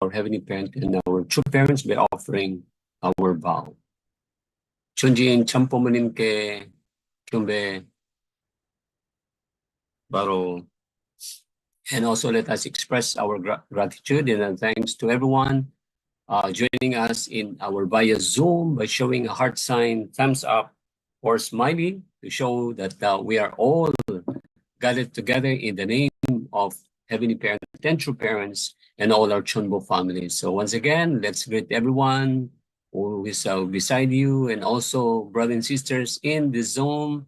our Heavenly Parent and our true parents by offering our vow. Chunjin champo manin ke kyumbe baro. And also let us express our gratitude and thanks to everyone joining us in our via Zoom by showing a heart sign, thumbs up, or smiley to show that we are all gathered together in the name of Heavenly Parent and true parents and all our CheonBo families. So once again, let's greet everyone who is beside you and also brothers and sisters in the Zoom.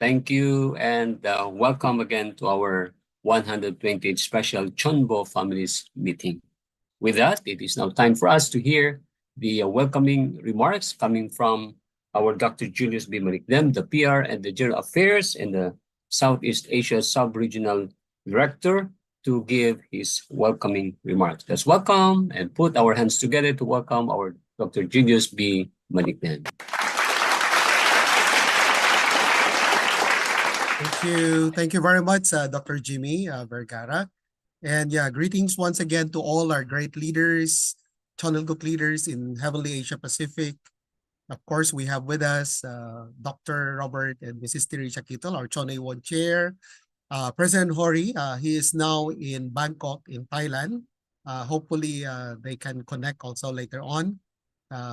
Thank you and welcome again to our 120th special CheonBo Families meeting. With that, it is now time for us to hear the welcoming remarks coming from our Dr. Julius B. Marikdem, the PR and the General Affairs and the Southeast Asia Sub-Regional Director, to give his welcoming remarks. Let's welcome and put our hands together to welcome our Dr. Julius B. Marikdem. Thank you. Thank you very much, Dr. Jimmy Vergara. And yeah, greetings once again to all our great leaders, Chonelguk leaders in Heavenly Asia Pacific. Of course, we have with us Dr. Robert and Mrs. Tirisha Kittle, our Chonei chair. President Hori, he is now in Bangkok in Thailand. Hopefully, they can connect also later on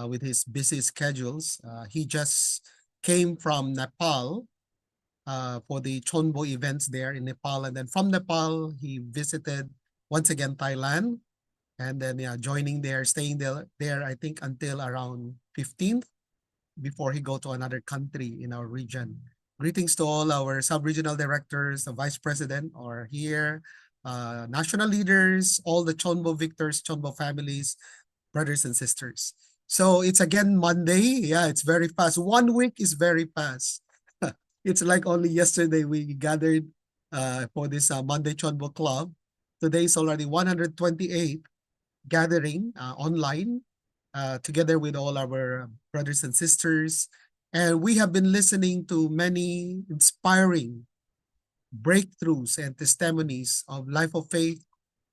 with his busy schedules. He just came from Nepal for the CheonBo events there in Nepal. And then from Nepal, he visited once again Thailand. And then joining there, staying there, I think until around 15th before he go to another country in our region. Greetings to all our sub-regional directors, the vice president are here, national leaders, all the CheonBo victors, CheonBo families, brothers and sisters. So it's again Monday. Yeah, it's very fast. 1 week is very fast. It's like only yesterday we gathered for this Monday CheonBo Club. Today is already 128 gathering online together with all our brothers and sisters. And we have been listening to many inspiring breakthroughs and testimonies of life of faith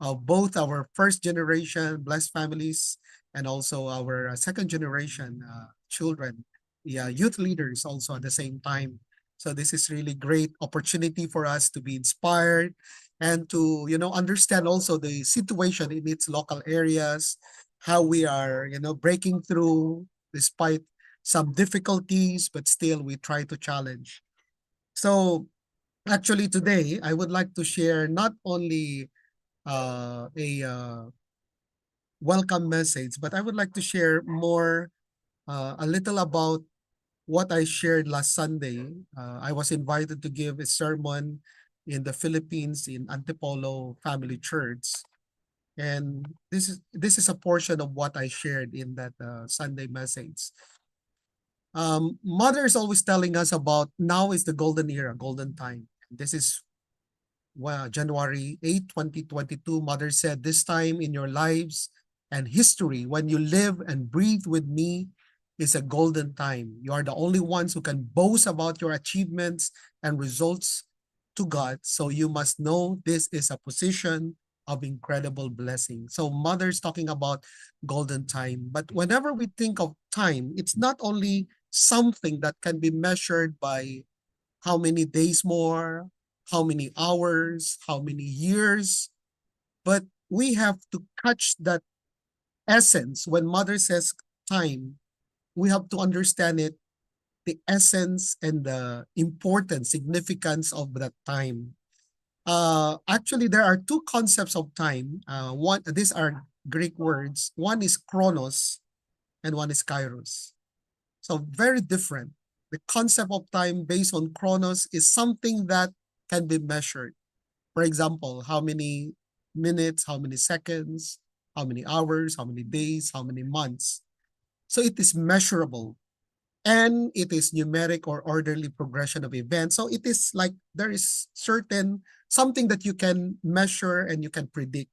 of both our first generation blessed families and also our second generation children, youth leaders also at the same time. So this is really great opportunity for us to be inspired and to, understand also the situation in its local areas, how we are, breaking through despite some difficulties, but still we try to challenge. So actually today, I would like to share not only a welcome message, but I would like to share more, a little about what I shared last Sunday. I was invited to give a sermon in the Philippines in Antipolo Family Church. And this is a portion of what I shared in that Sunday message. Mother is always telling us about now is the golden era, golden time. This is January 8, 2022. Mother said, this time in your lives and history, when you live and breathe with me, is a golden time. You are the only ones who can boast about your achievements and results to God. So you must know this is a position of incredible blessing. So Mother's talking about golden time. But whenever we think of time, it's not only something that can be measured by how many days more, how many hours, how many years, but we have to catch that essence. When Mother says time, we have to understand it, the essence and the importance, significance of that time. Actually, there are two concepts of time. These are Greek words. One is chronos and one is kairos. So very different. The concept of time based on chronos is something that can be measured. For example, how many minutes, how many seconds, how many hours, how many days, how many months. So it is measurable and it is numeric or orderly progression of events. So it is like there is certain something that you can measure and you can predict.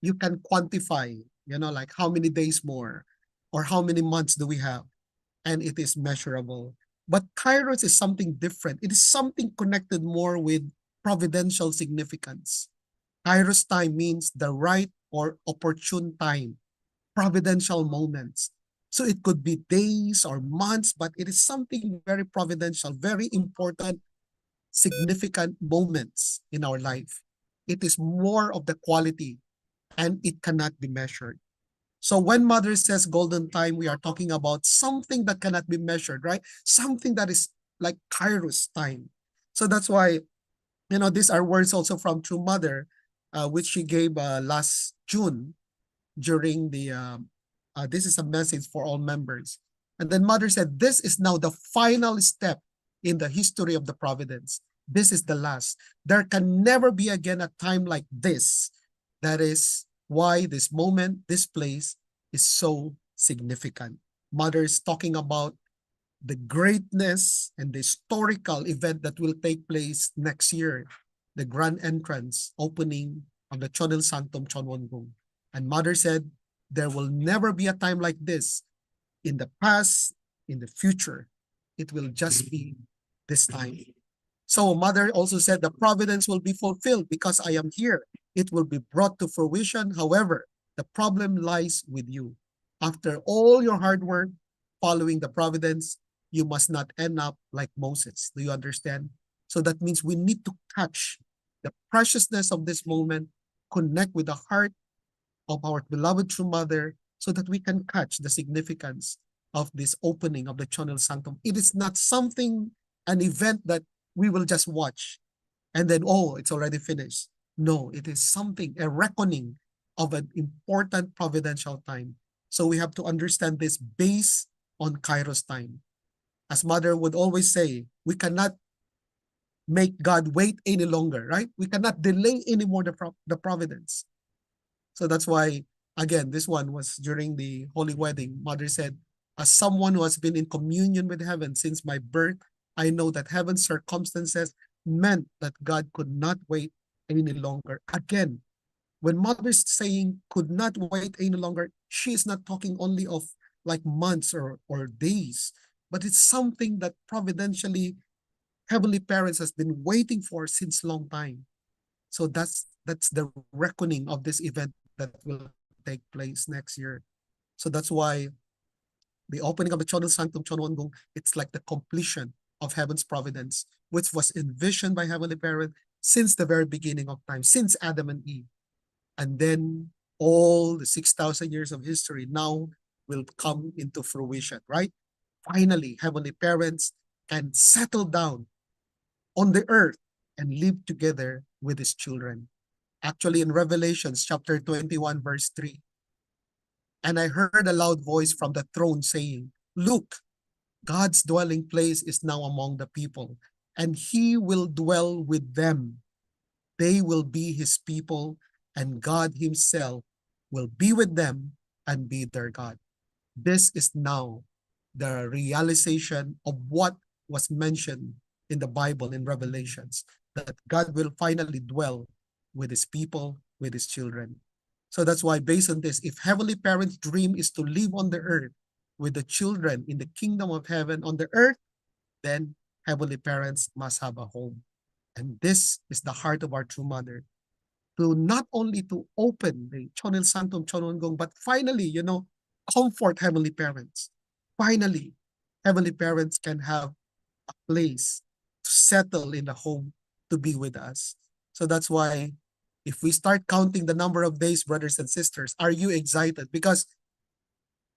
You can quantify, like how many days more or how many months do we have, and it is measurable. But kairos is something different. It is something connected more with providential significance. Kairos time means the right or opportune time, providential moments. So it could be days or months, but it is something very providential, very important, significant moments in our life. It is more of the quality and it cannot be measured. So when mother says golden time, we are talking about something that cannot be measured, right? Something that is like Kairos time. So that's why, these are words also from True Mother, which she gave last June during this is a message for all members. And then mother said, this is now the final step in the history of the providence. This is the last. There can never be again a time like this. That is why this moment, this place is so significant. Mother is talking about the greatness and the historical event that will take place next year, the grand entrance opening of the Chodel Sanctum CheonBo. And mother said, there will never be a time like this in the past, in the future. It will just be this time. So mother also said the providence will be fulfilled because I am here. It will be brought to fruition. However, the problem lies with you. After all your hard work following the providence, you must not end up like Moses. Do you understand? So that means we need to catch the preciousness of this moment, connect with the heart of our beloved true mother so that we can catch the significance of this opening of the Chonel Sanctum. It is not something, an event that we will just watch and then, oh, it's already finished. No, it is something, a reckoning of an important providential time. So we have to understand this based on Kairos time. As mother would always say, we cannot make God wait any longer, right? We cannot delay anymore the providence. So that's why, again, this one was during the holy wedding. Mother said, as someone who has been in communion with heaven since my birth, I know that heaven's circumstances meant that God could not wait any longer. Again, when mother's saying could not wait any longer, she is not talking only of like months or days, but it's something that providentially heavenly parents has been waiting for since long time. So that's the reckoning of this event that will take place next year. So that's why the opening of the Chodel Sanctum CheonBo, it's like the completion of heaven's providence, which was envisioned by Heavenly Parent since the very beginning of time, since Adam and Eve. And then all the 6,000 years of history now will come into fruition, right? Finally, Heavenly Parents can settle down on the earth and live together with his children. Actually, in Revelations chapter 21, verse 3, and I heard a loud voice from the throne saying, look, God's dwelling place is now among the people, and he will dwell with them. They will be his people, and God himself will be with them and be their God. This is now the realization of what was mentioned in the Bible in Revelations, that God will finally dwell with his people, with his children. So that's why based on this, if Heavenly Parents' dream is to live on the earth with the children in the kingdom of heaven on the earth, then Heavenly Parents must have a home. And this is the heart of our true mother, to not only to open the Chonel Sanctum CheonBo, but finally, comfort Heavenly Parents. Finally, Heavenly Parents can have a place to settle in the home to be with us. So that's why if we start counting the number of days, brothers and sisters, are you excited? Because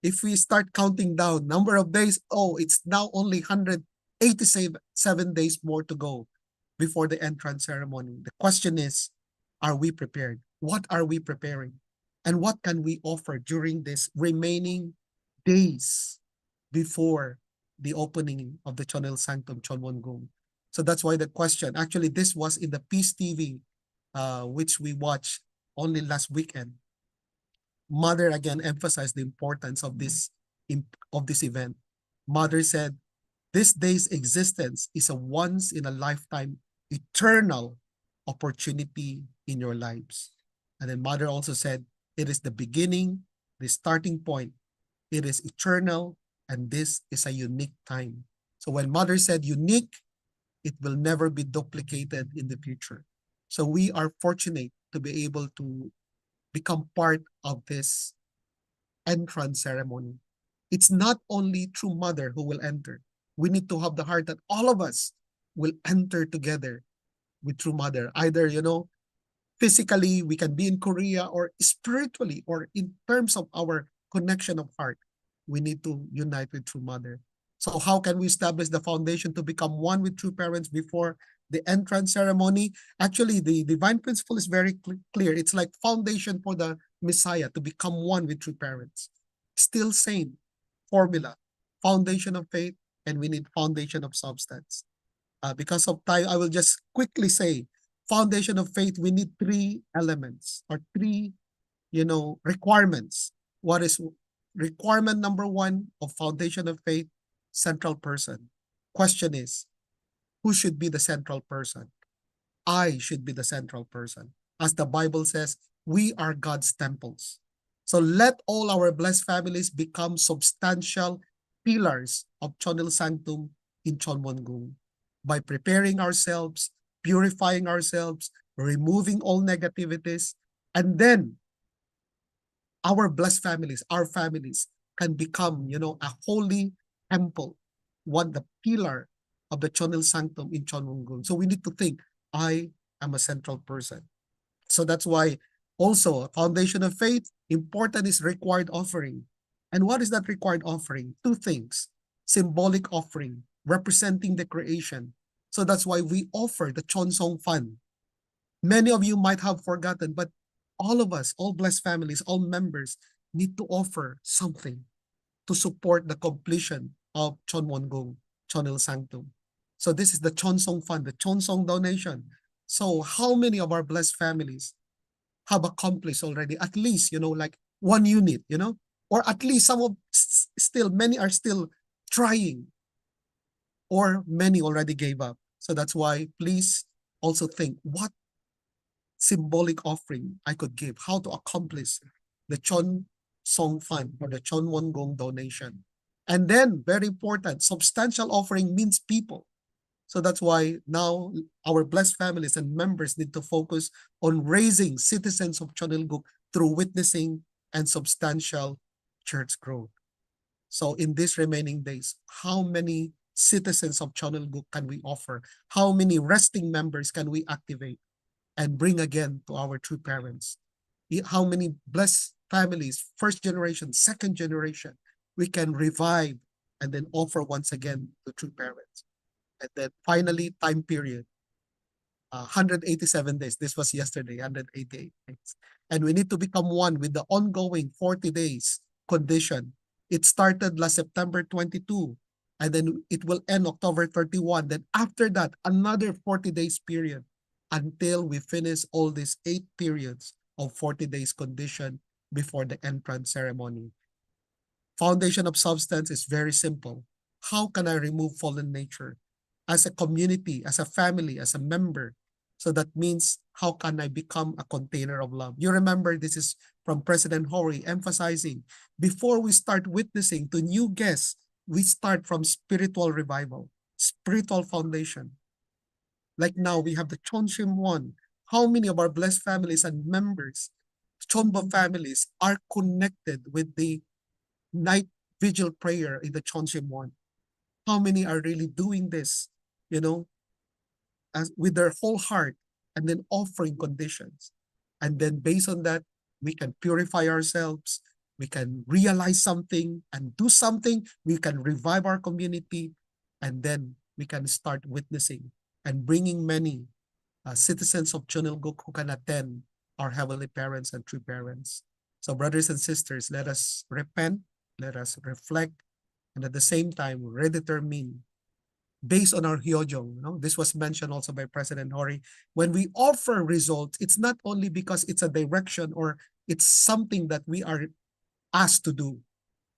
if we start counting down number of days, oh, it's now only 187 days more to go before the entrance ceremony. The question is, are we prepared? What are we preparing? And what can we offer during this remaining days before the opening of the Chonel Sanctum CheonBo? So that's why the question, actually this was in the Peace TV, which we watched only last weekend. Mother again emphasized the importance of this event. Mother said, this day's existence is a once in a lifetime eternal opportunity in your lives. And then mother also said, it is the beginning, the starting point. It is eternal, and this is a unique time. So when mother said unique, it will never be duplicated in the future. So we are fortunate to be able to become part of this entrance ceremony. It's not only True Mother who will enter. We need to have the heart that all of us will enter together with True Mother. Either, physically, we can be in Korea, or spiritually, or in terms of our connection of heart, we need to unite with True Mother. So how can we establish the foundation to become one with true parents before the entrance ceremony? Actually, the divine principle is very clear. It's like foundation for the Messiah to become one with true parents. Still same formula, foundation of faith, and we need foundation of substance. Because of time, I will just quickly say, foundation of faith, we need three elements or three, requirements. What is requirement number one of foundation of faith? Central person. Question is, who should be the central person? I should be the central person. As the Bible says, we are God's temples. So let all our blessed families become substantial pillars of Chonil Sanctum in Chonwongung by preparing ourselves, purifying ourselves, removing all negativities, and then our blessed families, our families can become, a holy temple, one the pillar of the Chonil Sanctum in Chonwongung. So we need to think, I am a central person. So that's why also a foundation of faith, important is required offering. And what is that required offering? Two things. Symbolic offering, representing the creation. So that's why we offer the Chonsong Fund. Many of you might have forgotten, but all of us, all blessed families, all members need to offer something to support the completion of Chonwongung, Chonil Sanctum. So this is the Chonsong Fund, the Chonsong donation. So how many of our blessed families have accomplished already at least, like one unit, or at least some of still, many are still trying, or many already gave up. So that's why please also think what symbolic offering I could give, how to accomplish the Chon Song Fund or the Chon Won Gong donation. And then, very important, substantial offering means people. So that's why now our blessed families and members need to focus on raising citizens of Chonilguk through witnessing and substantial church growth. So in these remaining days, how many citizens of Chonilguk can we offer? How many resting members can we activate and bring again to our true parents? How many blessed families, first generation, second generation, we can revive and then offer once again to true parents? And then finally, time period, 187 days. This was yesterday, 188 days. And we need to become one with the ongoing 40 days condition. It started last September 22, and then it will end October 31. Then after that, another 40 days period until we finish all these 8 periods of 40 days condition before the entrance ceremony. Foundation of substance is very simple. How can I remove fallen nature? As a community, as a family, as a member. So that means, how can I become a container of love? You remember, this is from President Hori emphasizing, before we start witnessing to new guests, we start from spiritual revival, spiritual foundation. Like now, we have the Chonshim One. How many of our blessed families and members, CheonBo families, are connected with the night vigil prayer in the Chonshim One? How many are really doing this, as with their whole heart, and then offering conditions? And then based on that, we can purify ourselves, we can realize something and do something, we can revive our community, and then we can start witnessing and bringing many citizens of Chonilguk who can attend our heavenly parents and true parents. So brothers and sisters, let us repent, let us reflect, and at the same time redetermine based on our hyojong. This was mentioned also by President Hori. When we offer results, it's not only because it's a direction or it's something that we are asked to do,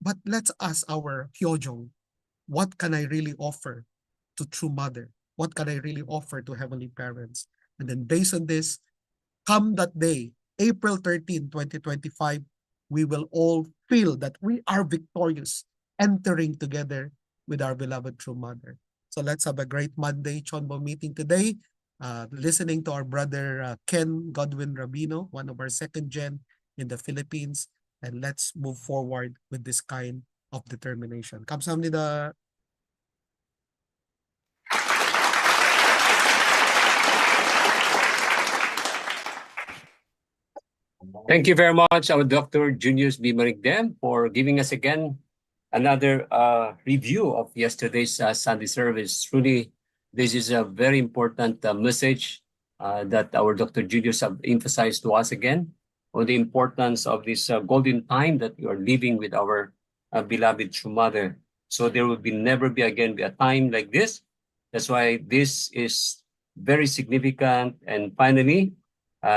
but let's ask our hyojong, what can I really offer to True Mother? What can I really offer to Heavenly Parents? And then based on this, come that day, April 13, 2025, we will all feel that we are victorious, entering together with our beloved True Mother. So let's have a great Monday CheonBo meeting today. Listening to our brother Ken Godwin Rabino, one of our second gen, in the Philippines, and let's move forward with this kind of determination. 감사합니다. Thank you very much, our Dr. Junius B. Marigdem, for giving us again another review of yesterday's Sunday service. Truly, this is a very important message that our Dr. Junius have emphasized to us again on the importance of this golden time that we are living with our beloved true mother. So there will never be again be a time like this. That's why this is very significant. And finally,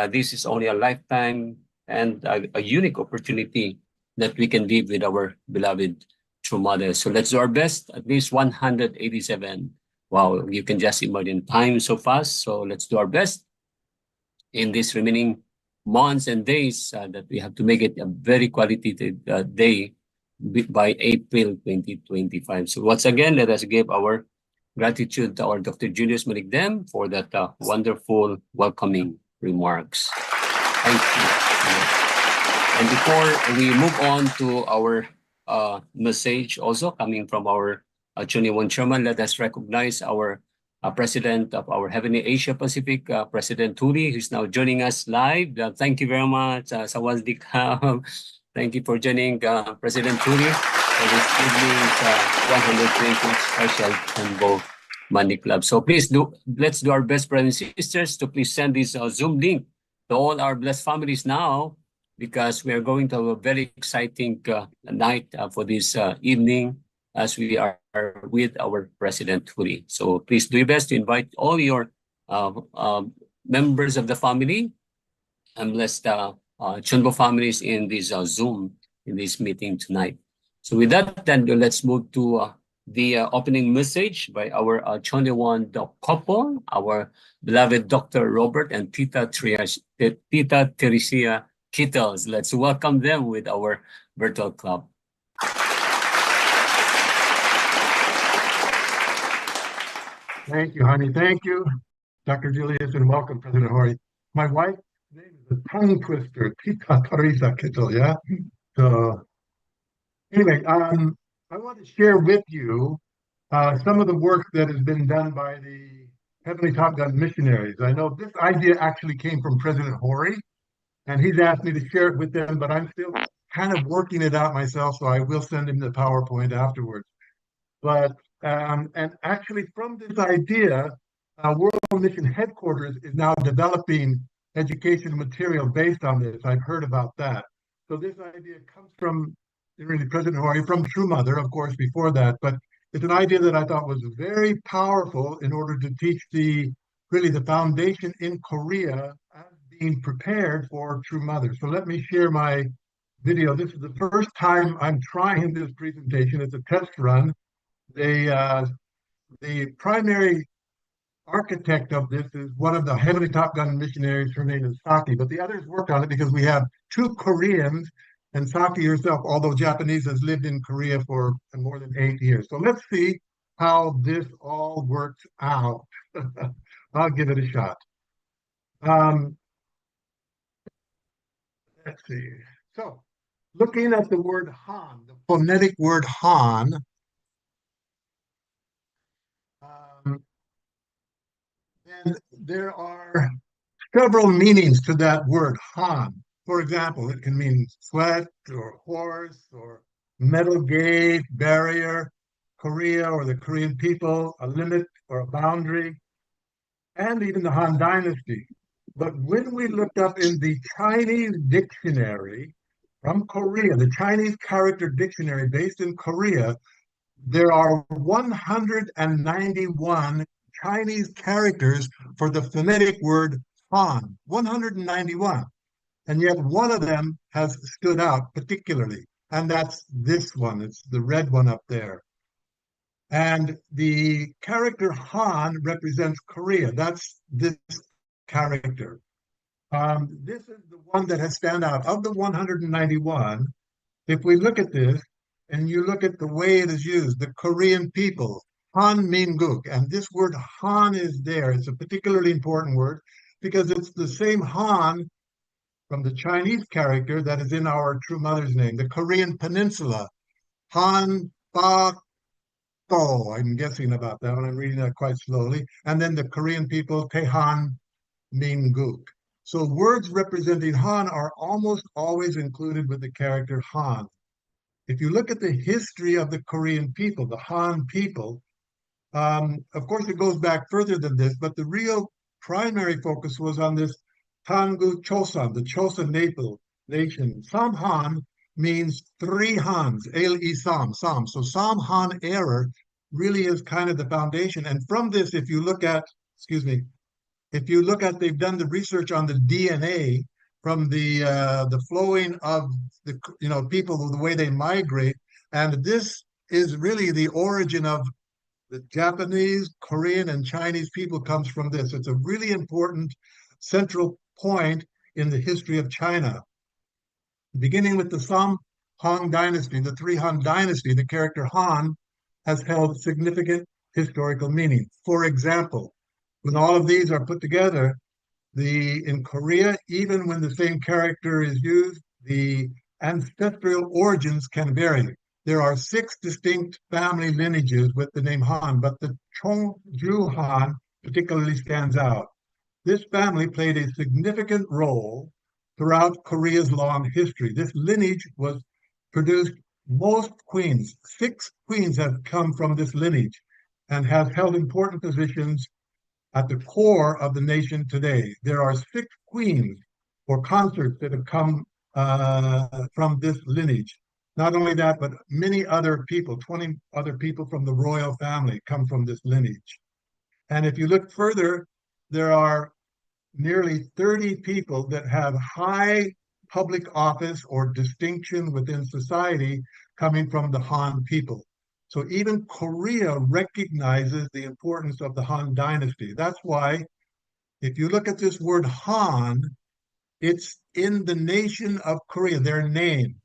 this is only a lifetime and a unique opportunity that we can live with our beloved true mother. So let's do our best, at least 187. Wow, you can just imagine time so fast. So let's do our best in these remaining months and days that we have to make it a very qualitative day by April 2025. So once again, let us give our gratitude to our Dr. Julius Maligdem for that wonderful welcoming remarks. Thank you. And before we move on to our message also coming from our CheonBo chairman, let us recognize our president of our Heavenly Asia Pacific, President Turi, who's now joining us live. Thank you very much. Sawadee ka. Thank you for joining President Turi for this evening's 120th special CheonBo Monday Club. So please let's do our best, brothers and sisters, to please send this Zoom link to all our blessed families now, because we are going to have a very exciting night for this evening as we are with our President Turi. So please do your best to invite all your members of the family and blessed CheonBo families in this Zoom, in this meeting tonight. So with that, then let's move to the opening message by our CheonBo couple, our beloved Dr. Robert and Tita Teresia Kittles. Let's welcome them with our virtual club. Thank you, honey. Thank you, Dr. Julius, and welcome, President Hori. My wife's name is a tongue twister, Tita Teresa Kittel, yeah? So, anyway, I want to share with you some of the work that has been done by the Heavenly Top Gun missionaries. I know this idea actually came from President Hori, and he's asked me to share it with them, but I'm still kind of working it out myself, so I will send him the PowerPoint afterwards. But and actually, from this idea, World Mission Headquarters is now developing education material based on this. I've heard about that. So this idea comes from really President Hori, from True Mother, of course, before that. But it's an idea that I thought was very powerful in order to teach really the foundation in Korea as being prepared for True Mother. So let me share my video. This is the first time I'm trying this presentation. It's a test run. The primary architect of this is one of the Heavenly Top Gun missionaries. Her name is Saki, but the others worked on it because we have two Koreans, and Saki herself, although Japanese, has lived in Korea for more than 8 years. So let's see how this all works out. I'll give it a shot. Let's see. So, looking at the word Han, the phonetic word Han, and there are several meanings to that word Han. For example, it can mean sweat or horse or metal gate, barrier, Korea or the Korean people, a limit or a boundary, and even the Han Dynasty. But when we looked up in the Chinese dictionary from Korea, the Chinese character dictionary based in Korea, there are 191 Chinese characters for the phonetic word Han, 191. And yet one of them has stood out particularly, and that's this one. It's the red one up there. And the character Han represents Korea. That's this character. This is the one that has stand out. Of the 191, if we look at this, and you look at the way it is used, the Korean people, Han Minguk, and this word Han is there. It's a particularly important word because it's the same Han from the Chinese character that is in our true mother's name, the Korean peninsula, Han, Ba, To. I'm guessing about that one. I'm reading that quite slowly. And then the Korean people, Tehan, Minguk. So words representing Han are almost always included with the character Han. If you look at the history of the Korean people, the Han people, of course, it goes back further than this, but the real primary focus was on this Tangu Choson, the Choson nation. Samhan means three Hans, El Sam, Sam. So Samhan error really is kind of the foundation. And from this, if you look at, excuse me, if you look at, they've done the research on the DNA from the flowing of the people, the way they migrate, and this is really the origin of the Japanese, Korean, and Chinese people comes from this. It's a really important central point in the history of China. Beginning with the Sam Han dynasty, the three Han dynasty, the character Han has held significant historical meaning. For example, when all of these are put together, in Korea, even when the same character is used, the ancestral origins can vary. There are 6 distinct family lineages with the name Han, but the Cheongju Han particularly stands out. This family played a significant role throughout Korea's long history. This lineage was produced most queens. 6 queens have come from this lineage and have held important positions at the core of the nation today. There are 6 queens or consorts that have come from this lineage. Not only that, but many other people, 20 other people from the royal family come from this lineage. And if you look further, there are nearly 30 people that have high public office or distinction within society coming from the Han people. So even Korea recognizes the importance of the Han dynasty. That's why if you look at this word Han, it's in the nation of Korea, their name,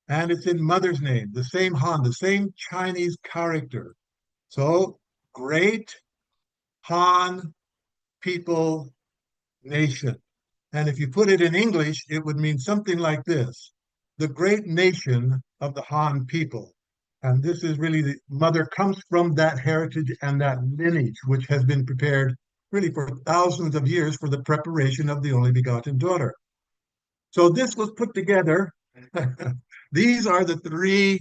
and it's in mother's name, the same Han, the same Chinese character. So great Han people nation. And if you put it in English, it would mean something like this: the great nation of the Han people. And this is really the mother comes from that heritage and that lineage, which has been prepared really for thousands of years for the preparation of the only begotten daughter. So this was put together. These are the 3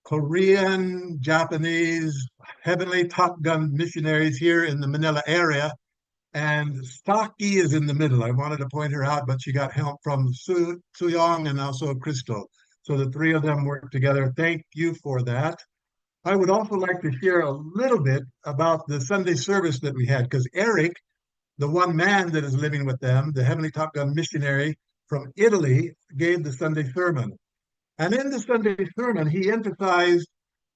Korean, Japanese, heavenly Top Gun missionaries here in the Manila area. And Stocky is in the middle. I wanted to point her out, but she got help from Suyong and also Crystal. So the 3 of them worked together. Thank you for that. I would also like to share a little bit about the Sunday service that we had, because Eric, the one man that is living with them, the Heavenly Top Gun missionary from Italy, gave the Sunday sermon. And in the Sunday sermon, he emphasized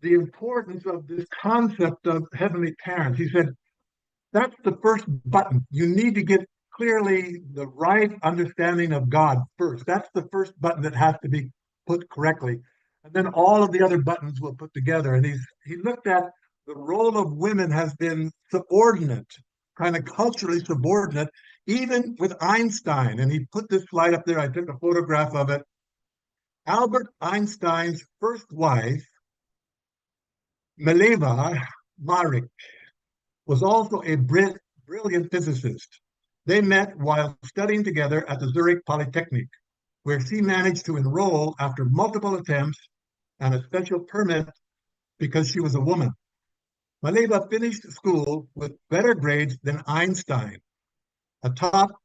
the importance of this concept of heavenly parents. He said, that's the first button. You need to get clearly the right understanding of God first. That's the first button that has to be put correctly. And then all of the other buttons will put together. And he looked at the role of women has been subordinate, kind of culturally subordinate, even with Einstein. And he put this slide up there. I took a photograph of it. Albert Einstein's first wife, Mileva Maric, was also a brilliant physicist. They met while studying together at the Zurich Polytechnic, where she managed to enroll after multiple attempts and a special permit because she was a woman. Mileva finished school with better grades than Einstein. A topic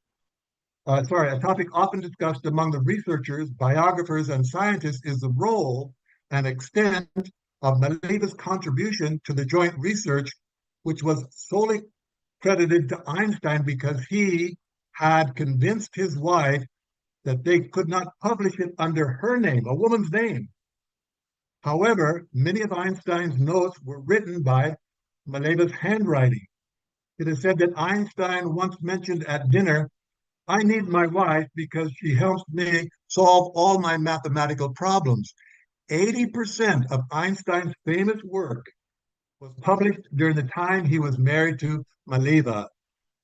often discussed among the researchers, biographers, and scientists is the role and extent of Mileva's contribution to the joint research, which was solely credited to Einstein because he had convinced his wife that they could not publish it under her name, a woman's name. However, many of Einstein's notes were written by Mileva's handwriting. It is said that Einstein once mentioned at dinner, I need my wife because she helps me solve all my mathematical problems. 80% of Einstein's famous work was published during the time he was married to Mileva,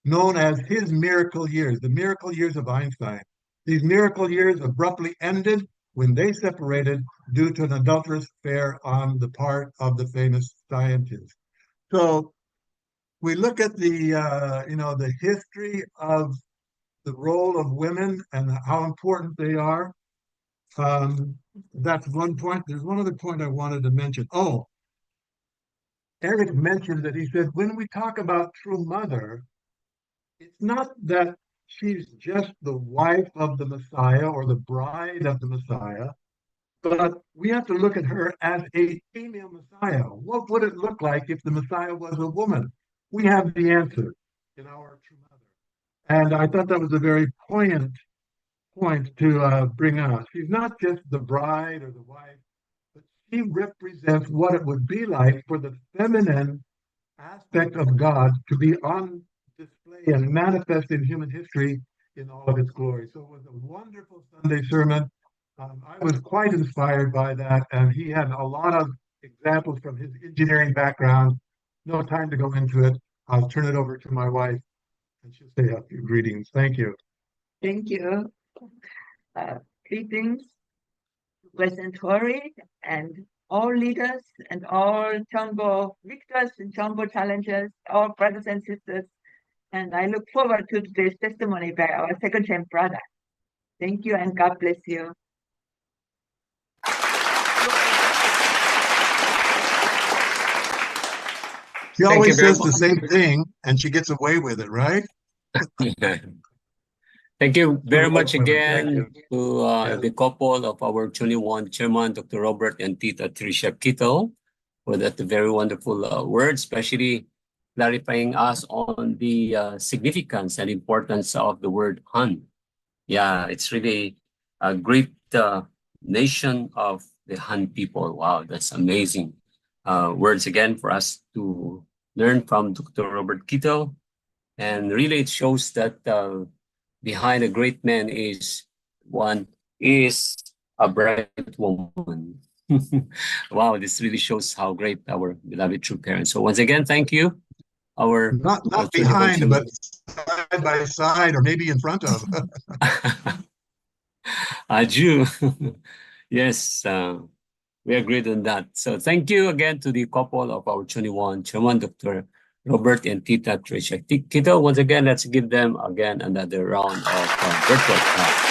known as his miracle years, the miracle years of Einstein. These miracle years abruptly ended when they separated due to an adulterous affair on the part of the famous scientist. So we look at the history of the role of women and how important they are. Um, that's one point. There's one other point I wanted to mention. Oh, Eric mentioned that he said when we talk about true mother, it's not that she's just the wife of the Messiah or the bride of the Messiah, but we have to look at her as a female Messiah. What would it look like if the Messiah was a woman? We have the answer in our true mother. And I thought that was a very poignant point to bring out. She's not just the bride or the wife, but she represents what it would be like for the feminine aspect of God to be on display and manifest in human history in all of its glory. So it was a wonderful Sunday sermon. I was quite inspired by that, and he had a lot of examples from his engineering background. No time to go into it. I'll turn it over to my wife, and she'll say a few greetings. Thank you. Thank you. Greetings, President Hori, and all leaders and all CheonBo victors and CheonBo challengers, all brothers and sisters. And I look forward to today's testimony by our second gen brother. Thank you and God bless you. She Thank always you very says the same thing, and she gets away with it, right? Thank you very much Thank again you. to Yes. the couple of our 21 chairman, Dr. Robert and Tita Tricia Kittle, for that very wonderful words, especially clarifying us on the significance and importance of the word Han. Yeah, it's really a great nation of the Han people. Wow, that's amazing. Words again for us to learn from Dr. Robert Kittle. And really it shows that behind a great man is a bright woman. Wow, this really shows how great our beloved true parents. So once again, thank you. Our Not behind, but side by side, or maybe in front of. Jew. Yes, we agreed on that. So thank you again to the couple of our 21 Chairman, Dr. Robert and Tita Tricia Kittle. Once again, let's give them again another round of virtual applause.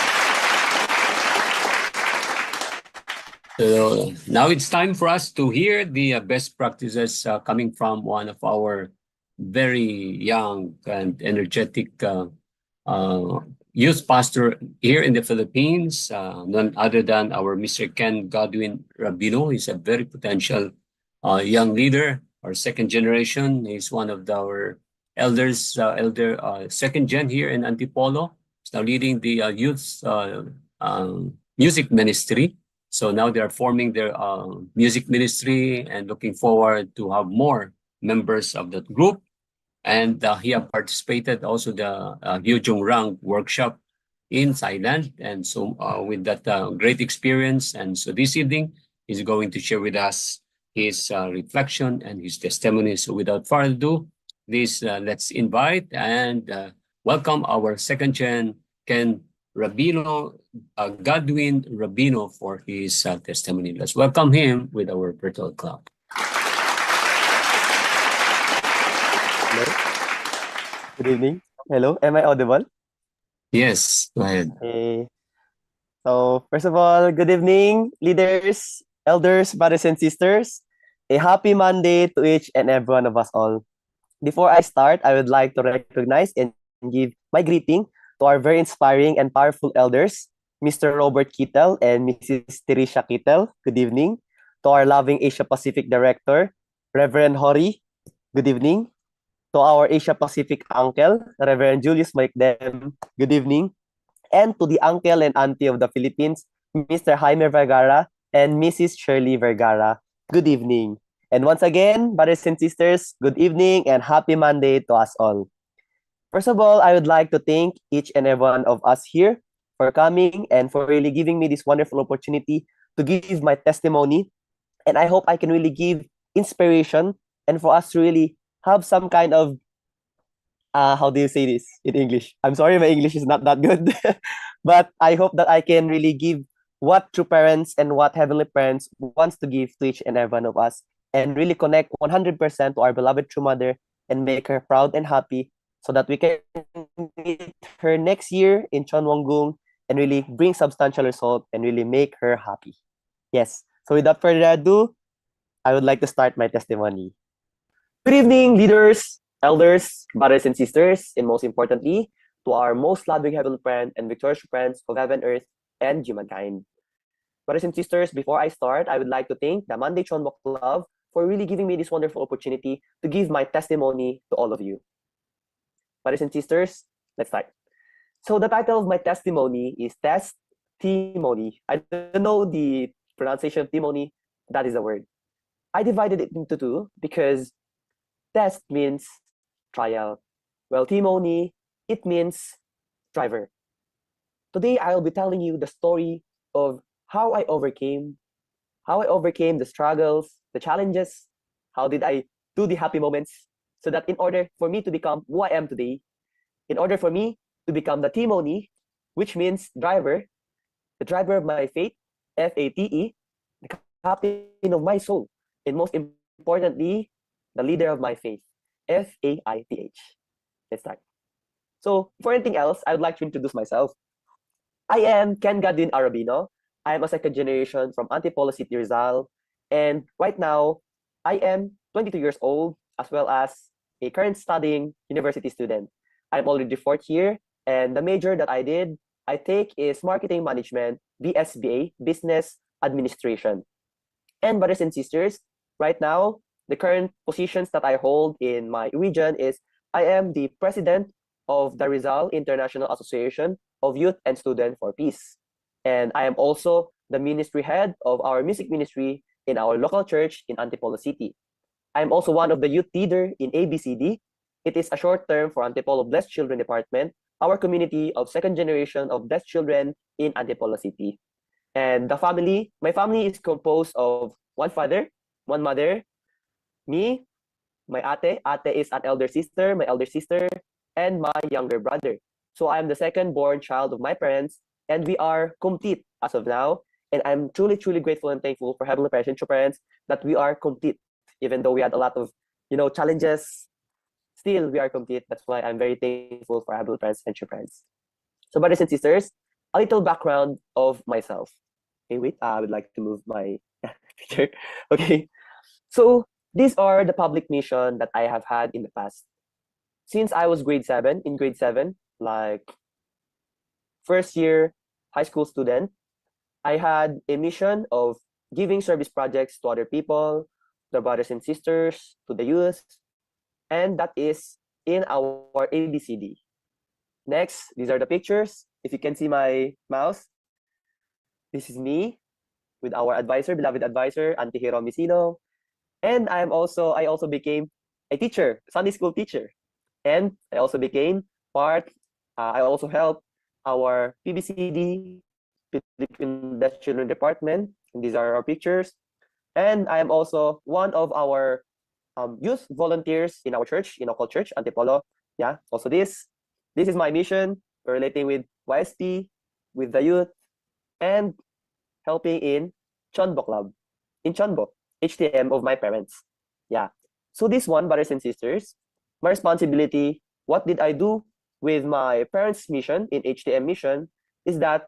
So now it's time for us to hear the best practices coming from one of our very young and energetic youth pastor here in the Philippines, none other than our Mr. Ken Godwin Rabino. He's a very potential young leader, our second generation. He's one of our second gen here in Antipolo. He's now leading the youth music ministry. So now they are forming their music ministry and looking forward to have more members of that group. And he have participated also the Hyojong Rang workshop in Thailand. And so with that great experience, and so this evening he's going to share with us his reflection and his testimony. So without further ado, please let's invite and welcome our second gen Ken Rabino, Godwin Rabino, for his testimony. Let's welcome him with our virtual clap. Hello. Good evening. Hello. Am I audible? Yes, go ahead. Okay. So, first of all, good evening, leaders, elders, brothers, and sisters. A happy Monday to each and every one of us all. Before I start, I would like to recognize and give my greeting to our very inspiring and powerful elders, Mr. Robert Kittle and Mrs. Teresia Kittle. Good evening. To our loving Asia Pacific Director, Reverend Hori. Good evening. To our Asia Pacific uncle, Reverend Julius Maikdem. Good evening. And to the uncle and auntie of the Philippines, Mr. Jaime Vergara and Mrs. Shirley Vergara. Good evening. And once again, brothers and sisters, good evening and happy Monday to us all. First of all, I would like to thank each and every one of us here for coming and for really giving me this wonderful opportunity to give my testimony. And I hope I can really give inspiration and for us to really have some kind of how do you say this in English? I'm sorry, my English is not that good. But I hope that I can really give what true parents and what heavenly parents wants to give to each and every one of us, and really connect 100% to our beloved true mother and make her proud and happy, so that we can meet her next year in Cheonbong and really bring substantial result and really make her happy. Yes. So without further ado, I would like to start my testimony. Good evening, leaders, elders, brothers and sisters, and most importantly, to our most loving heavenly friend and victorious friends of heaven, earth, and humankind. Brothers and sisters, before I start, I would like to thank the Monday CheonBo Club for really giving me this wonderful opportunity to give my testimony to all of you. Brothers and sisters, let's start. So the title of my testimony is Testimony. I don't know the pronunciation of timony. That is a word. I divided it into two because test means trial. Well, timony, it means driver. Today, I'll be telling you the story of how I overcame the struggles, the challenges, how did I do the happy moments, so that in order for me to become who I am today, in order for me to become the timony, which means driver, the driver of my faith, FATE, the captain of my soul, and most importantly, the leader of my faith, FAITH. Let's start. So, for anything else, I would like to introduce myself. I am Ken Gadwin Arabino. I am a second generation from Antipolo City, Rizal. And right now, I am 22 years old, as well as a current studying university student. I'm already fourth year, and the major that I take is marketing management, BSBA, business administration. And brothers and sisters, right now, the current positions that I hold in my region is I am the president of the Rizal International Association of Youth and Student for Peace. And I am also the ministry head of our music ministry in our local church in Antipolo City. I am also one of the youth leader in ABCD. It is a short term for Antipolo Blessed Children Department, our community of second generation of blessed children in Antipolo City. And my family is composed of one father, one mother, me, my ate. Ate is an elder sister, my elder sister, and my younger brother. So I am the second born child of my parents, and we are complete as of now. And I'm truly, truly grateful and thankful for Heavenly Parents and True Parents that we are complete, even though we had a lot of, challenges. Still, we are complete. That's why I'm very thankful for Heavenly Parents and True Parents. So, brothers and sisters, a little background of myself. Okay, wait. I would like to move my picture. Okay. So these are the public mission that I have had in the past. Since I was in grade 7, like first year high school student, I had a mission of giving service projects to other people, the brothers and sisters, to the youth, and that is in our ABCD. Next, these are the pictures. If you can see my mouse, this is me with our advisor, beloved advisor, Auntie Hiro Misino. And I also became a teacher, Sunday school teacher. And I also became I also helped our PBCD, Philippine Deaf Children Department. And these are our pictures. And I am also one of our youth volunteers in our church, in local church, Antipolo. Yeah, also this. This is my mission, relating with YSP, with the youth, and helping in CheonBo Club, in CheonBo, HTM of my parents. Yeah. So this one, brothers and sisters, my responsibility, what did I do with my parents' mission in HTM mission is that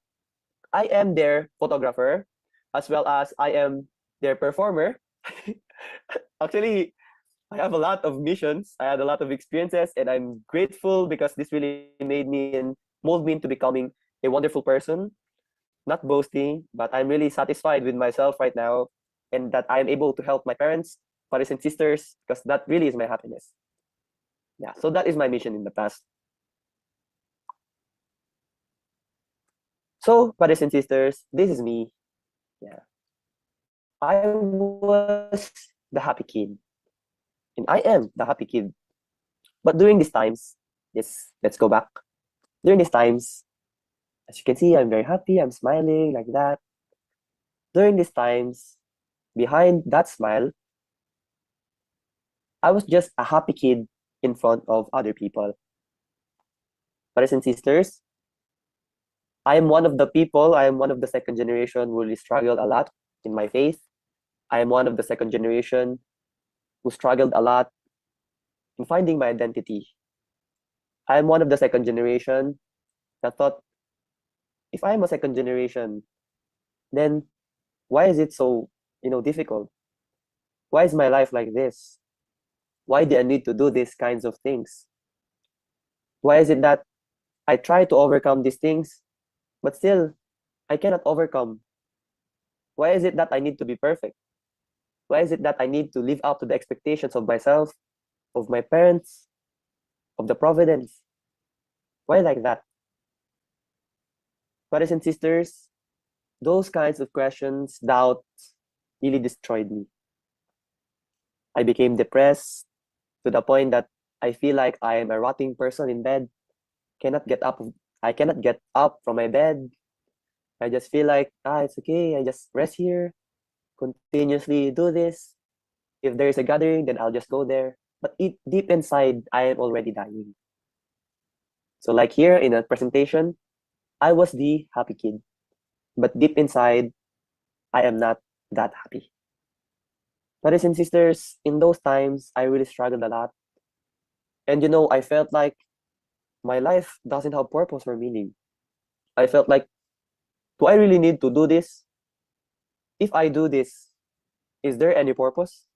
I am their photographer as well as I am their performer. Actually, I have a lot of missions. I had a lot of experiences, and I'm grateful because this really made me and molded me into becoming a wonderful person. Not boasting, but I'm really satisfied with myself right now, and that I'm able to help my parents, brothers and sisters, because that really is my happiness. Yeah, so that is my mission in the past. So, brothers and sisters, this is me. Yeah. I was the happy kid. And I am the happy kid. But during these times, yes, let's go back. During these times, as you can see, I'm very happy, I'm smiling like that. During these times, behind that smile, I was just a happy kid in front of other people. Brothers and sisters, I am one of the second generation who really struggled a lot in my faith. I am one of the second generation who struggled a lot in finding my identity. I am one of the second generation that thought, if I am a second generation, then why is it so, difficult? Why is my life like this? Why do I need to do these kinds of things? Why is it that I try to overcome these things, but still I cannot overcome? Why is it that I need to be perfect? Why is it that I need to live up to the expectations of myself, of my parents, of the providence? Why like that? Brothers and sisters, those kinds of questions, doubts, really destroyed me. I became depressed to the point that I feel like I am a rotting person in bed. Cannot get up. I cannot get up from my bed. I just feel like, it's okay. I just rest here, continuously do this. If there is a gathering, then I'll just go there. But deep inside, I am already dying. So like here in a presentation, I was the happy kid. But deep inside, I am not that happy. Brothers and sisters, in those times, I really struggled a lot. And I felt like my life doesn't have purpose or meaning. I felt like, do I really need to do this? If I do this, is there any purpose?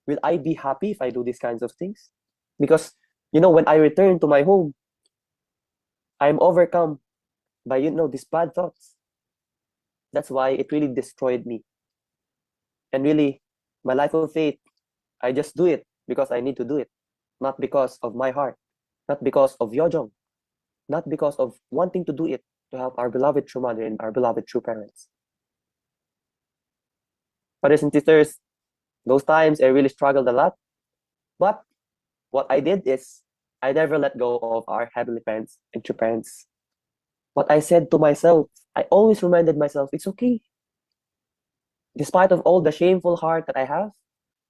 Will I be happy if I do these kinds of things? Because, when I return to my home, I'm overcome by, these bad thoughts. That's why it really destroyed me. And really, my life of faith, I just do it because I need to do it, not because of my heart, not because of Yojong, not because of wanting to do it to help our beloved true mother and our beloved true parents. Brothers and sisters, those times I really struggled a lot. But what I did is I never let go of our heavenly parents and true parents. What I said to myself, I always reminded myself, it's okay. Despite of all the shameful heart that I have,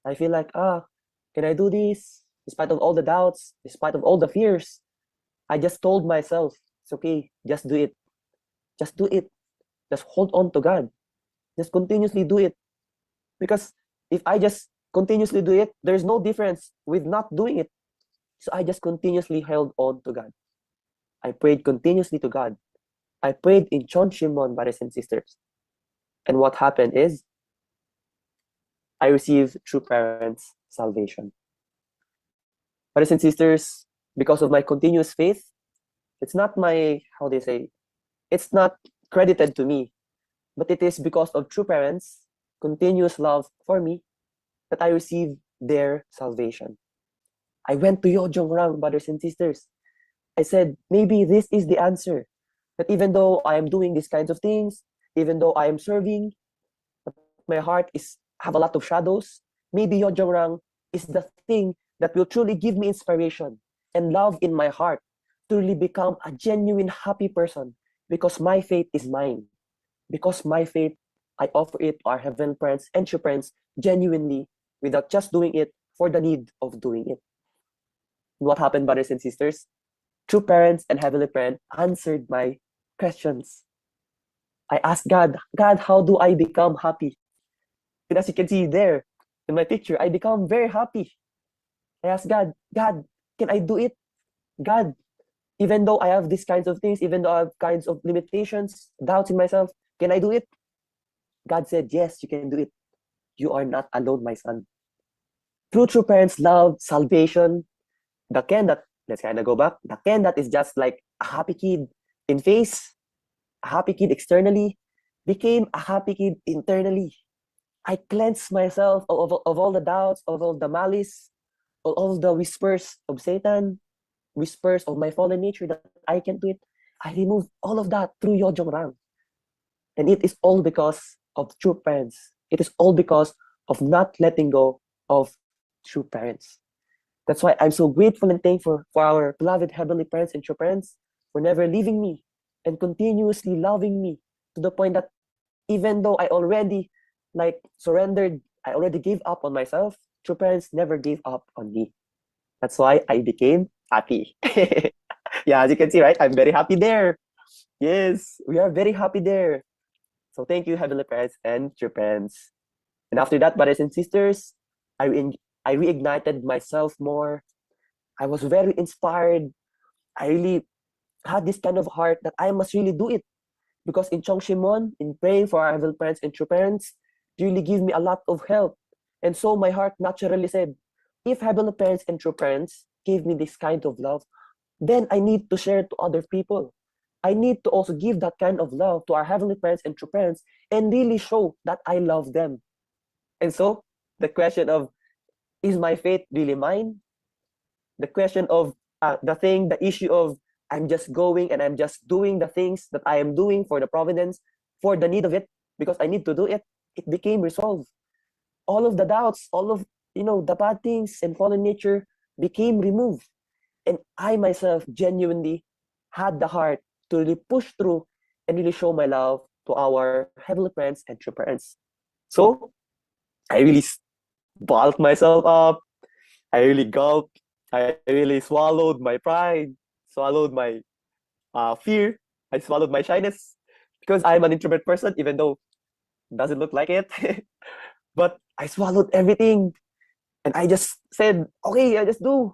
I feel like, can I do this? Despite of all the doubts, despite of all the fears, I just told myself, it's okay, just do it. Just do it. Just hold on to God. Just continuously do it. Because if I just continuously do it, there's no difference with not doing it. So I just continuously held on to God. I prayed continuously to God. I prayed in CheonBo, brothers and sisters. And what happened is, I received true parents' salvation. Brothers and sisters, because of my continuous faith, it's not my, how they say, it's not credited to me, but it is because of true parents' continuous love for me that I received their salvation. I went to Yojong Rang, brothers and sisters. I said, maybe this is the answer. That even though I am doing these kinds of things, even though I am serving, but my heart have a lot of shadows, maybe Yojong Rang is the thing that will truly give me inspiration and love in my heart to really become a genuine happy person, because my faith is mine. Because my faith, I offer it to our heavenly parents and true parents genuinely, without just doing it for the need of doing it. What happened, brothers and sisters? True parents and heavenly parents answered my questions. I asked God, how do I become happy? And as you can see there in my picture, I become very happy. I asked God, can I do it? God, even though I have these kinds of things, even though I have kinds of limitations, doubts in myself, can I do it? God said, yes, you can do it. You are not alone, my son. Through true parents' love, salvation, the Ken that, let's kind of go back, the Ken that is just like a happy kid in face, a happy kid externally, became a happy kid internally. I cleansed myself of all the doubts, of all the malice, of all the whispers of Satan, whispers of my fallen nature that I can do it. I removed all of that through Yojong Rang. And it is all because of true parents. It is all because of not letting go of true parents. That's why I'm so grateful and thankful for our beloved heavenly parents and true parents for never leaving me and continuously loving me to the point that even though I already surrendered, I already gave up on myself, true parents never gave up on me. That's why I became happy. Yeah, as you can see, right? I'm very happy there. Yes, we are very happy there. So thank you, Heavenly Parents and your parents. And after that, brothers and sisters, I, re- I reignited myself more. I was very inspired. I really had this kind of heart that I must really do it. Because in Chongshimon, in praying for our Heavenly Parents and true parents, they really give me a lot of help. And so my heart naturally said, if Heavenly Parents and true parents give me this kind of love, then I need to share it to other people. I need to also give that kind of love to our Heavenly Parents and true parents and really show that I love them. And so the question of, is my faith really mine? The question of the issue of I'm just going and I'm just doing the things that I am doing for the providence, for the need of it, because I need to do it, it became resolved. All of the doubts, all of the bad things and fallen nature became removed. And I myself genuinely had the heart to really push through and really show my love to our heavenly parents and true parents. So I really bulked myself up. I really gulped. I really swallowed my pride, swallowed my fear. I swallowed my shyness because I'm an introvert person, even though it doesn't look like it. But I swallowed everything and I just said, okay, I'll just do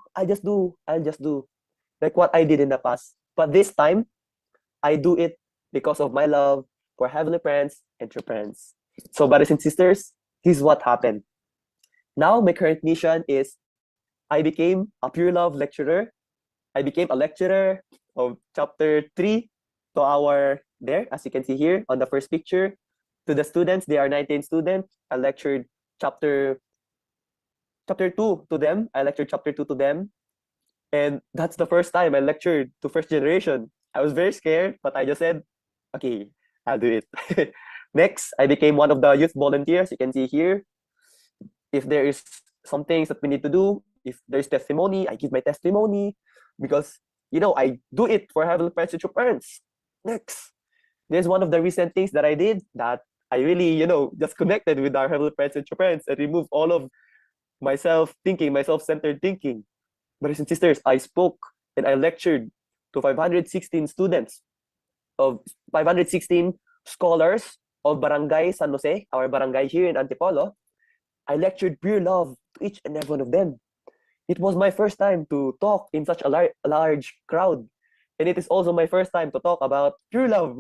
like what I did in the past. But this time, I do it because of my love for heavenly parents and true parents. So, brothers and sisters, here's what happened. Now, my current mission is I became a pure love lecturer. I became a lecturer of chapter 3 to our there, as you can see here on the first picture. To the students, they are 19 students. I lectured chapter 2 to them. I lectured chapter 2 to them. And that's the first time I lectured to first generation. I was very scared, but I just said, okay, I'll do it. Next, I became one of the youth volunteers. You can see here. If there is some things that we need to do, if there's testimony, I give my testimony because I do it for Heavenly Parents and true parents. Next, there's one of the recent things that I did that I really, just connected with our Heavenly Parents and true parents and removed all of myself thinking, my self-centered thinking. Brothers and sisters, I spoke and I lectured to 516 students of 516 scholars of Barangay San Jose, our barangay here in Antipolo. I lectured pure love to each and every one of them. It was my first time to talk in such a large crowd. And it is also my first time to talk about pure love.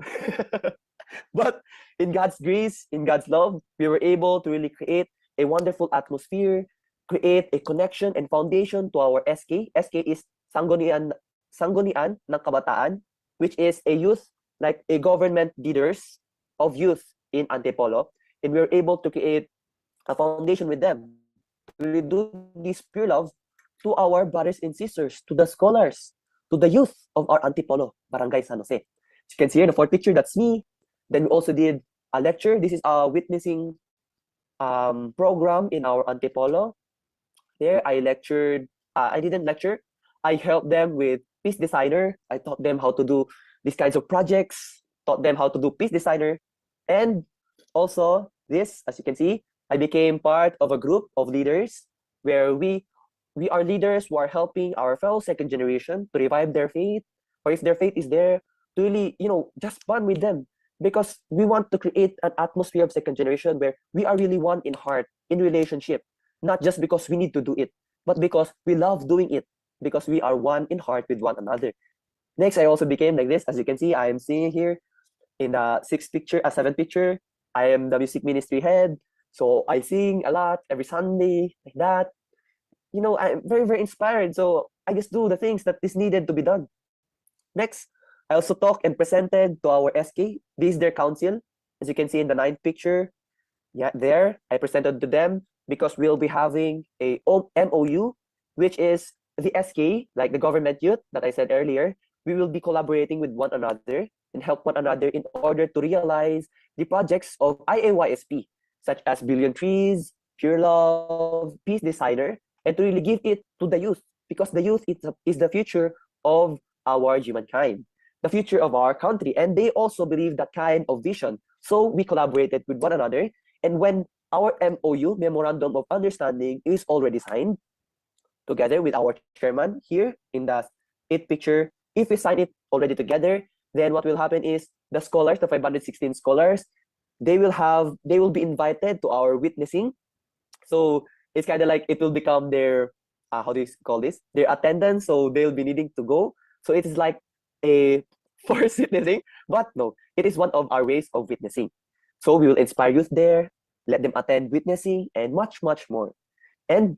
But in God's grace, in God's love, we were able to really create a wonderful atmosphere, create a connection and foundation to our SK. SK is Sanggunian ng Kabataan, which is a youth, like a government leaders of youth in Antipolo. And we were able to create a foundation with them to really do this pure love to our brothers and sisters, to the scholars, to the youth of our Antipolo, Barangay San Jose. As you can see here, the fourth picture, that's me. Then we also did a lecture. This is a witnessing program in our Antipolo. There, I lectured. I didn't lecture. I helped them with Peace Designer. I taught them how to do these kinds of projects, taught them how to do Peace Designer. And also, this, as you can see, I became part of a group of leaders where we are leaders who are helping our fellow second generation to revive their faith, or if their faith is there, to really, just bond with them. Because we want to create an atmosphere of second generation where we are really one in heart, in relationship, not just because we need to do it, but because we love doing it, because we are one in heart with one another. Next, I also became like this. As you can see, I am seeing here in the seventh picture, I am the music ministry head. So I sing a lot every Sunday, like that. I'm very, very inspired. So I just do the things that is needed to be done. Next, I also talked and presented to our SK. This is their council. As you can see in the ninth picture, yeah, there, I presented to them because we'll be having a MOU, which is the SK, like the government youth that I said earlier. We will be collaborating with one another and help one another in order to realize the projects of IAYSP, such as Billion Trees, Pure Love, Peace Designer, and to really give it to the youth, because the youth is the future of our humankind, the future of our country, and they also believe that kind of vision. So we collaborated with one another, and when our MOU, Memorandum of Understanding, is already signed, together with our chairman here in the eighth picture, if we sign it already together, then what will happen is the scholars, the 516 scholars, they will be invited to our witnessing. So it's kind of like it will become their how do you call this? Their attendance. So they'll be needing to go. So it is like a forced witnessing, but no, it is one of our ways of witnessing. So we will inspire youth there, let them attend witnessing, and much, much more. And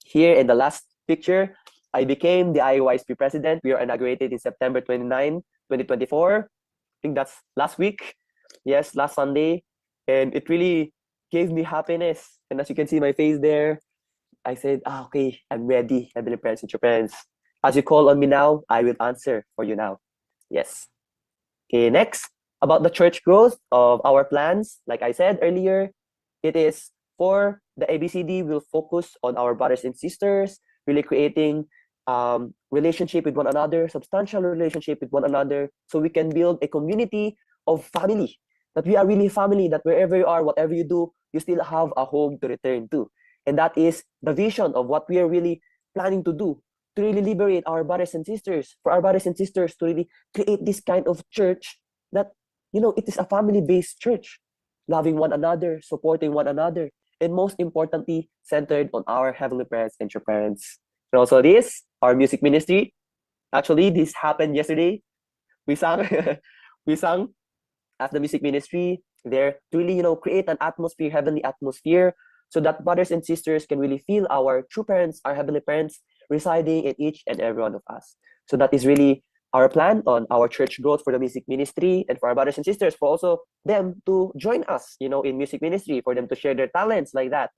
here in the last picture, I became the IOYSP president. We are inaugurated in September 29, 2024. I think that's last week. Yes, last Sunday. And it really gave me happiness. And as you can see my face there, I said, okay, I'm ready. Heavenly parents and your parents. As you call on me now, I will answer for you now. Yes. Okay, next, about the church growth of our plans. Like I said earlier, it is for the ABCD, we'll focus on our brothers and sisters, really creating relationship with one another, substantial relationship with one another, so we can build a community of family, that we are really family, that wherever you are, whatever you do, you still have a home to return to. And that is the vision of what we are really planning to do, to really liberate our brothers and sisters, for our brothers and sisters to really create this kind of church that, it is a family-based church, loving one another, supporting one another, and most importantly, centered on our heavenly parents and your parents. And also this, our music ministry. Actually, this happened yesterday. We sang, we sang as the music ministry there to really, create an atmosphere, heavenly atmosphere, so that brothers and sisters can really feel our true parents, our heavenly parents, residing in each and every one of us. So that is really our plan on our church growth for the music ministry, and for our brothers and sisters, for also them to join us, in music ministry, for them to share their talents like that.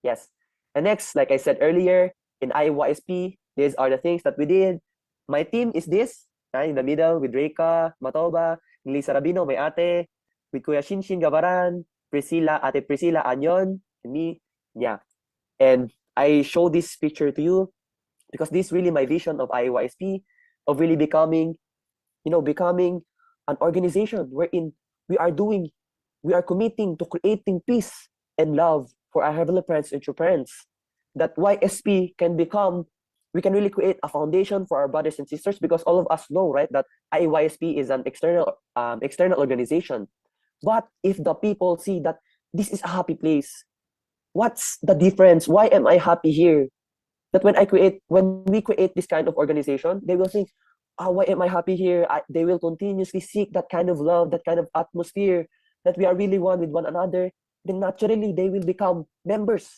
Yes. And next, like I said earlier, in IYSP, these are the things that we did. My team is this, right, in the middle with Reika, Matoba, Lisa Rabino, my ate, with Kuya Shinshin Gavaran, Ate Priscilla Anyon, and me. Yeah. And I show this picture to you because this is really my vision of IYSP, of really becoming an organization wherein we are committing to creating peace and love for our heavenly parents and true parents. That YSP we can really create a foundation for our brothers and sisters, because all of us know, right, that IYSP is an external organization. But if the people see that this is a happy place, what's the difference? Why am I happy here? That when we create this kind of organization, they will think, why am I happy here? They will continuously seek that kind of love, that kind of atmosphere, that we are really one with one another. Then naturally, they will become members.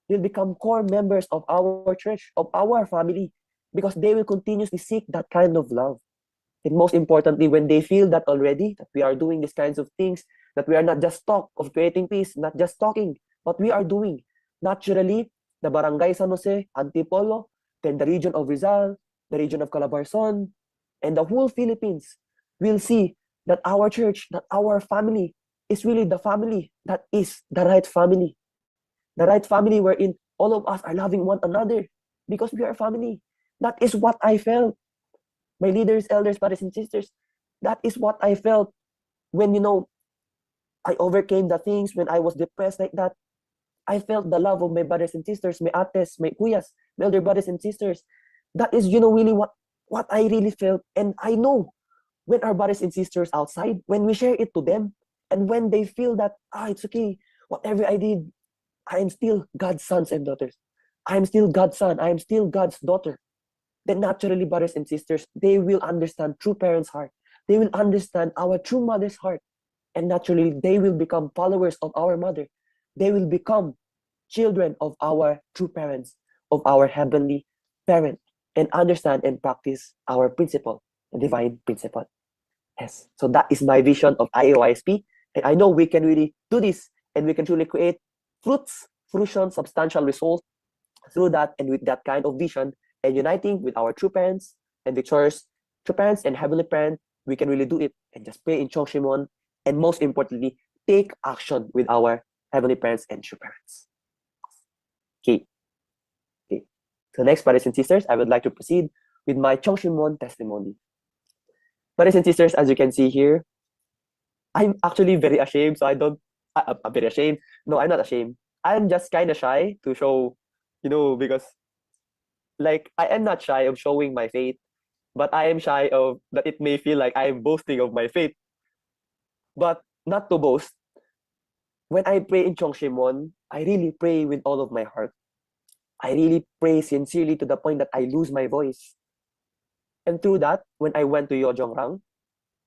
They'll become core members of our church, of our family, because they will continuously seek that kind of love. And most importantly, when they feel that already, that we are doing these kinds of things, that we are not just talk of creating peace, not just talking, but we are doing. Naturally, the Barangay San Jose, Antipolo, then the region of Rizal, the region of Calabarzon, and the whole Philippines will see that our church, that our family is really the family that is the right family. The right family wherein all of us are loving one another because we are family. That is what I felt. My leaders, elders, brothers, and sisters, that is what I felt when, I overcame the things, when I was depressed like that. I felt the love of my brothers and sisters, my ates, my kuyas, my elder brothers and sisters. That is, really what I really felt. And I know when our brothers and sisters outside, when we share it to them, and when they feel that, it's okay, whatever I did, I am still God's sons and daughters. I am still God's son. I am still God's daughter. Then naturally, brothers and sisters, they will understand true parents' heart. They will understand our true mother's heart. And naturally, they will become followers of our mother. They will become children of our true parents, of our heavenly parent, and understand and practice our principle, the divine principle. Yes. So that is my vision of IOISP. And I know we can really do this, and we can truly create fruition, substantial results through that, and with that kind of vision, and uniting with our true parents and the church, true parents and heavenly parent, we can really do it and just pray in Chong Shimon, and most importantly, take action with our heavenly parents and true parents. Okay. So next, brothers and sisters, I would like to proceed with my Chong Shimon testimony. Brothers and sisters, as you can see here, I'm actually very ashamed, so I'm very ashamed. No, I'm not ashamed. I'm just kind of shy to show, because like I am not shy of showing my faith, but I am shy of that it may feel like I am boasting of my faith. But not to boast. When I pray in Chongshimon, I really pray with all of my heart. I really pray sincerely to the point that I lose my voice. And through that, when I went to Yojongrang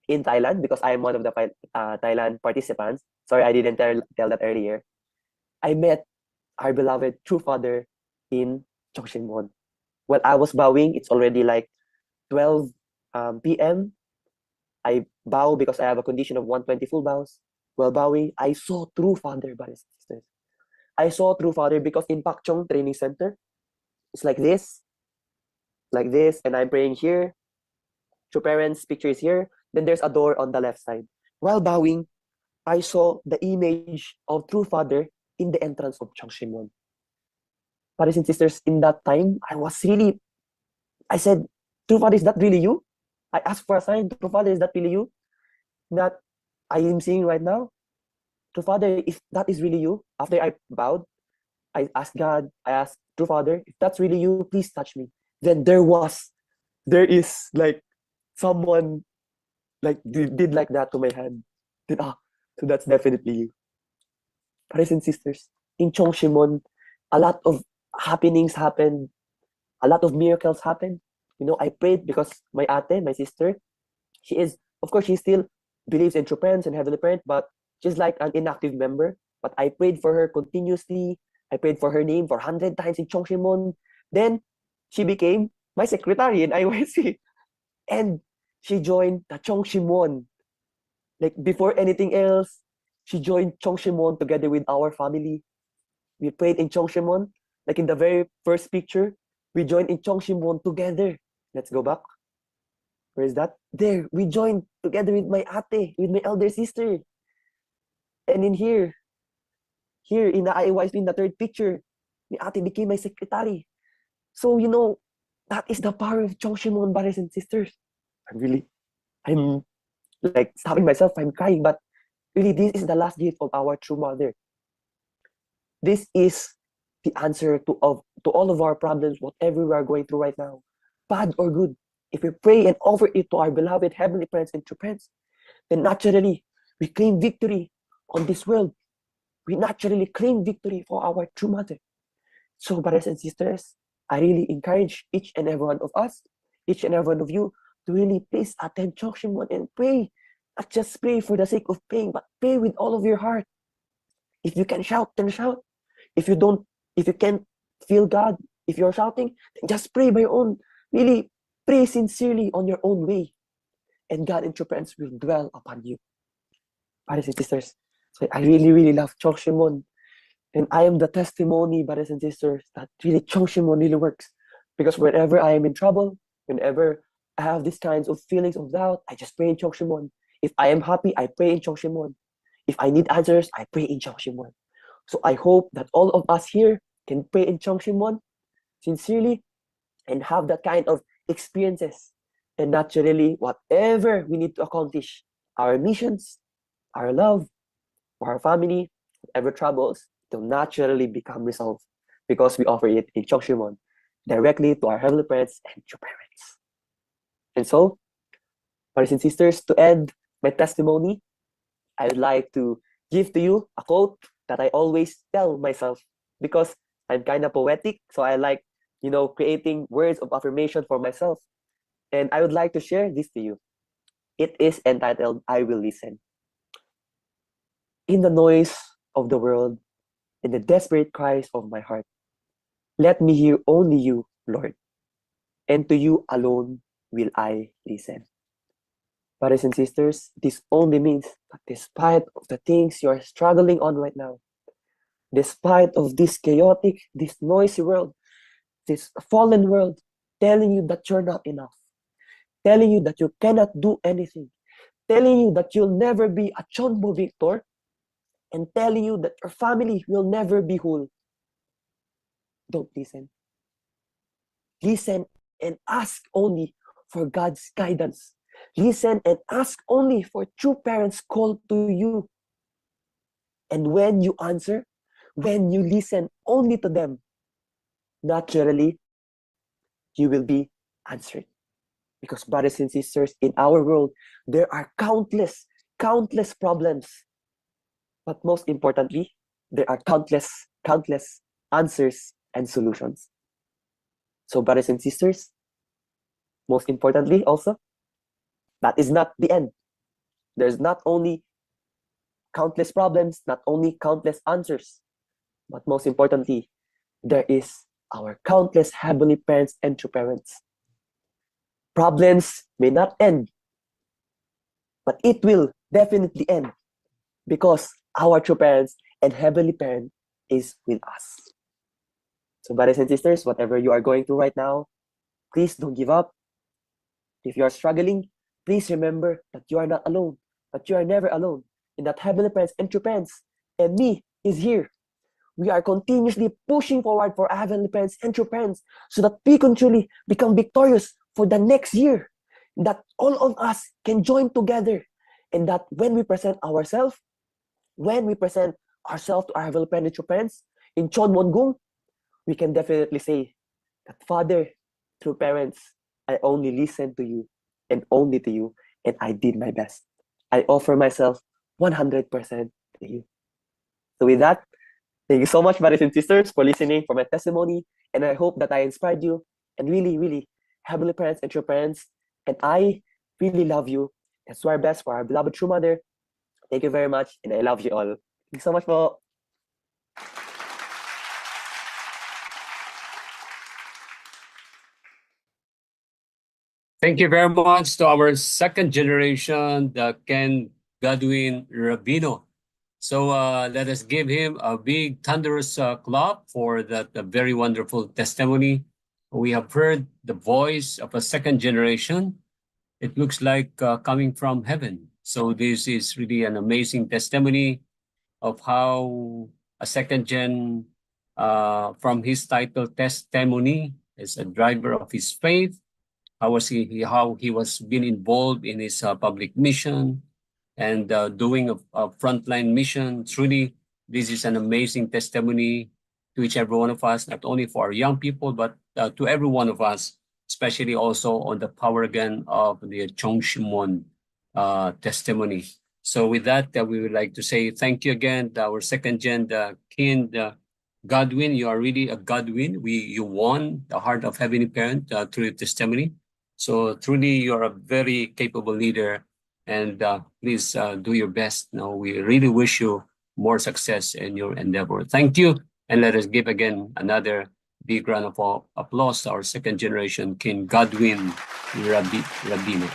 in Thailand, because I am one of the Thailand participants, sorry, I didn't tell that earlier, I met our beloved true father in Chongshimon. While I was bowing, it's already like 12 p.m. I bow because I have a condition of 120 full bows. While bowing, I saw true father, brothers and sisters. I saw true father because in Pakchong Training Center, it's like this, and I'm praying here. True parents' picture is here. Then there's a door on the left side. While bowing, I saw the image of true father in the entrance of Chongshimon. Brothers and sisters, in that time, I said, true father, is that really you? I asked for a sign. True father, is that really you? That I am seeing right now? True father, if that is really you, after I bowed, I asked God, I asked true father, if that's really you, please touch me. Then there is like someone like did like that to my hand. Then so that's definitely you. Brothers and sisters, in Chongshimon, a lot of happenings happened, a lot of miracles happened. I prayed because my ate, my sister, she is, of course, she still believes in true parents and heavenly parent, but she's like an inactive member. But I prayed for her continuously. I prayed for her name for 100 times in Chongshimon. Then she became my secretary in IYC. And she joined the Chongshimon. Like before anything else, she joined Chongshimon together with our family. We prayed in Chongshimon. Like in the very first picture, we joined in Chongshimon together. Let's go back. Where is that? There, we joined together with my ate, with my elder sister. And in here in the IYC, in the third picture, my ate became my secretary. So, that is the power of Chongshimon, brothers and sisters. I'm like stopping myself, I'm crying, but really, this is the last gift of our true mother. This is the answer to all of our problems, whatever we are going through right now, bad or good. If we pray and offer it to our beloved heavenly parents and true parents, then naturally we claim victory on this world. We naturally claim victory for our true mother. So, brothers and sisters, I really encourage each and every one of us, each and every one of you, to really please attend Chokshimon and pray. Not just pray for the sake of praying, but pray with all of your heart. If you can shout, then shout. If you can't feel God, if you're shouting, then just pray by your own. Really pray sincerely on your own way. And God and true parents will dwell upon you. Brothers and sisters, so I really, really love Chokshimon. And I am the testimony, brothers and sisters, that really Chongshimon really works. Because whenever I am in trouble, whenever I have these kinds of feelings of doubt, I just pray in Chongshimon. If I am happy, I pray in Chongshimon. If I need answers, I pray in Chongshimon. So I hope that all of us here can pray in Chongshimon sincerely and have that kind of experiences. And naturally, whatever we need to accomplish, our missions, our love, for our family, whatever troubles, will naturally become resolved because we offer it in Chokshimon directly to our heavenly parents and true parents. And so, brothers and sisters, to end my testimony, I would like to give to you a quote that I always tell myself because I'm kind of poetic, so I like, creating words of affirmation for myself. And I would like to share this to you. It is entitled, I Will Listen. In the noise of the world, in the desperate cries of my heart, let me hear only you, Lord, and to you alone will I listen. Brothers and sisters, this only means that despite of the things you are struggling on right now, despite of this chaotic, this noisy world, this fallen world, telling you that you're not enough, telling you that you cannot do anything, telling you that you'll never be a CheonBo victor, and telling you that your family will never be whole. Don't listen. Listen and ask only for God's guidance. Listen and ask only for true parents called to you. And when you answer, when you listen only to them, naturally, you will be answered. Because, brothers and sisters, in our world, there are countless, countless problems. But most importantly, there are countless, countless answers and solutions. So, brothers and sisters, most importantly also, that is not the end. There's not only countless problems, not only countless answers, but most importantly, there is our countless heavenly parents and true parents. Problems may not end, but it will definitely end because our true parents and heavenly parent is with us. So, brothers and sisters, whatever you are going through right now, please don't give up. If you are struggling, please remember that you are not alone, that you are never alone, and that heavenly parents and true parents and me is here. We are continuously pushing forward for our heavenly parents and true parents so that we can truly become victorious for the next year. That all of us can join together, and that when we present ourselves, to our heavenly parents and true parents in CheonBo, we can definitely say that, Father, through parents, I only listened to you and only to you, and I did my best. I offer myself 100% to you. So with that, thank you so much, brothers and sisters, for listening for my testimony, and I hope that I inspired you, and really, really, heavenly parents and true parents, and I really love you. Let's do our best for our beloved true mother. Thank you very much, and I love you all. Thank you so much po. Thank you very much to our second generation, the Ken Godwin Rabino. So let us give him a big thunderous clap for that very wonderful testimony. We have heard the voice of a second generation. It looks like coming from heaven. So this is really an amazing testimony of how a second gen, from his title, Testimony, is a driver of his faith. How he was being involved in his public mission and doing a frontline mission. Truly, this is an amazing testimony to each every one of us, not only for our young people, but to every one of us, especially also on the power again of the Chongshimon testimony. So with that, we would like to say thank you again to our second gen, the King Godwin. You are really a Godwin. You won the heart of Heavenly Parent through your testimony. So truly, you are a very capable leader, and please do your best. Now, we really wish you more success in your endeavor. Thank you, and let us give again another big round of applause to our second generation King Godwin Rabino.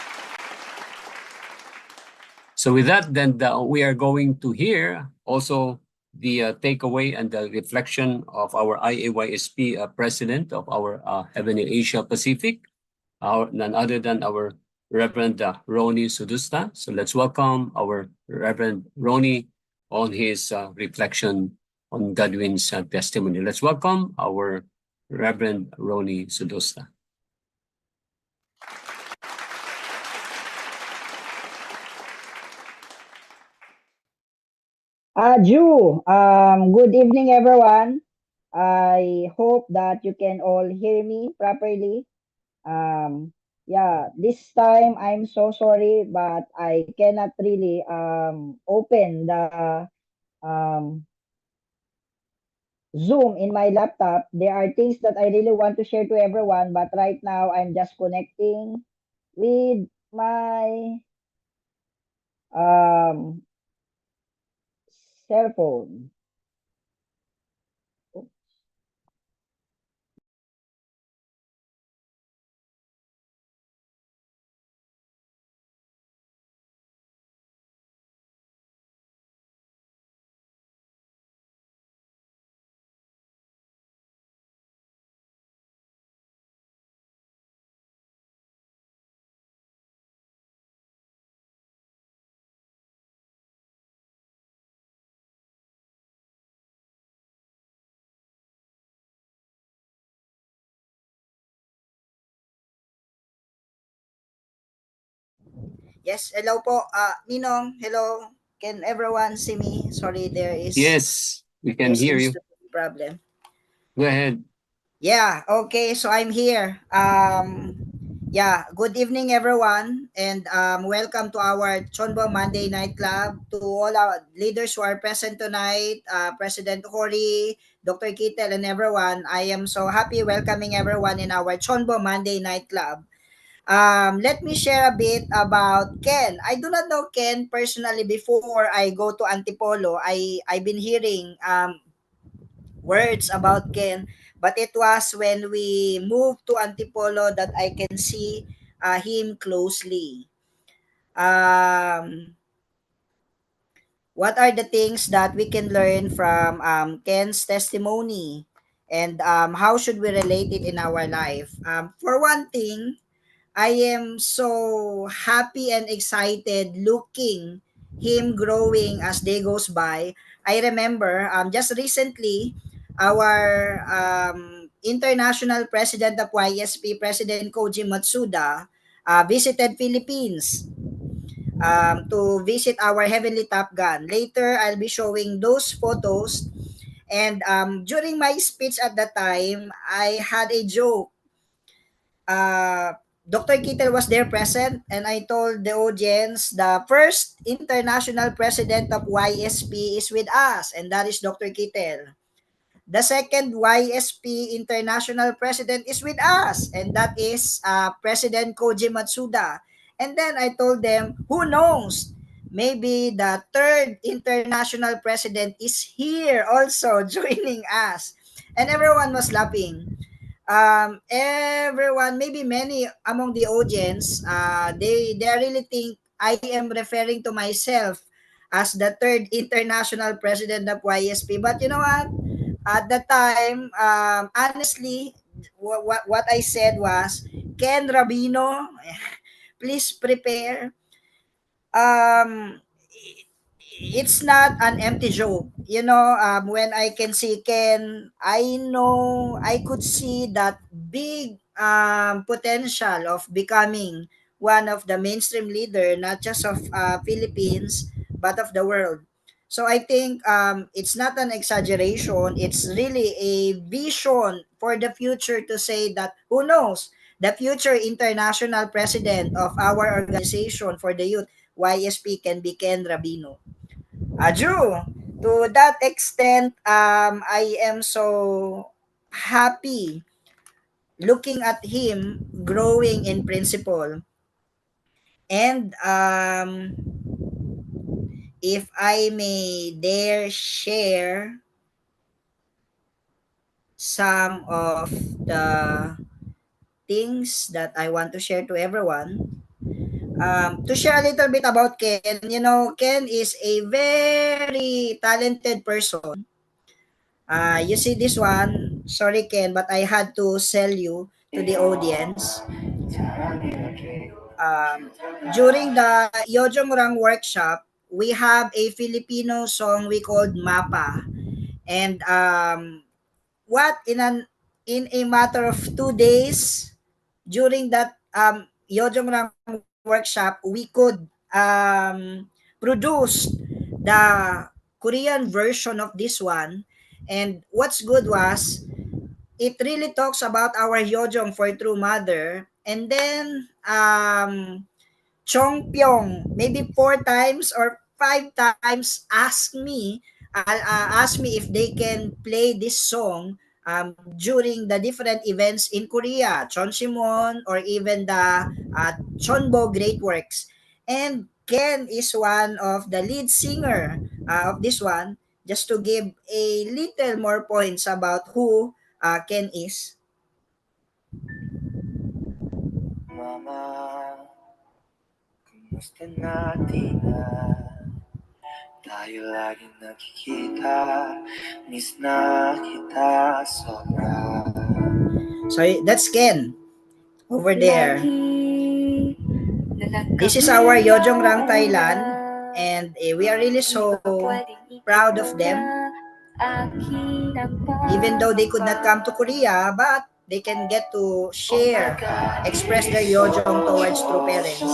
So with that, then we are going to hear also the takeaway and the reflection of our IAYSP president of our Heavenly Asia Pacific, none other than our Reverend Ronnie Sudusta. So let's welcome our Reverend Ronnie on his reflection on Godwin's testimony. Let's welcome our Reverend Ronnie Sudusta. Good evening, everyone. I hope that you can all hear me properly. This time I'm so sorry, but I cannot really open the Zoom in my laptop. There are things that I really want to share to everyone, but right now I'm just connecting with my cell phone. Yes, hello po. Ninong, hello. Can everyone see me? Sorry, there Yes, we can hear seems you. to be a problem. Go ahead. Yeah, okay, so I'm here. Yeah, good evening everyone and welcome to our CheonBo Monday Night Club. To all our leaders who are present tonight, President Hori, Dr. Kitel and everyone, I am so happy welcoming everyone in our CheonBo Monday Night Club. Let me share a bit about Ken. I do not know Ken personally before I go to Antipolo. I've been hearing words about Ken, but it was when we moved to Antipolo that I can see him closely. Um, what are the things that we can learn from Ken's testimony, and how should we relate it in our life? For one thing, I am so happy and excited looking him growing as day goes by. I remember just recently our international president of YSP, President Koji Matsuda, visited Philippines to visit our Heavenly Top Gun. Later, I'll be showing those photos. And during my speech at that time, I had a joke. Dr. Kittel was there present, and I told the audience the first international president of YSP is with us, and that is Dr. Kittel. The second YSP international president is with us, and that is President Koji Matsuda. And then I told them, who knows? Maybe the third international president is here also joining us. And everyone was laughing. Everyone, maybe many among the audience, they really think I am referring to myself as the third international president of YSP. But you know what? At the time, honestly, what I said was, Ken Rabino, please prepare. um it's not an empty joke. You know, when I can see Ken, I know I could see that big potential of becoming one of the mainstream leader, not just of Philippines, but of the world. So I think it's not an exaggeration. It's really a vision for the future to say that, who knows, the future international president of our organization for the youth, YSP, can be Ken Rabino. Drew, to that extent, I am so happy looking at him growing in principle. And if I may dare share some of the things that I want to share to everyone, to share a little bit about Ken, you know, Ken is a very talented person. You see this one, sorry Ken, but I had to sell you to the audience. Um, During the Yojong workshop, we have a Filipino song we called Mapa. And what in a matter of 2 days during that Yojong workshop, we could produce the Korean version of this one. And what's good was it really talks about our Hyojong for True Mother. And then Chong Pyong maybe 4 times or 5 times ask me if they can play this song during the different events in Korea, Chon Simon, or even the CheonBo Great Works. And Ken is one of the lead singer of this one. Just to give a little more points about who Ken is. Mama, kumusta natin na? Tayo laging nakikita, miss na kita sobra. So that's Ken over there. This is our Yojong Rang Thailand, and we are really so proud of them. Even though they could not come to Korea, but they can get to share, express their Yojong towards true parents.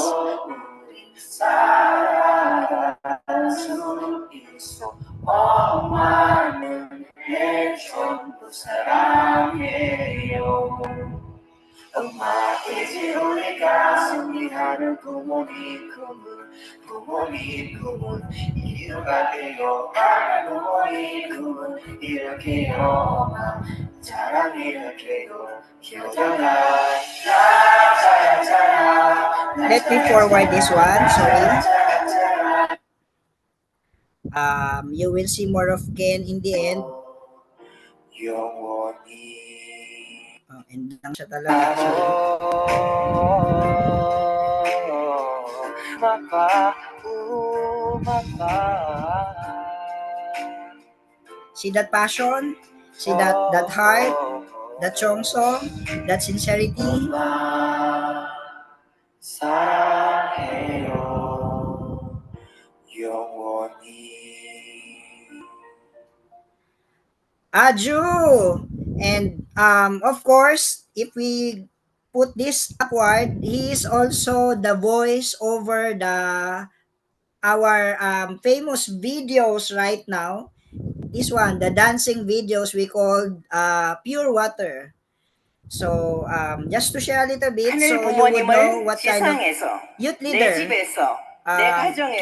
엄마이지 우리가 승리하는 부모님 꿈은 이루가 되어 가는 부모님 꿈은 이렇게요 엄마 자랑 이렇게도 키워줘라 짜라짜라 Let me forward this one. Sorry. You will see more of Ken in the end. 영원히 End lang siya talaga. Sorry. See that passion? See that heart? That song? That sincerity? 사랑해요 영원히 Aju! And of course, if we put this upward, he is also the voice over our famous videos right now. This one, the dancing videos we called Pure Water. So just to share a little bit, 하늘 so you would know 부모님을 what kind of 지상에서 youth 내 leader 집에서 내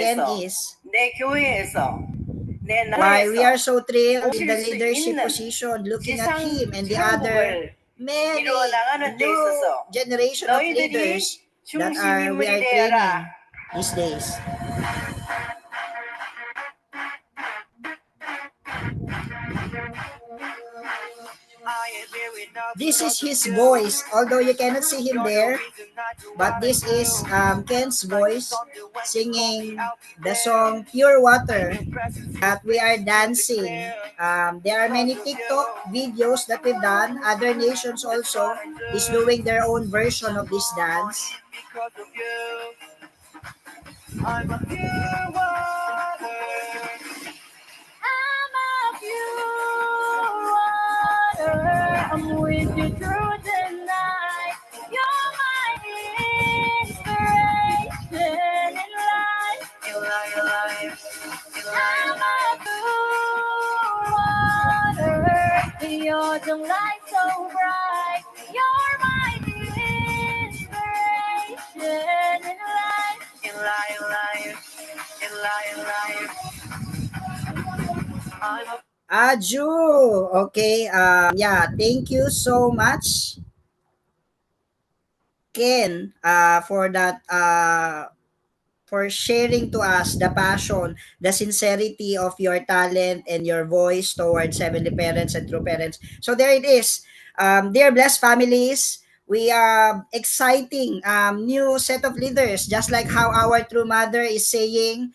Ken 가정에서 is. 내 교회에서 내 Why we are 나라에서 so thrilled in 오실 the 수 leadership 있는 position, looking at 지상 him and the other 천국을 many 이루어 나가는 데 new 있어서 generation of 너희들이 leaders that 중심 we are 인물이 training 되어라. these days. This is his voice, although you cannot see him there, but this is Ken's voice singing the song Pure Water that we are dancing. There are many TikTok videos that we've done. Other nations also is doing their own version of this dance. I'm a pure water. I'm a pure water. I'm with you through the night. You're my inspiration in life. In life. I'm a pure water. You're the light so bright. You're my inspiration in life. In life. I'm a Aju, okay. Yeah, thank you so much, Ken, for that for sharing to us the passion, the sincerity of your talent and your voice towards heavenly parents and true parents. So there it is. Dear blessed families, we are exciting new set of leaders, just like how our true mother is saying.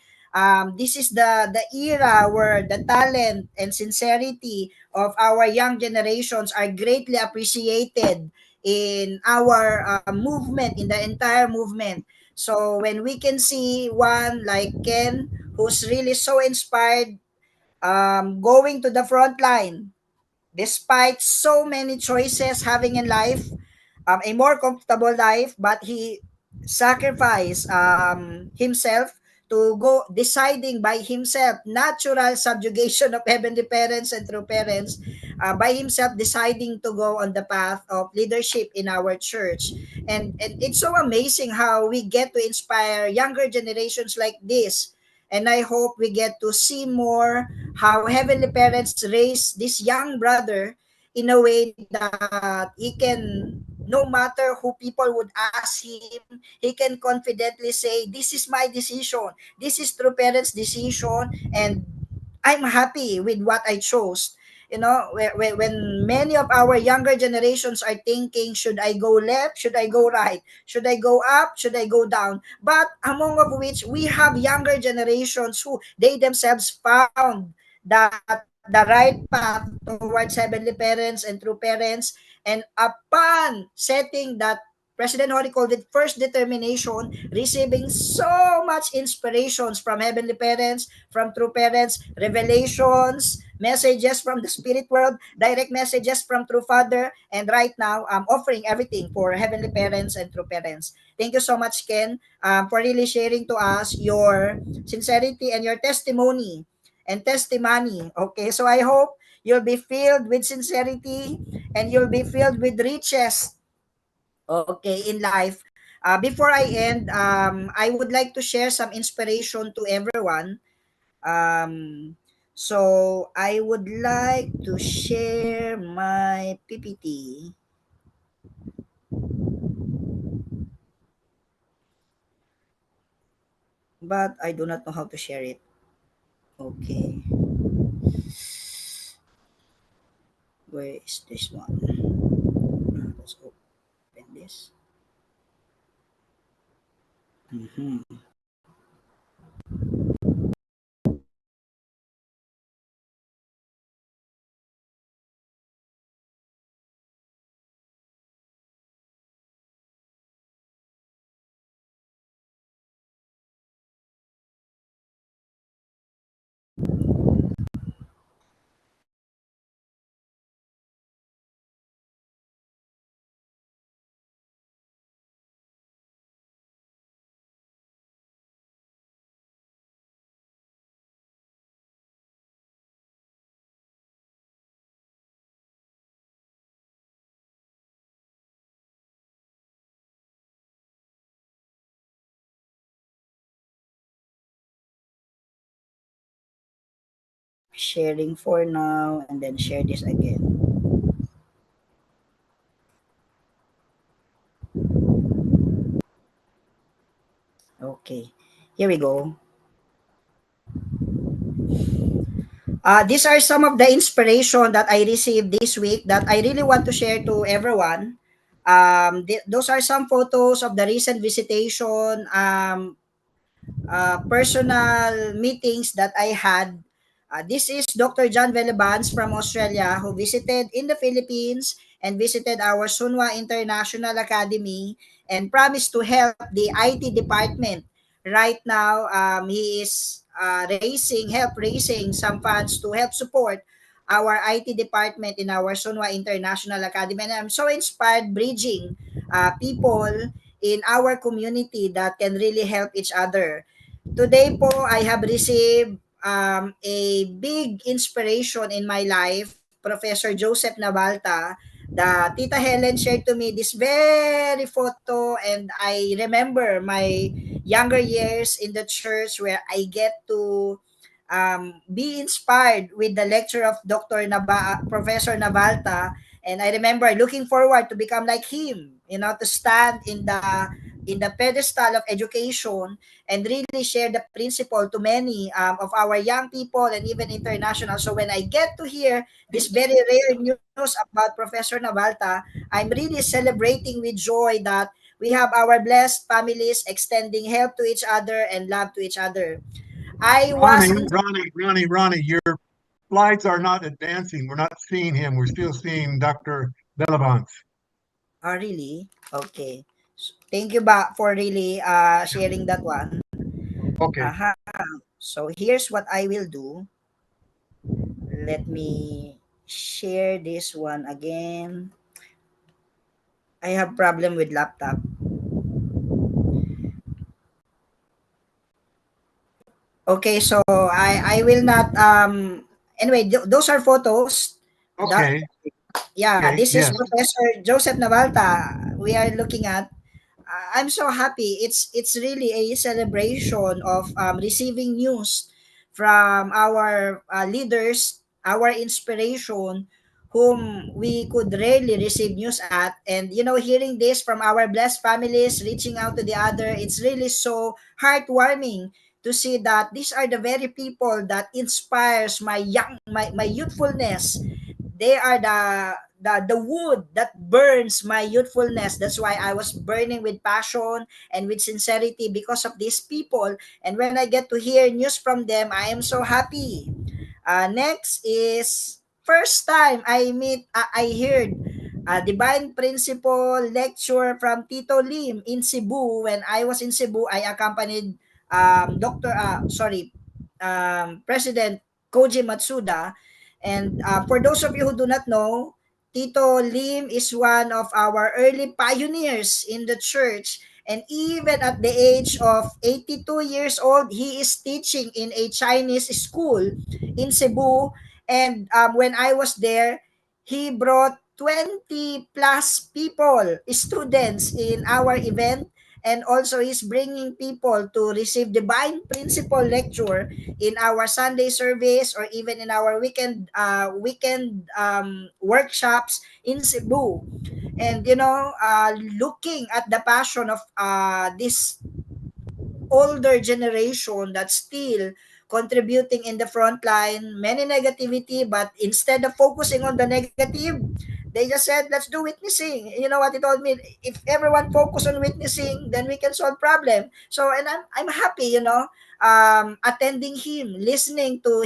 This is the era where the talent and sincerity of our young generations are greatly appreciated in our movement, in the entire movement. So when we can see one like Ken, who's really so inspired, going to the front line, despite so many choices having in life, a more comfortable life, but he sacrificed himself to go deciding by himself, natural subjugation of heavenly parents and true parents, by himself deciding to go on the path of leadership in our church. And it's so amazing how we get to inspire younger generations like this. And I hope we get to see more how heavenly parents raise this young brother in a way that he can, no matter who people would ask him, he can confidently say, this is my decision, this is true parents decision, and I'm happy with what I chose. You know, when many of our younger generations are thinking, should I go left, should I go right, should I go up, should I go down, but among of which we have younger generations who they themselves found that the right path towards heavenly parents and true parents. And upon setting that, President Hori called it first determination, receiving so much inspirations from heavenly parents, from true parents, revelations, messages from the spirit world, direct messages from true father, and right now I'm offering everything for heavenly parents and true parents. Thank you so much, Ken, for really sharing to us your sincerity and your testimony and testimony. Okay, so I hope you'll be filled with sincerity and you'll be filled with riches Okay, in life. Before I end, I would like to share some inspiration to everyone. Um, so I would like to share my PPT, but I do not know how to share it. Okay, where is this one? Let's open this. Mhm. Sharing for now and then share this again. Okay, here we go. These are some of the inspiration that I received this week that I really want to share to everyone. Those are some photos of the recent visitation, personal meetings that I had. This is Dr. John Velebans from Australia who visited in the Philippines and visited our Sunwa International Academy and promised to help the IT department. Right now, he is help raising some funds to help support our IT department in our Sunwa International Academy. And I'm so inspired bridging people in our community that can really help each other. Today po, I have received a big inspiration in my life, Professor Joseph Navalta. The Tita Helen shared to me this very photo and I remember my younger years in the church where I get to be inspired with the lecture of Professor Navalta, and I remember looking forward to become like him, to stand in the pedestal of education and really share the principle to many of our young people and even international. So when I get to hear this very rare news about Professor Navalta, I'm really celebrating with joy that we have our blessed families extending help to each other and love to each other. I was in. Ronnie, your slides are not advancing. We're not seeing him. We're still seeing Dr. Bellavance. Oh, really? Okay. Thank you for really sharing that one. Okay. Aha. So here's what I will do. Let me share this one again. I have problem with laptop. Okay, so I will not anyway, those are photos that, Okay. yeah, Okay. this is Yes. Professor Joseph Navalta we are looking at. I'm so happy. It's really a celebration of receiving news from our leaders, our inspiration, whom we could rarely receive news at. And hearing this from our blessed families, reaching out to the other, it's really so heartwarming to see that these are the very people that inspires my youthfulness. They are the wood that burns my youthfulness. That's why I was burning with passion and with sincerity because of these people. And when I get to hear news from them, I am so happy. Next is first time I heard a divine principle lecture from Tito Lim in Cebu. When I was in Cebu, I accompanied President Koji Matsuda. And for those of you who do not know, Tito Lim is one of our early pioneers in the church. And even at the age of 82 years old, he is teaching in a Chinese school in Cebu. And when I was there, he brought 20 plus people, students in our event, and also is bringing people to receive divine principle lecture in our Sunday service or even in our weekend workshops in Cebu. And looking at the passion of this older generation that's still contributing in the front line, many negativity, but instead of focusing on the negative, they just said, let's do witnessing. You know what he told me? If everyone focus on witnessing, then we can solve problem. So, and I'm happy, attending him, listening to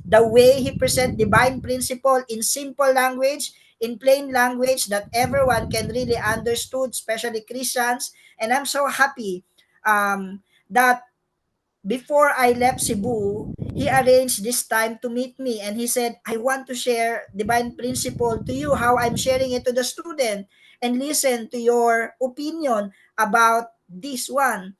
the way he present divine principle in simple language, in plain language that everyone can really understood, especially Christians. And I'm so happy that before I left Cebu, he arranged this time to meet me and he said, I want to share divine principle to you, how I'm sharing it to the student, and listen to your opinion about this one.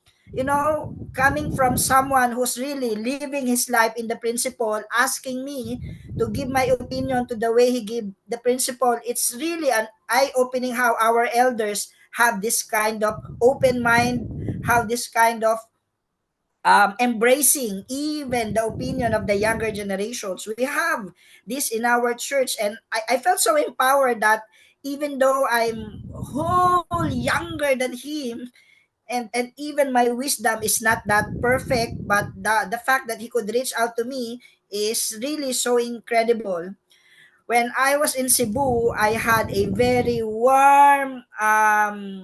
Coming from someone who's really living his life in the principle, asking me to give my opinion to the way he give the principle, it's really an eye-opening how our elders have this kind of open mind, have this kind of embracing even the opinion of the younger generations. We have this in our church, and I felt so empowered that even though I'm whole younger than him, and even my wisdom is not that perfect, but the fact that he could reach out to me is really so incredible. When I was in Cebu, I had a very warm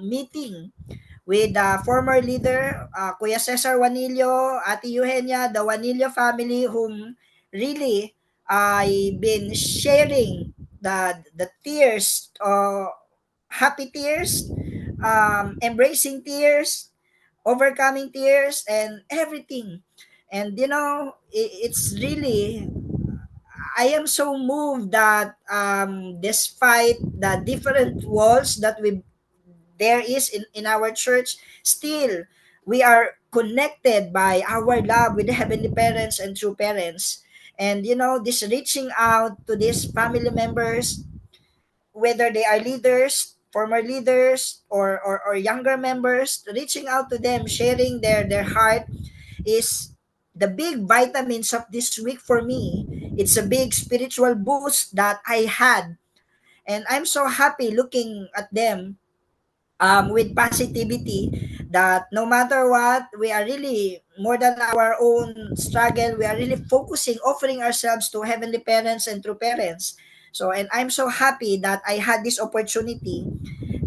meeting with the former leader, Kuya Cesar Wanillo, Ate Eugenia, the Wanillo family, whom really I've been sharing the tears, happy tears, embracing tears, overcoming tears, and everything. And it's really, I am so moved that despite the different walls that we there is in our church, still we are connected by our love with the heavenly parents and true parents. And this reaching out to these family members, whether they are leaders, former leaders, or younger members, reaching out to them, sharing their heart is the big vitamins of this week for me. It's a big spiritual boost that I had. And I'm so happy looking at them with positivity, that no matter what, we are really more than our own struggle. We are really focusing, offering ourselves to heavenly parents and true parents. So, and I'm so happy that I had this opportunity.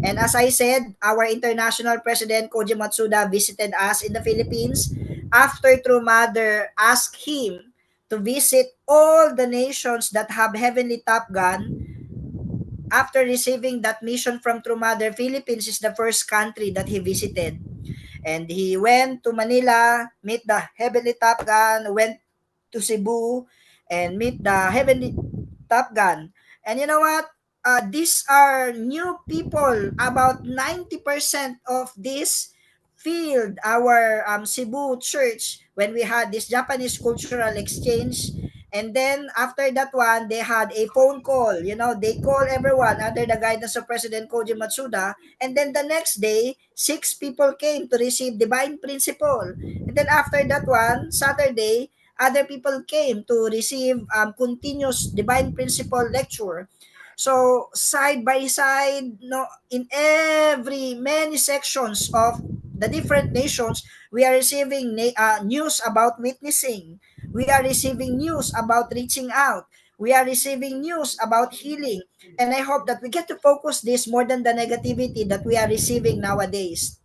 And as I said, our international president, Koji Matsuda, visited us in the Philippines after True Mother asked him to visit all the nations that have heavenly Top Gun. After receiving that mission from True Mother, Philippines is the first country that he visited. And he went to Manila, meet the Heavenly Top Gun, went to Cebu, and meet the Heavenly Top Gun. And you know what? These are new people. About 90% of this filled our Cebu church when we had this Japanese cultural exchange. And then after that one, they had a phone call. They call everyone under the guidance of President Koji Matsuda. And then the next day, 6 people came to receive divine principle. And then after that one, Saturday, other people came to receive continuous divine principle lecture. So side by side, no, in every many sections of the different nations, we are receiving news about witnessing. We are receiving news about reaching out. We are receiving news about healing. And I hope that we get to focus this more than the negativity that we are receiving nowadays.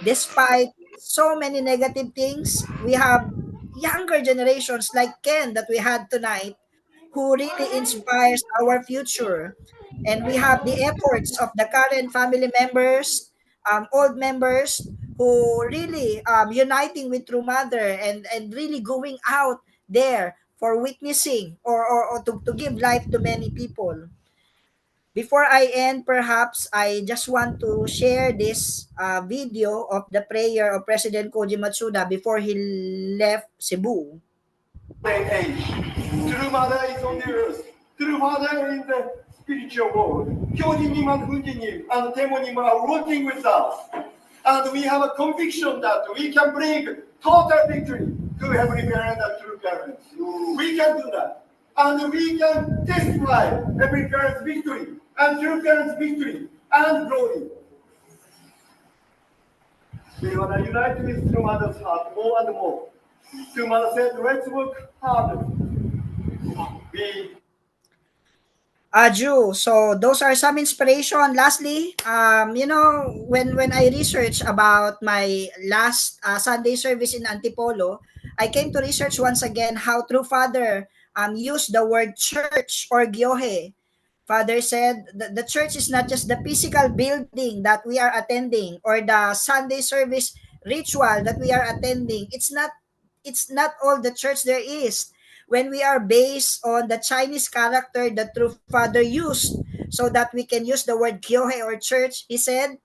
Despite so many negative things, we have younger generations like Ken that we had tonight who really inspires our future. And we have the efforts of the current family members, old members who really uniting with True Mother and really going out there for witnessing or to give life to many people. Before I end, perhaps I just want to share this video of the prayer of President Koji Matsuda before he left Cebu. True Mother is on the earth. True Mother in the spiritual world. 교주님 and 훈지님 and 대모님 are working with us. And we have a conviction that we can bring total victory to Heavenly Parent and true parents. We can do that. And we can testify Heavenly Parent's victory and true parents' victory and glory. We want to unite with True Mother's heart more and more. True Mother said, let's work hard. We Ju, so those are some inspiration. Lastly, when I researched about my last Sunday service in Antipolo, I came to research once again how True Father used the word church or gyohe. Father said the church is not just the physical building that we are attending or the Sunday service ritual that we are attending. It's not all the church there is. When we are based on the Chinese character that True Father used so that we can use the word kyohe or church, he said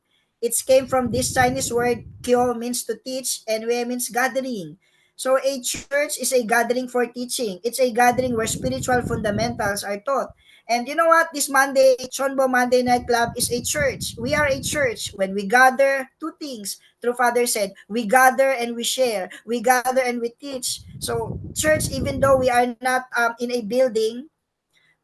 it came from this Chinese word. Kyo means to teach and we means gathering. So a church is a gathering for teaching. It's a gathering where spiritual fundamentals are taught. And you know what? This Monday, CheonBo Monday Night Club is a church. We are a church. When we gather, two things. True Father said, we gather and we share. We gather and we teach. So church, even though we are not in a building,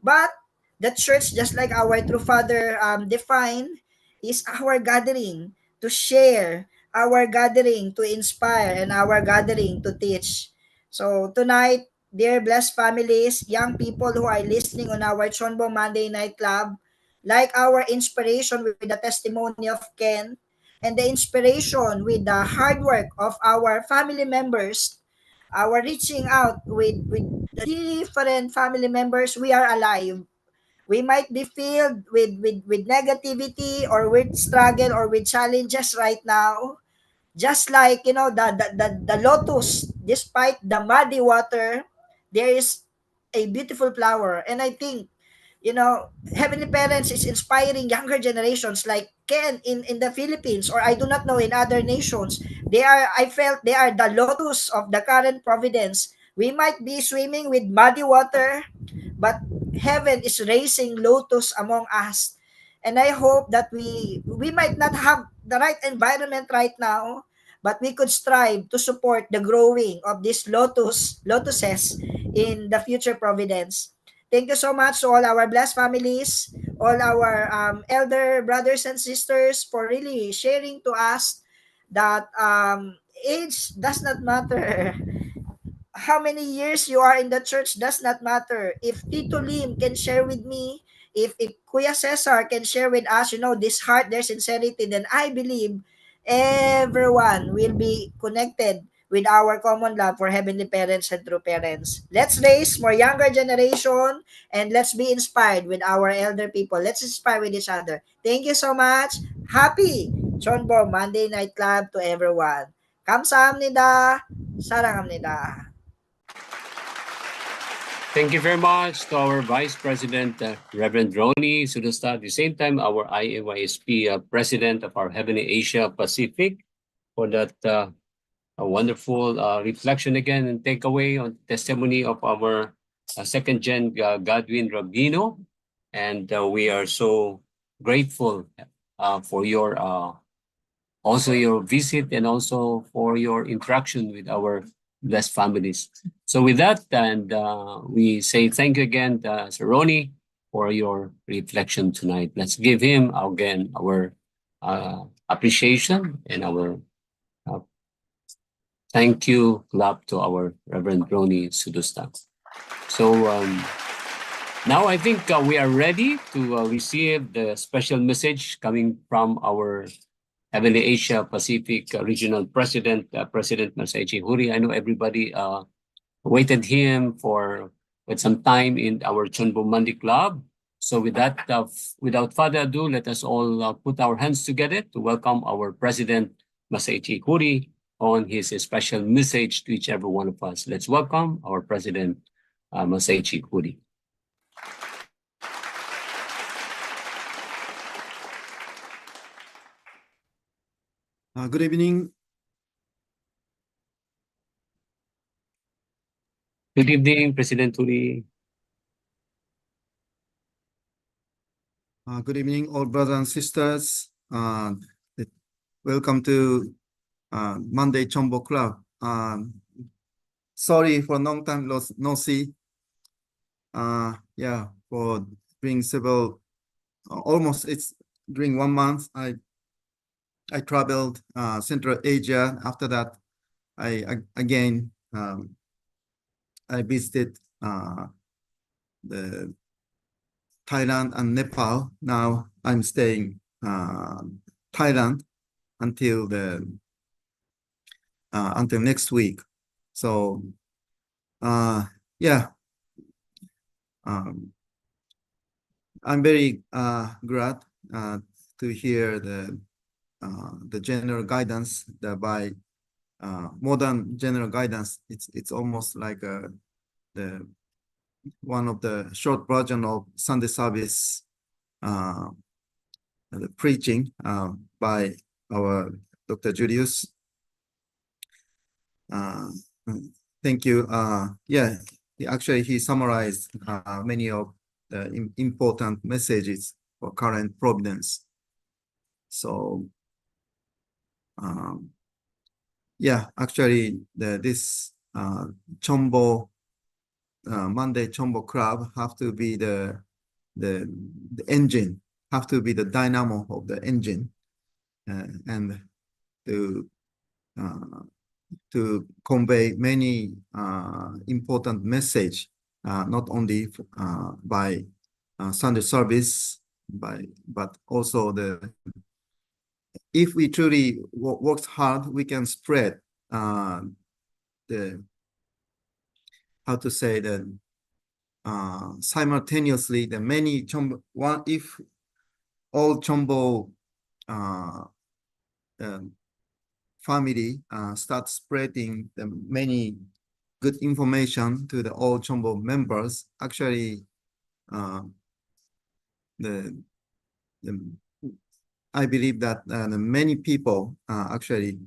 but the church, just like our True Father defined, is our gathering to share, our gathering to inspire, and our gathering to teach. So tonight, dear blessed families, young people who are listening on our CheonBo Monday Night Club, like our inspiration with the testimony of Ken, and the inspiration with the hard work of our family members, our reaching out with different family members, we are alive. We might be filled with negativity or with struggle or with challenges right now, just like the lotus, despite the muddy water, there is a beautiful flower. And I think, Heavenly Parents is inspiring younger generations like Ken in the Philippines, or I do not know in other nations. I felt they are the lotus of the current providence. We might be swimming with muddy water, but heaven is raising lotus among us. And I hope that we might not have the right environment right now, but we could strive to support the growing of these lotuses in the future providence. Thank you so much to all our blessed families, all our elder brothers and sisters for really sharing to us that age does not matter. How many years you are in the church does not matter. If Tito Lim can share with me, if Kuya Cesar can share with us, this heart, their sincerity, then I believe everyone will be connected with our common love for heavenly parents and true parents. Let's raise more younger generation and let's be inspired with our elder people. Let's inspire with each other. Thank you so much. Happy CheonBo Monday Night Club to everyone. 감사합니다. 사랑합니다. Thank you very much to our Vice President, Reverend Ronnie Sudasta. At the same time, our IAYSP President of our Heavenly Asia Pacific, for that a wonderful reflection again and takeaway on testimony of our second gen Godwin Rabino. And we are so grateful for your also your visit and also for your interaction with our blessed families. So with that, and we say thank you again, Sir Ronnie, for your reflection tonight. Let's give him again our appreciation and our thank you clap to our Reverend Ronnie Sudusta. So now I think we are ready to receive the special message coming from our Heavenly Asia Pacific Regional President, President Masaichi Huri. I know everybody waited him for with some time in our CheonBo Monday Club. So with that, without further ado, let us all put our hands together to welcome our President Masaichi Huri on his special message to each every one of us. Let's welcome our President Masaichi Huri. Good evening. Good evening, President Huri. Good evening, all brothers and sisters. Welcome to Monday CheonBo Club. Sorry for long time no see. Yeah, for during several, almost it's during 1 month. I traveled Central Asia. After that, I again I visited the Thailand and Nepal. Now I'm staying Thailand until until next week. So yeah, I'm very glad to hear the general guidance by modern general guidance. It's almost like the one of the short version of Sunday service the preaching by our Dr. Julius. Thank you. Yeah, actually he summarized many of the important messages for current providence. So yeah, actually this CheonBo Monday CheonBo Club have to be the engine, have to be the dynamo of the engine, and to convey many important message, not only by Sunday service, but also if we truly work hard, we can spread the, how to say that, simultaneously the many CheonBo, if all CheonBo family start spreading the many good information to the all CheonBo members, actually I believe that many people actually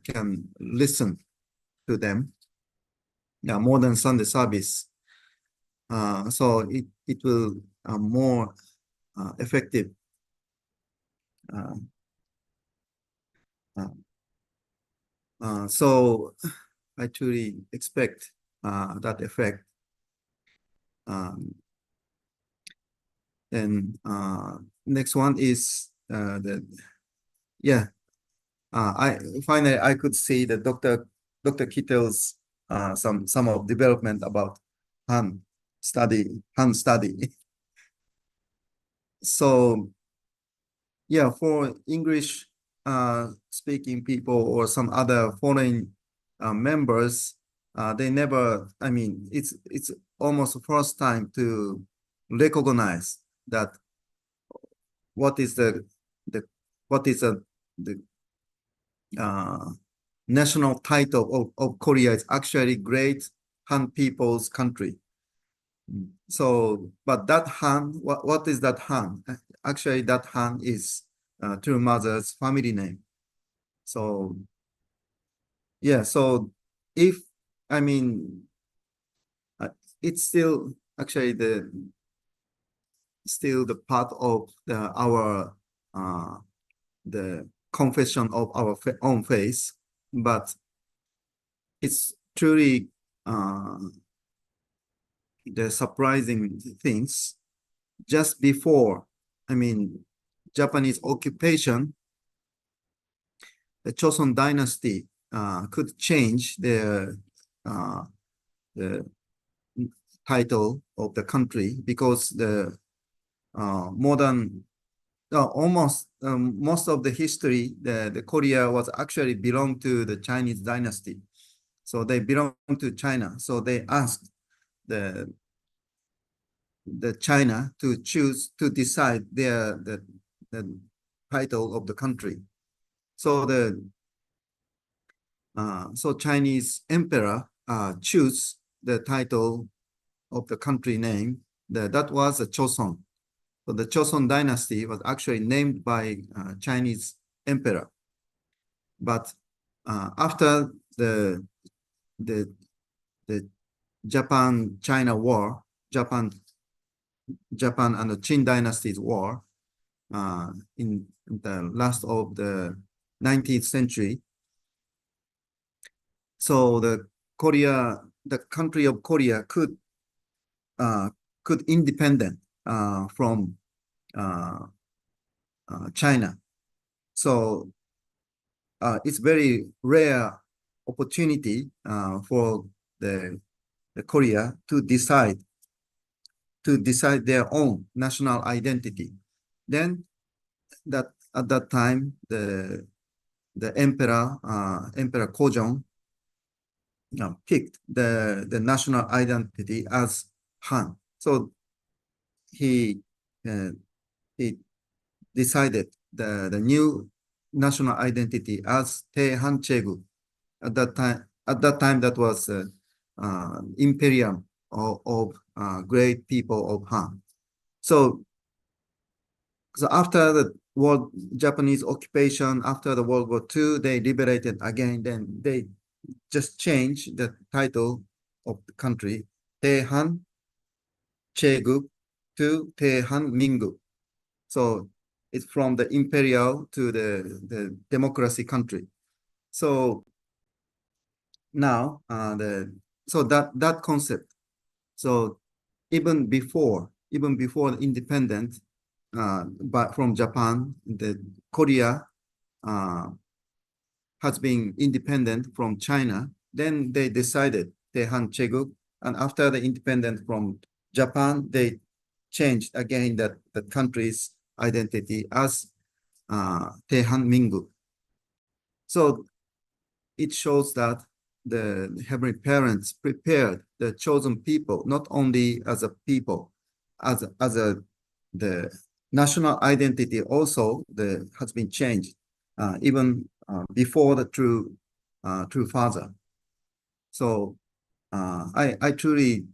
can listen to them, more than Sunday service. So it will more effective. So I truly expect that effect. And next one is I finally I could see that Dr. Kittel's some of development about Han study. So yeah, for English speaking people or some other foreign members, they never, I mean, it's almost the first time to recognize that what is the national title of Korea is actually Great Han People's Country. So, but that Han, what is that Han? Actually, that Han is True Mother's family name. So, yeah, so if, I mean, it's still actually still the part of our the confession of our own faith, but it's truly the surprising things. Just before, I mean, Japanese occupation, the Choson dynasty could change the title of the country, because the modern almost most of the history, the Korea was actually belonged to the Chinese dynasty, so they belong to China. So they asked the China to choose, to decide the title of the country. So so Chinese emperor choose the title of the country name. That was the Choson. So the Choson dynasty was actually named by Chinese emperor. But after the Japan-China war, Japan and the Qing dynasty's war, in the last of the 19th century. So the country of Korea could independent from China. So it's very rare opportunity for the Korea to decide their own national identity. Then that at that time the emperor Kojong picked the national identity as Han. So he decided the new national identity as Taehan Chegu. At that time that was imperium of great people of Han. So after the Japanese occupation, after the World War II, they liberated again. Then they just changed the title of the country, Taehan Chegu to Taehan Mingu. So it's from the imperial to the democracy country. So now so that concept. So even before the independence, but from Japan, the Korea has been independent from China. Then they decided Taehan Chegu, and after the independence from Japan, they changed again the country's identity as Taehan Mingu. So it shows that the heavenly parents prepared the chosen people not only as a people, as the national identity also has been changed even before the true father. So I truly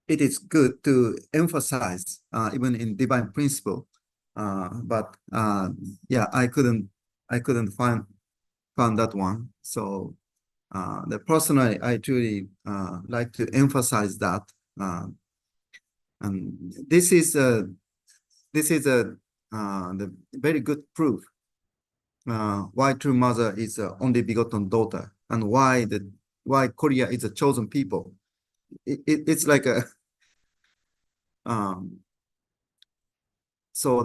it is good to emphasize even in divine principle, but yeah, I couldn't find that one. So personally, I truly like to emphasize that, and this is the very good proof why true mother is the only begotten daughter, and why Korea is a chosen people. It's like a so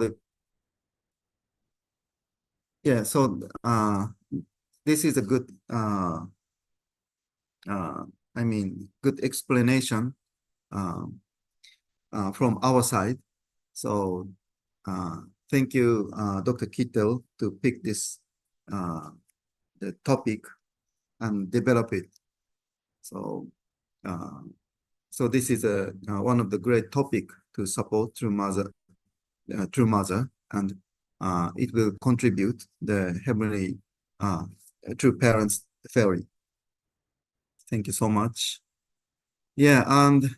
this is a good I mean good explanation from our side. So thank you, Dr. Kittel, to pick this the topic and develop it. So so this is one of the great topic to support true mother, and it will contribute the heavenly true parents theory. Thank you so much. Yeah, and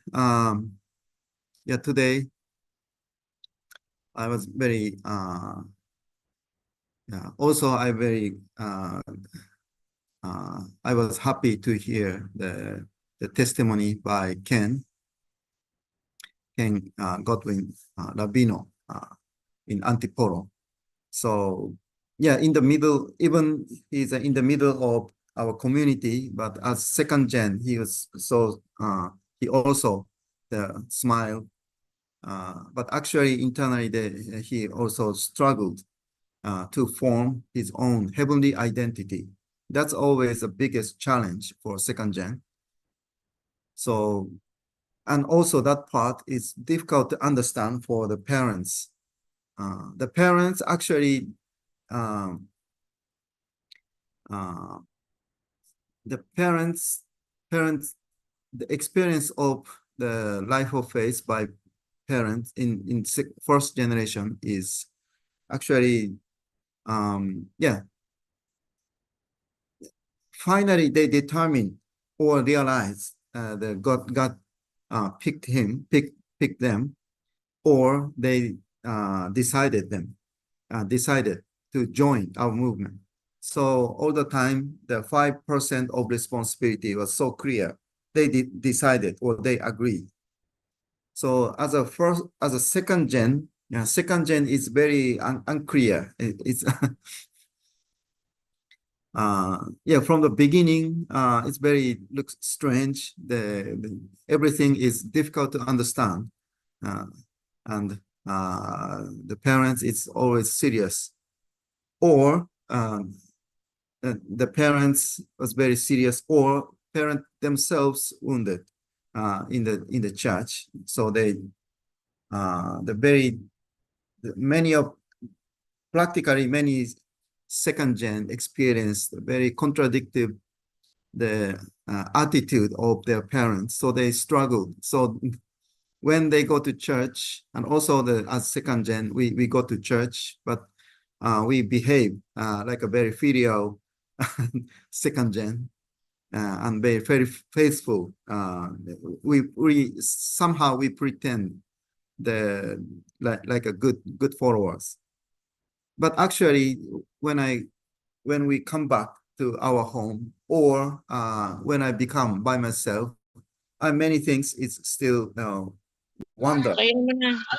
yeah, today I was very yeah, also I very I was happy to hear the testimony by Ken Godwin Rabino in Antipolo. So yeah, in the middle, even he's in the middle of our community, but as second gen, he was so he also smiled, but actually internally he also struggled to form his own heavenly identity. That's always the biggest challenge for second gen. So, and also that part is difficult to understand for the parents. The parents actually, the experience of the life of faith by parents in first generation is actually, yeah, finally they determine or realize that God picked them, or they decided to join our movement. So all the time, the 5% of responsibility was so clear. They decided, or they agreed. So as a second gen, Yeah, second gen is very unclear. It's yeah, from the beginning, it's very looks strange. Everything is difficult to understand, and the parents it's always serious, or the parents was very serious, or parent themselves wounded in the church. So they many of practically many second gen experienced very contradictive the attitude of their parents, so they struggled. So when they go to church, and also as second gen, we go to church, but we behave like a very filial second gen, and very faithful. We somehow we pretend like a good followers, but actually when we come back to our home, or when I become by myself, many things is still wonder.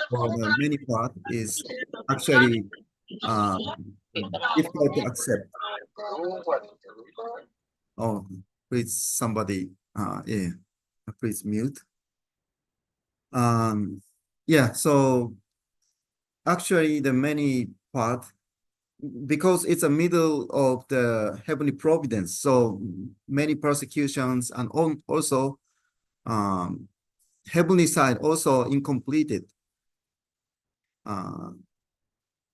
For the many part is actually difficult to accept. Oh, please somebody, yeah, please mute. Yeah, so actually the many part, because it's a middle of the heavenly providence, so many persecutions, and also heavenly side also incompleted.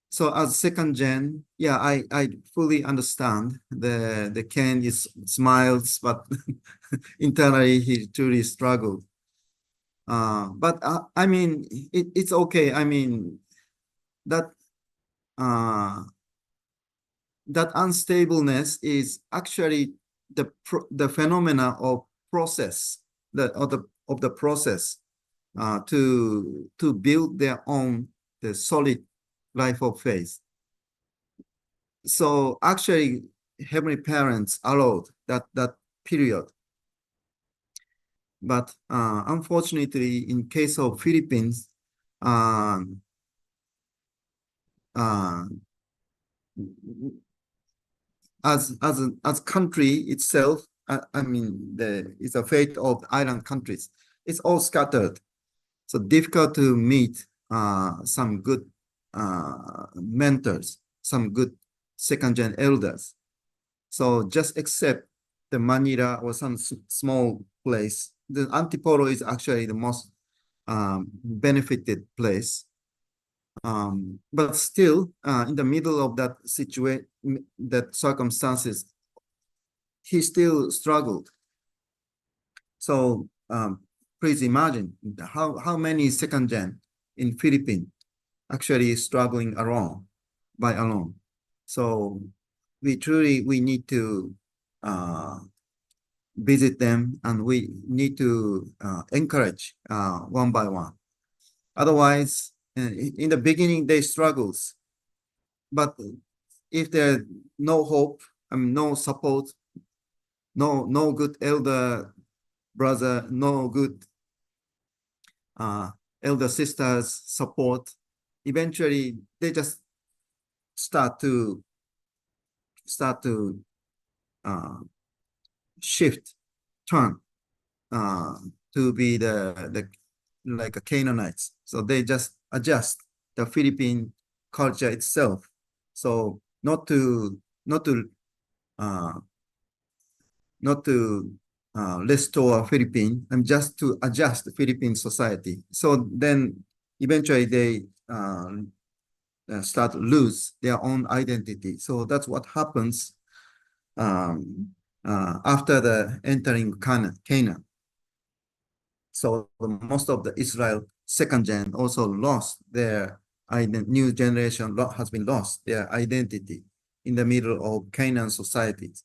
So as second gen, yeah, I fully understand the Ken is smiles, but internally he truly struggled. But I mean, it's okay. I mean, that that unstableness is actually the phenomena of process, of the process to build their own the solid life of faith. So actually, heavenly parents allowed that period. But unfortunately, in case of Philippines, as country itself, I mean, it's a fate of island countries. It's all scattered, so difficult to meet some good mentors, some good second gen elders. So just accept the Manila or some small place. The Antipolo is actually the most benefited place. But still, in the middle of that situation, that circumstances, he still struggled. So please imagine how many second gen in Philippines actually struggling by alone. So we need to visit them, and we need to encourage one by one. Otherwise, in the beginning, they struggles, but if there's no hope, no support, no good elder brother, no good elder sisters support, eventually they just start to shift, turn to be the like a Canaanites. So they just adjust the Philippine culture itself. So not to restore Philippine, and just to adjust the Philippine society. So then eventually they start to lose their own identity. So that's what happens after the entering Canaan. So most of the Israel second gen also lost their new generation has been lost their identity in the middle of Canaan societies.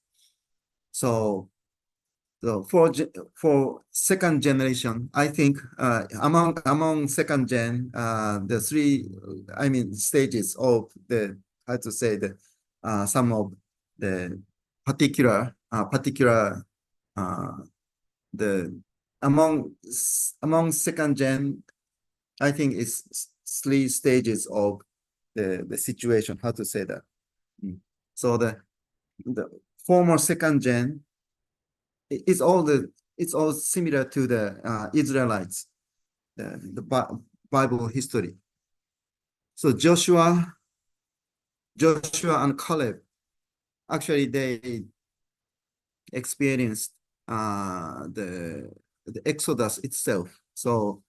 So for second generation, I think among second gen, the three stages of the how to say the some of the particular the among second gen, I think it's three stages of the situation. How to say that? So the former second gen, it's all similar to the Israelites, the Bible history. So Joshua and Caleb, actually they experienced the Exodus itself. So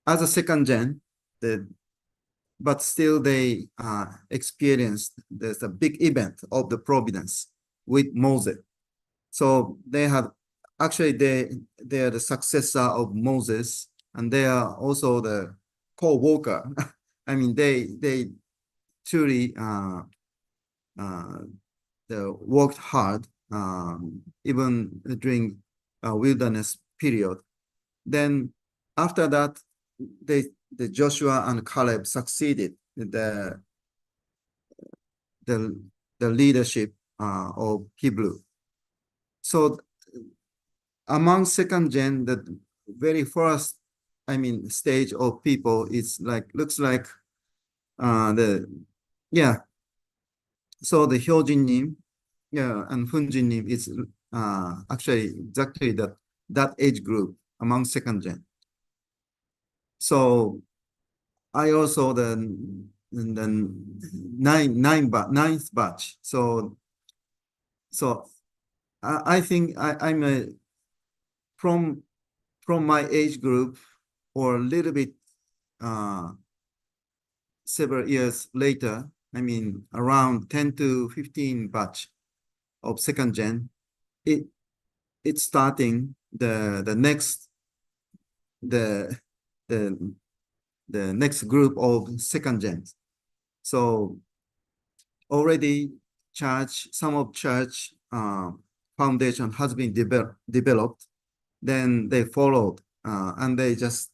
as a second gen, but still they experienced there's a big event of the providence with Moses. So they are the successor of Moses, and they are also the co-worker. I mean, they truly they worked hard even during wilderness period. Then after that, the Joshua and Caleb succeeded the leadership of Hebrew. So among second gen, the very first, I mean, stage of people is looks like so the Hyojin-nim, and Funjin-nim is actually exactly that age group among second gen. So I also the ninth batch. So I think I'm from my age group or a little bit several years later, I mean around 10 to 15 batch of second gen, it's starting the next group of second gen. So already some of church foundation has been developed. Then they followed and they just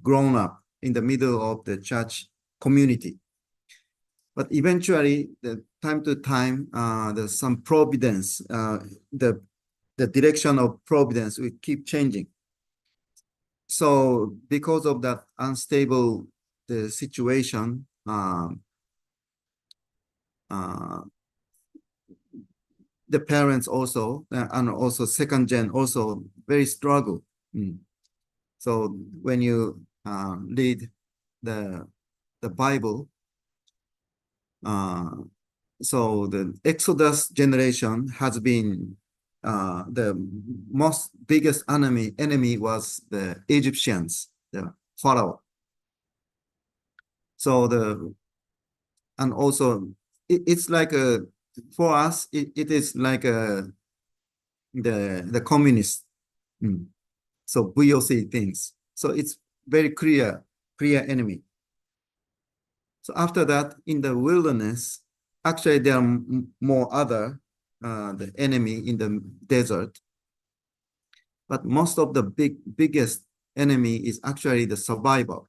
grown up in the middle of the church community. But eventually, the time to time, there's some providence. The direction of providence will keep changing. So because of that unstable the situation, the parents also and also second gen also very struggle. So when you read the Bible, so the Exodus generation has been the most biggest enemy was the Egyptians, the Pharaoh. So and also it's like for us it is like the communist. So VOC things. So it's very clear enemy. So after that, in the wilderness, actually there are more other the enemy in the desert, but most of the biggest enemy is actually the survival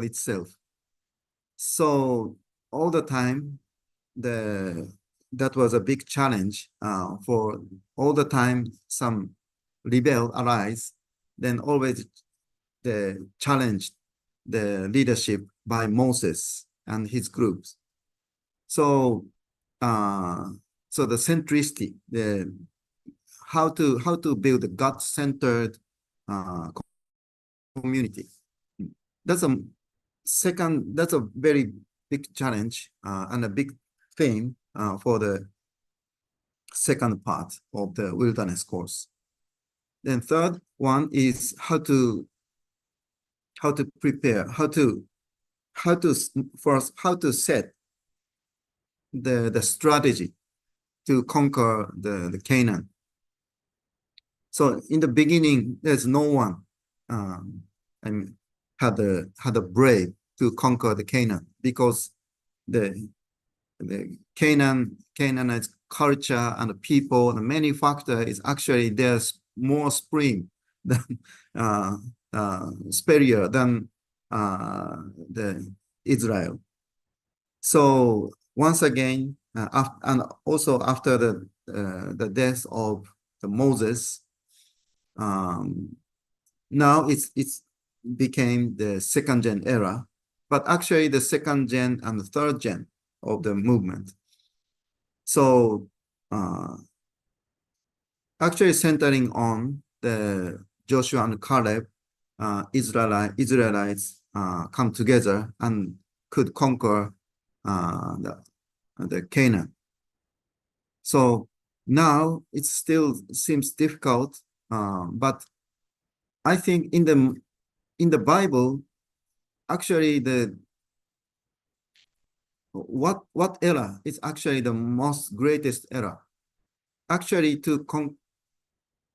itself. So all the time, that was a big challenge for all the time. Some rebel arise, then always the challenge the leadership by Moses and his groups. So so the centricity, how to build a God-centered community. That's a very big challenge and a big theme for the second part of the wilderness course. Then third one is how to prepare, how to set the strategy to conquer the Canaan. So in the beginning, there's no one had a brave to conquer the Canaan, because the Canaanite culture and the people and many factors is actually there's more spring than superior than the Israel. So once again, and also after the death of the Moses, now it's became the second gen era. but actually the second gen and the third gen of the movement. So actually centering on the Joshua and Caleb, Israelites come together and could conquer the Canaan. So now it still seems difficult, but I think in the Bible, actually what era is actually the most greatest era? Actually,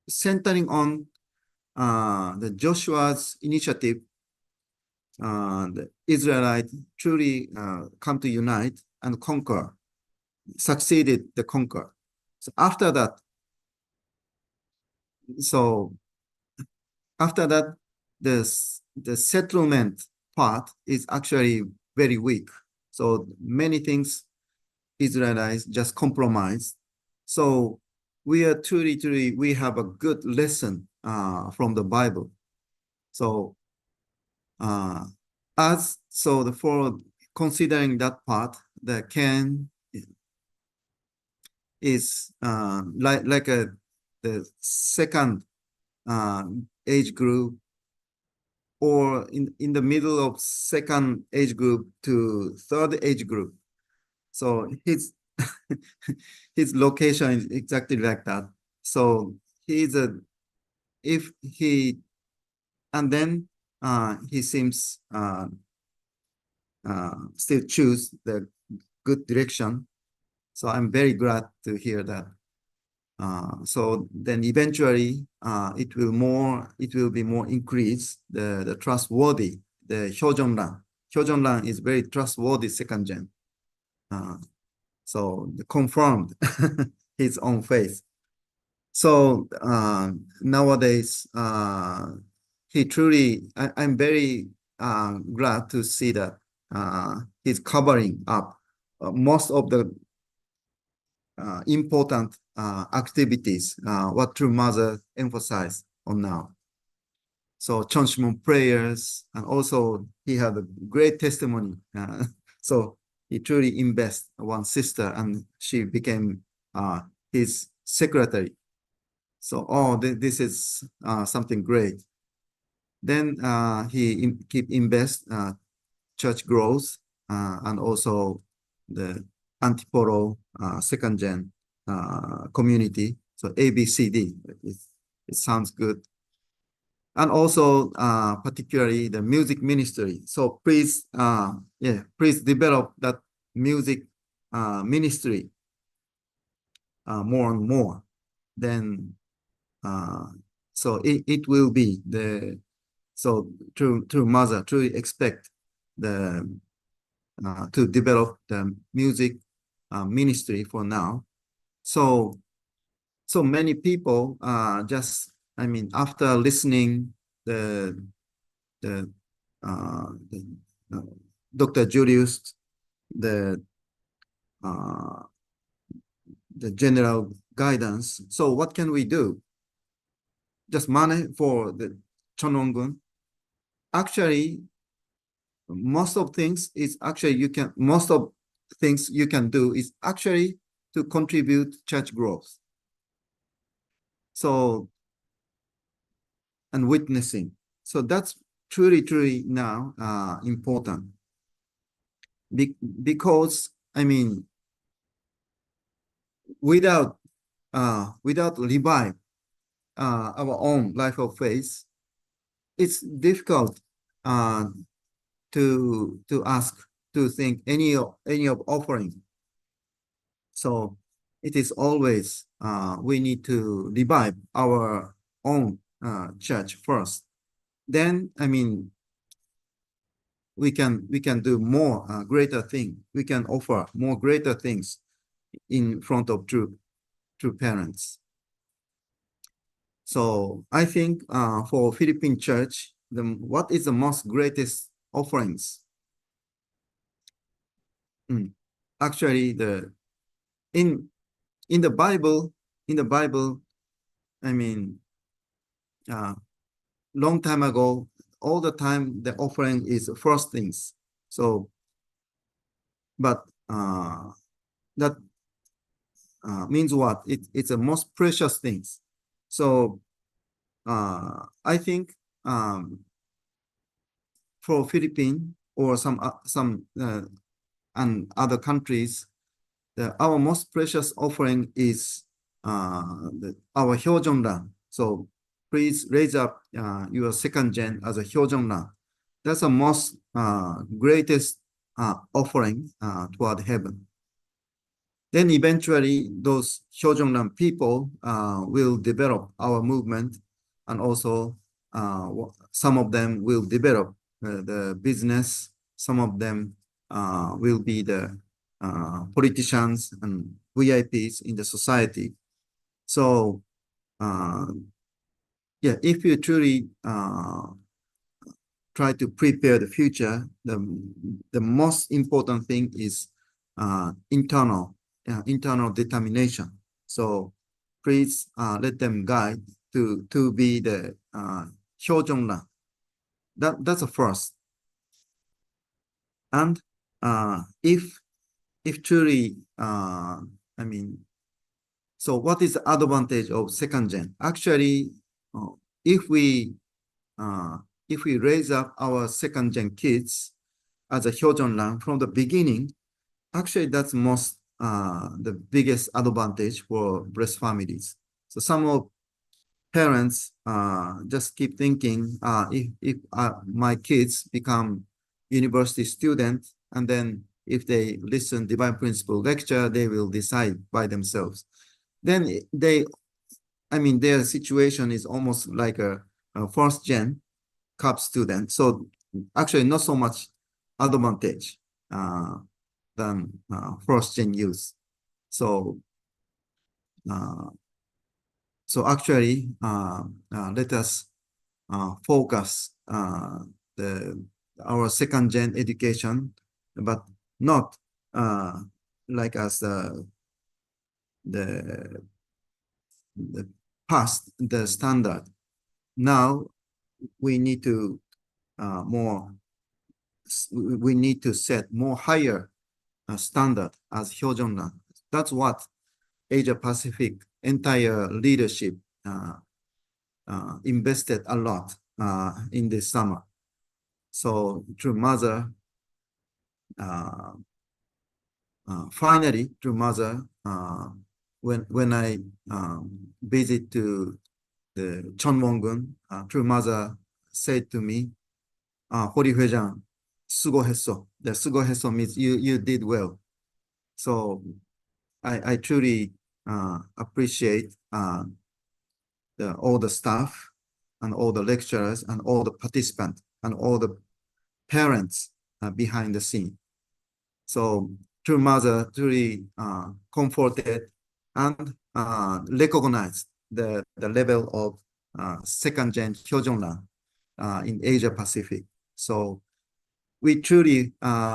centering on the Joshua's initiative, the Israelites truly come to unite and conquer, succeeded the conquer. So after that, the settlement part is actually very weak. So many things Israelites just compromise. So we are truly, we have a good lesson from the Bible. So for considering that part, the Can is like the second age group, or in the middle of second age group to third age group. So his his location is exactly like that. So he's and then he seems still choose the good direction. So I'm very glad to hear that. So then eventually it will be more increased, the trustworthy, the Hyojeonran is very trustworthy second gen. So confirmed his own faith. So nowadays he truly, I'm very glad to see that he's covering up most of the important activities, what True Mother emphasized on now. So Cheonshimon prayers, and also he had a great testimony. So he truly invested one sister, and she became his secretary. So this is something great. Then he keep invest church growth, and also the Antipolo second gen community. So ABCD, it sounds good. And also particularly the music ministry. So please, please develop that music ministry more and more. Then so it will be True Mother truly expect to develop the music ministry for now. So many people after listening the Dr. Julius, the general guidance. So what can we do? Just money for the Cheonwon-gun? Actually, most of things you can do is actually to contribute church growth. So, and witnessing. So that's truly now important. Because without revive our own life of faith, it's difficult to ask to think any of offering. So it is always we need to revive our own church first. Then we can do more greater thing. We can offer more greater things in front of true parents. So I think for Philippine church, what is the most greatest offerings? Actually, in the Bible, long time ago, all the time the offering is first things. So, but that means what? It's the most precious things. So I think for Philippines or some and other countries, our most precious offering is our Hyojeonran. So please raise up your second gen as a Hyojeonran. That's the most greatest offering toward heaven. Then eventually those Hyojeonran people will develop our movement, and also some of them will develop the business. Some of them will be the politicians and VIPs in the society. So yeah, if you truly try to prepare the future, the most important thing is internal determination. So please let them guide to be the Hyojeonran. That's the first. And if truly, I mean, so what is the advantage of second gen? Actually, if we raise up our second gen kids as a Hyojeonran from the beginning, actually that's most the biggest advantage for breast families. So some of parents just keep thinking, if my kids become university students, and then if they listen divine principle lecture, they will decide by themselves. Then their situation is almost like a first gen CUP student. So actually not so much advantage than first gen youth. So actually let us focus our second gen education, but not like as the past the standard. Now we need to we need to set more higher standard as Hyojeonran. That's what Asia Pacific entire leadership invested a lot in this summer. So through Mother, finally through Mother, when I visit to the Cheonbong-gun, through Mother said to me, "호리 회장, 수고했어." The 수고했어 means you did well. So I truly appreciate all the staff and all the lecturers and all the participants and all the parents behind the scene. So true Mother truly comforted and recognized the level of second gen Hyojeonran in Asia Pacific. So we truly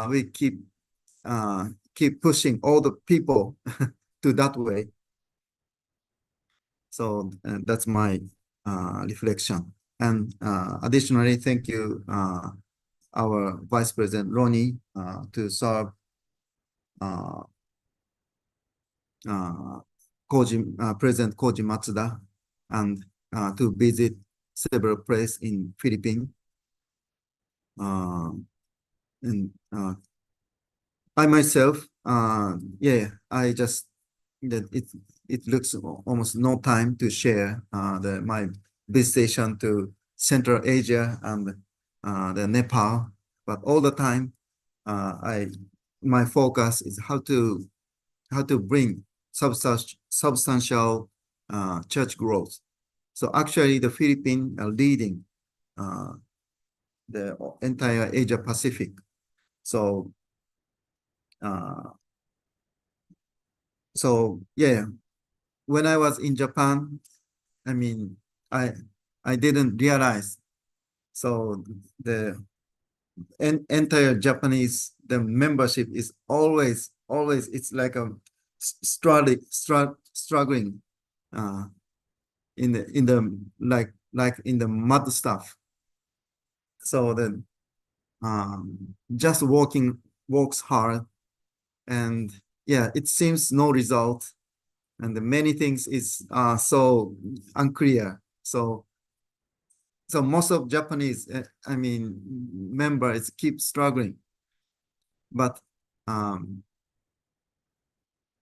we keep pushing all the people to that way. So that's my reflection. And additionally, thank you, our Vice President Ronnie, to serve President Koji Matsuda, and to visit several places in Philippines. And I myself, I just that it looks almost no time to share my visitation to Central Asia and the Nepal, but all the time my focus is how to bring substantial church growth. So actually, the Philippines are leading the entire Asia Pacific. So yeah, when I was in Japan, I mean, I didn't realize. So the entire Japanese, the membership is always it's like a struggling in the like in the mud stuff. So then just works hard, and yeah, it seems no result, and many things is so unclear. So most of Japanese, members keep struggling, but um,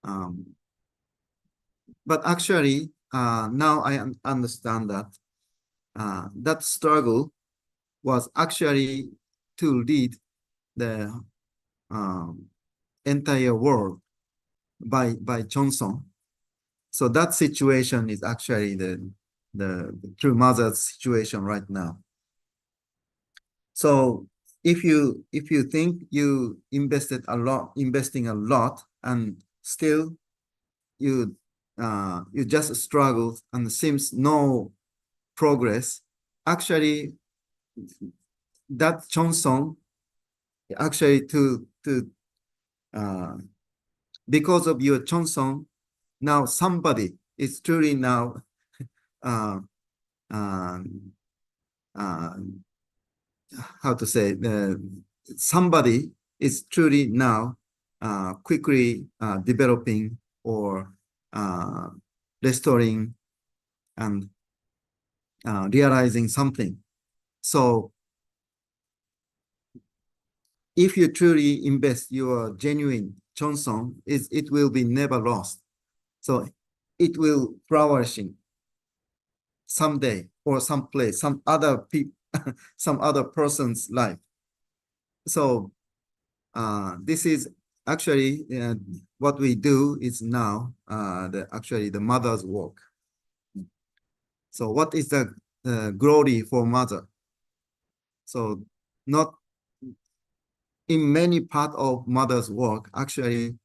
um, actually now I understand that that struggle was actually to lead the entire world by Johnson. So that situation is actually the true mother's situation right now. So if you think you investing a lot, and still you just struggle and seems no progress, actually that Johnson actually to because of your Johnson, now somebody is truly now uh, how to say, somebody is truly now quickly developing or restoring and realizing something. So if you truly invest your genuine Johnson, it will be never lost. So it will flourishing someday or someplace, some other people, some other person's life. So this is actually what we do is now actually the mother's work. So what is the glory for mother? So not in many part of mother's work, actually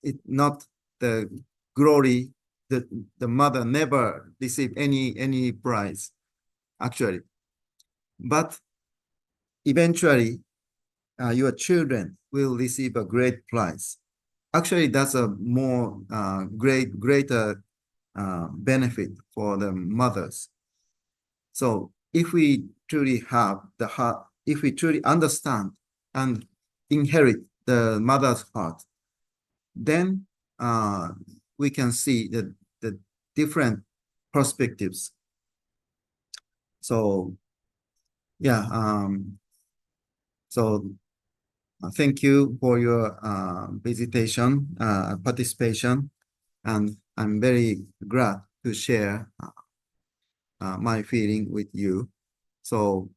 it not the glory, the mother never received any prize actually, but eventually your children will receive a great prize. Actually, that's a more greater benefit for the mothers. So if we truly have the heart, if we truly understand and inherit the mother's heart, then we can see the different perspectives. So yeah, so thank you for your participation, and I'm very glad to share my feeling with you. So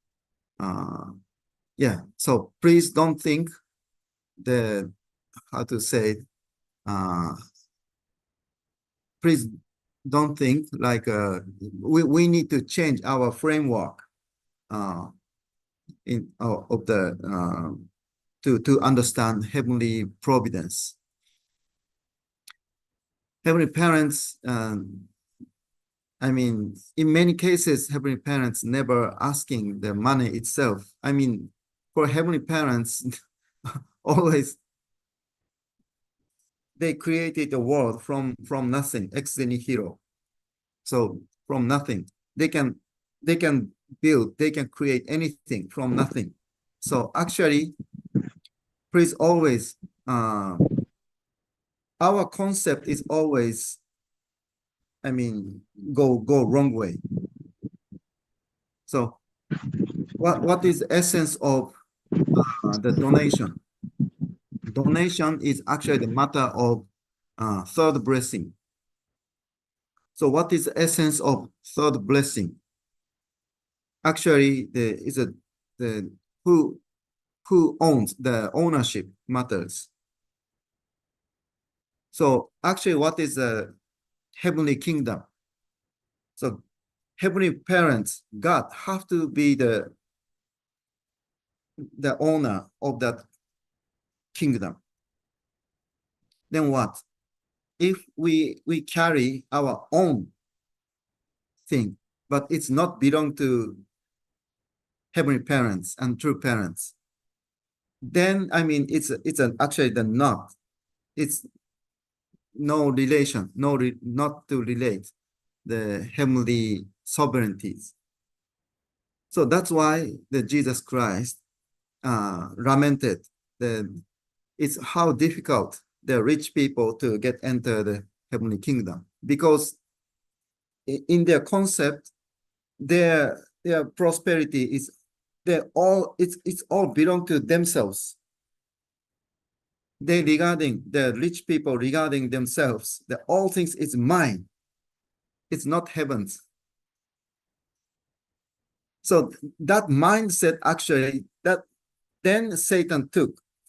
yeah, so please don't think the, how to say, please don't think like we need to change our framework of the to understand heavenly providence. Heavenly parents, in many cases, heavenly parents never asking the money itself. For heavenly parents, always they created the world from nothing, ex nihilo. So from nothing, they can build, they can create anything from nothing. So actually, please always, our concept is always, go wrong way. So what is the essence of the donation? Donation is actually the matter of third blessing. So what is the essence of third blessing? Actually, the who owns the ownership matters. So actually, what is the heavenly kingdom? So heavenly parents, God, have to be the owner of that kingdom. Then what? If we carry our own thing, but it's not belong to heavenly parents and true parents, then it's actually the not. It's no relation, not to relate the heavenly sovereignties. So that's why the Jesus Christ lamented it's how difficult the rich people to get enter the heavenly kingdom, because in their concept, their prosperity is it's all belong to themselves. They regarding the rich people regarding themselves, that all things is mine. It's not heaven's. So that mindset actually that then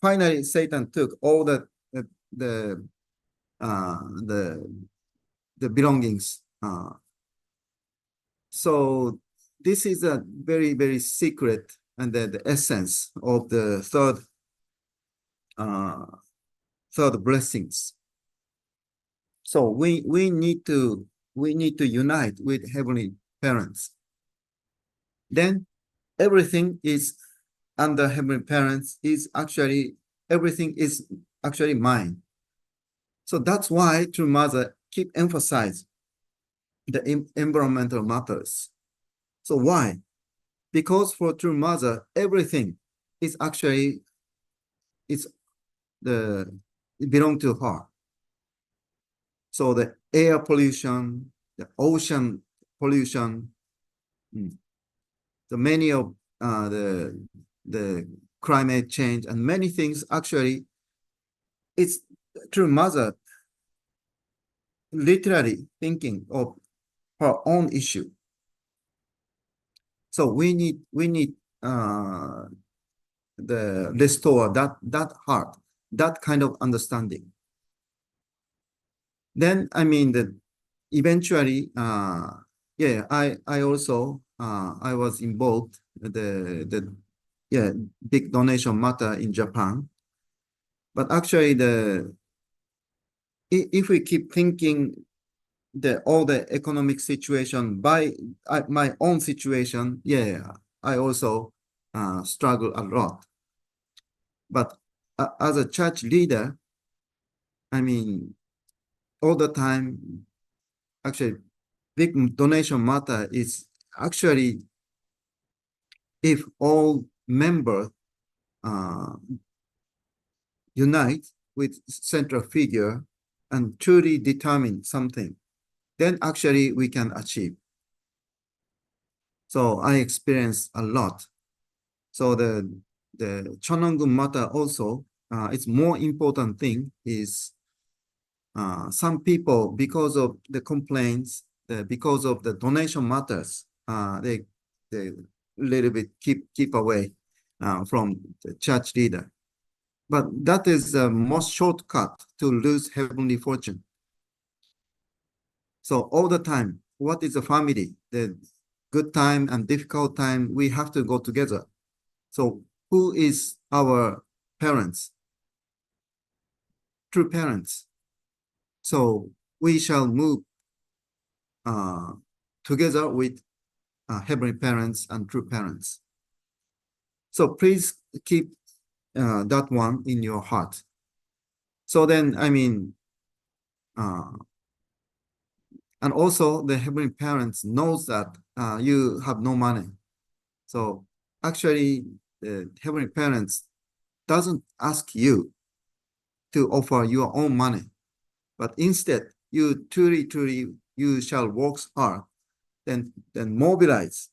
finally Satan took all the belongings. So this is a very, very secret and the essence of the third blessings. So we need to unite with heavenly parents. Then everything is under heavenly parents is actually everything is actually mine. So that's why True Mother keep emphasize the environmental matters. So why? Because for True Mother, everything is actually it belong to her. So the air pollution, the ocean pollution, the many of the climate change and many things actually, it's True Mother literally thinking of her own issue. So we need the restore that heart, that kind of understanding. Then I mean eventually I also I was involved the big donation matter in Japan. But actually if we keep thinking all the economic situation by my own situation, I also struggle a lot. But as a church leader, I mean, all the time, actually, big donation matter is actually if all members unite with central figure and truly determine something, then actually we can achieve. So I experienced a lot. So the Cheonbong matter also, it's more important thing is some people, because of the complaints, because of the donation matters, they little bit keep away from the church leader. But that is the most shortcut to lose heavenly fortune. So all the time, what is a family? The good time and difficult time, we have to go together. So who is our parents? True parents. So we shall move together with heavenly parents and true parents. So please keep that one in your heart. So then, I mean, and also the heavenly parents knows that you have no money. So actually, the heavenly parents doesn't ask you to offer your own money, but instead you truly you shall work hard, then mobilize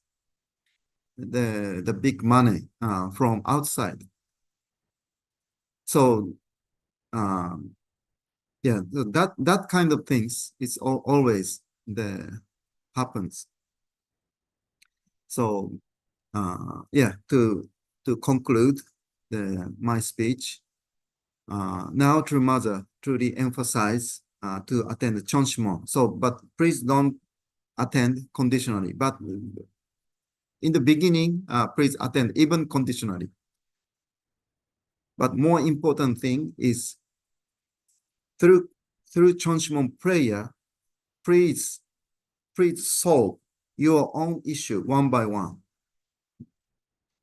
the big money from outside. So that kind of things is always happens. So to conclude my speech, now True Mother truly emphasize to attend the CheonBo. So, but please don't attend conditionally. But in the beginning, please attend even conditionally. But more important thing is through CheonBo prayer, please solve your own issue one by one.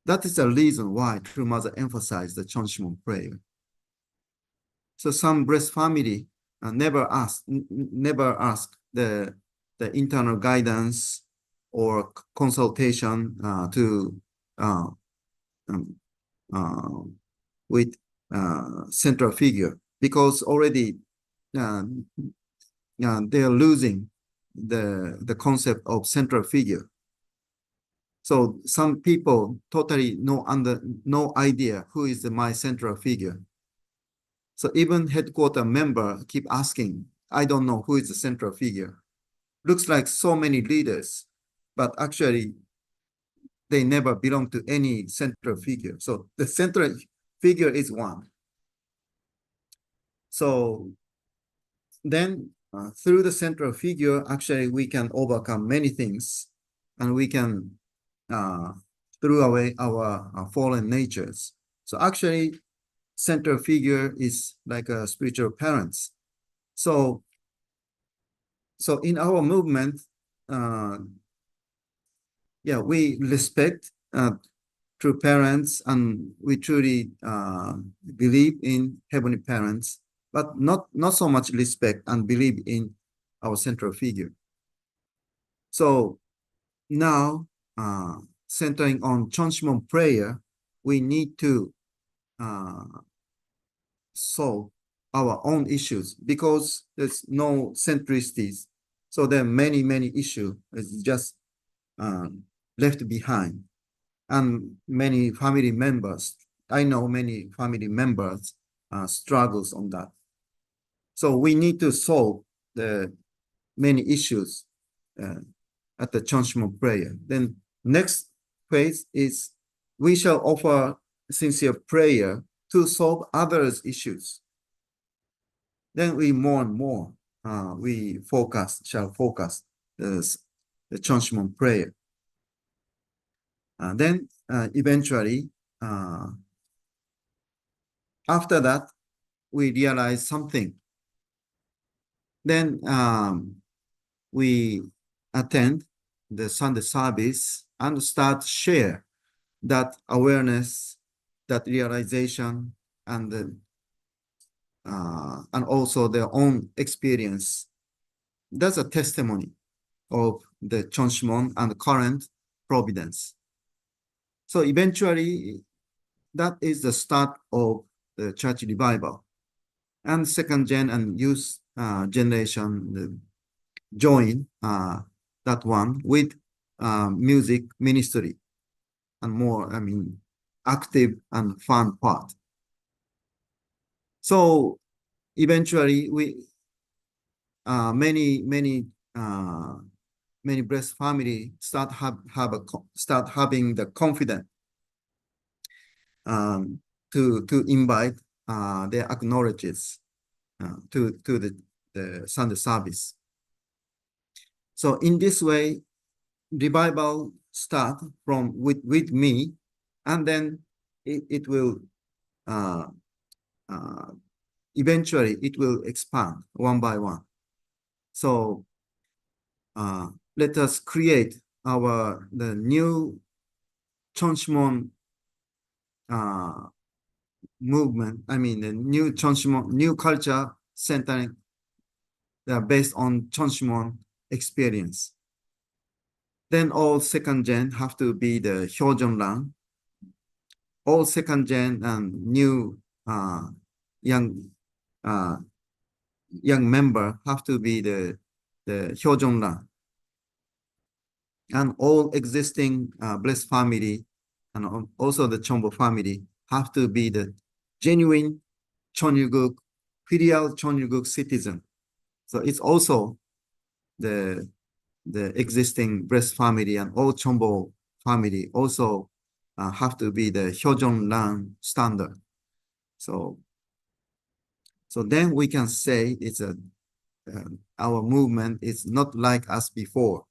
That is the reason why True Mother emphasized the CheonBo prayer. So some blessed family never ask the internal guidance or consultation to with central figure, because already they are losing the concept of central figure. So some people totally no idea who is my central figure. So even headquarter member keep asking, I don't know who is the central figure. Looks like so many leaders, but actually they never belong to any central figure. So the central figure is one. So then through the central figure, actually we can overcome many things, and we can throw away our fallen natures. So actually central figure is like a spiritual parents. So in our movement, we respect true parents, and we truly believe in heavenly parents, but not so much respect and believe in our central figure. So now, centering on CheonBo prayer, we need to solve our own issues, because there's no centricities. So there are many issues just left behind, and many family members. I know many family members struggles on that. So we need to solve the many issues at the CheonBo prayer. Then next phase is we shall offer sincere prayer to solve others' issues. Then we more and more we shall focus the CheonBo prayer. Then eventually, after that, we realize something. Then we attend the Sunday service and start share that awareness, that realization, and also their own experience. That's a testimony of the CheonBo and current providence. So eventually, that is the start of the church revival. And second gen and youth generation join that one with music ministry and more, active and fun part. So eventually, we many blessed family start having the confidence to invite their acknowledges to the Sunday service. So in this way, revival start from with me, and then it will eventually it will expand one by one. So let us create the new CheonBo movement. I mean, the new CheonBo, new culture centering based on CheonBo experience. Then all second gen have to be the Hyojeonrang. All second gen and new young member have to be the Hyojeonrang. And all existing blessed family and also the CheonBo family have to be the genuine Cheonilguk, filial Cheonilguk citizen. So it's also the existing blessed family and all CheonBo family also have to be the Hyojeonrang standard. So then we can say it's our movement is not like us before.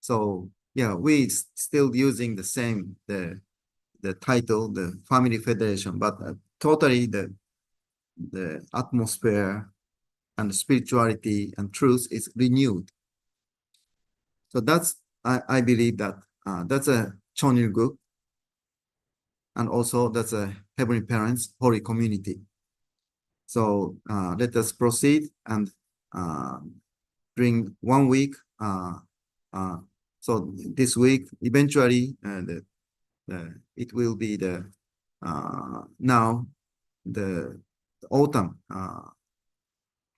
So yeah, we still using the same the title, the Family Federation, but totally the atmosphere and spirituality and truth is renewed. So that's I believe that that's a Cheonilguk, and also that's a Heavenly Parents Holy Community. So let us proceed and during 1 week. So this week, eventually, it will be the now the autumn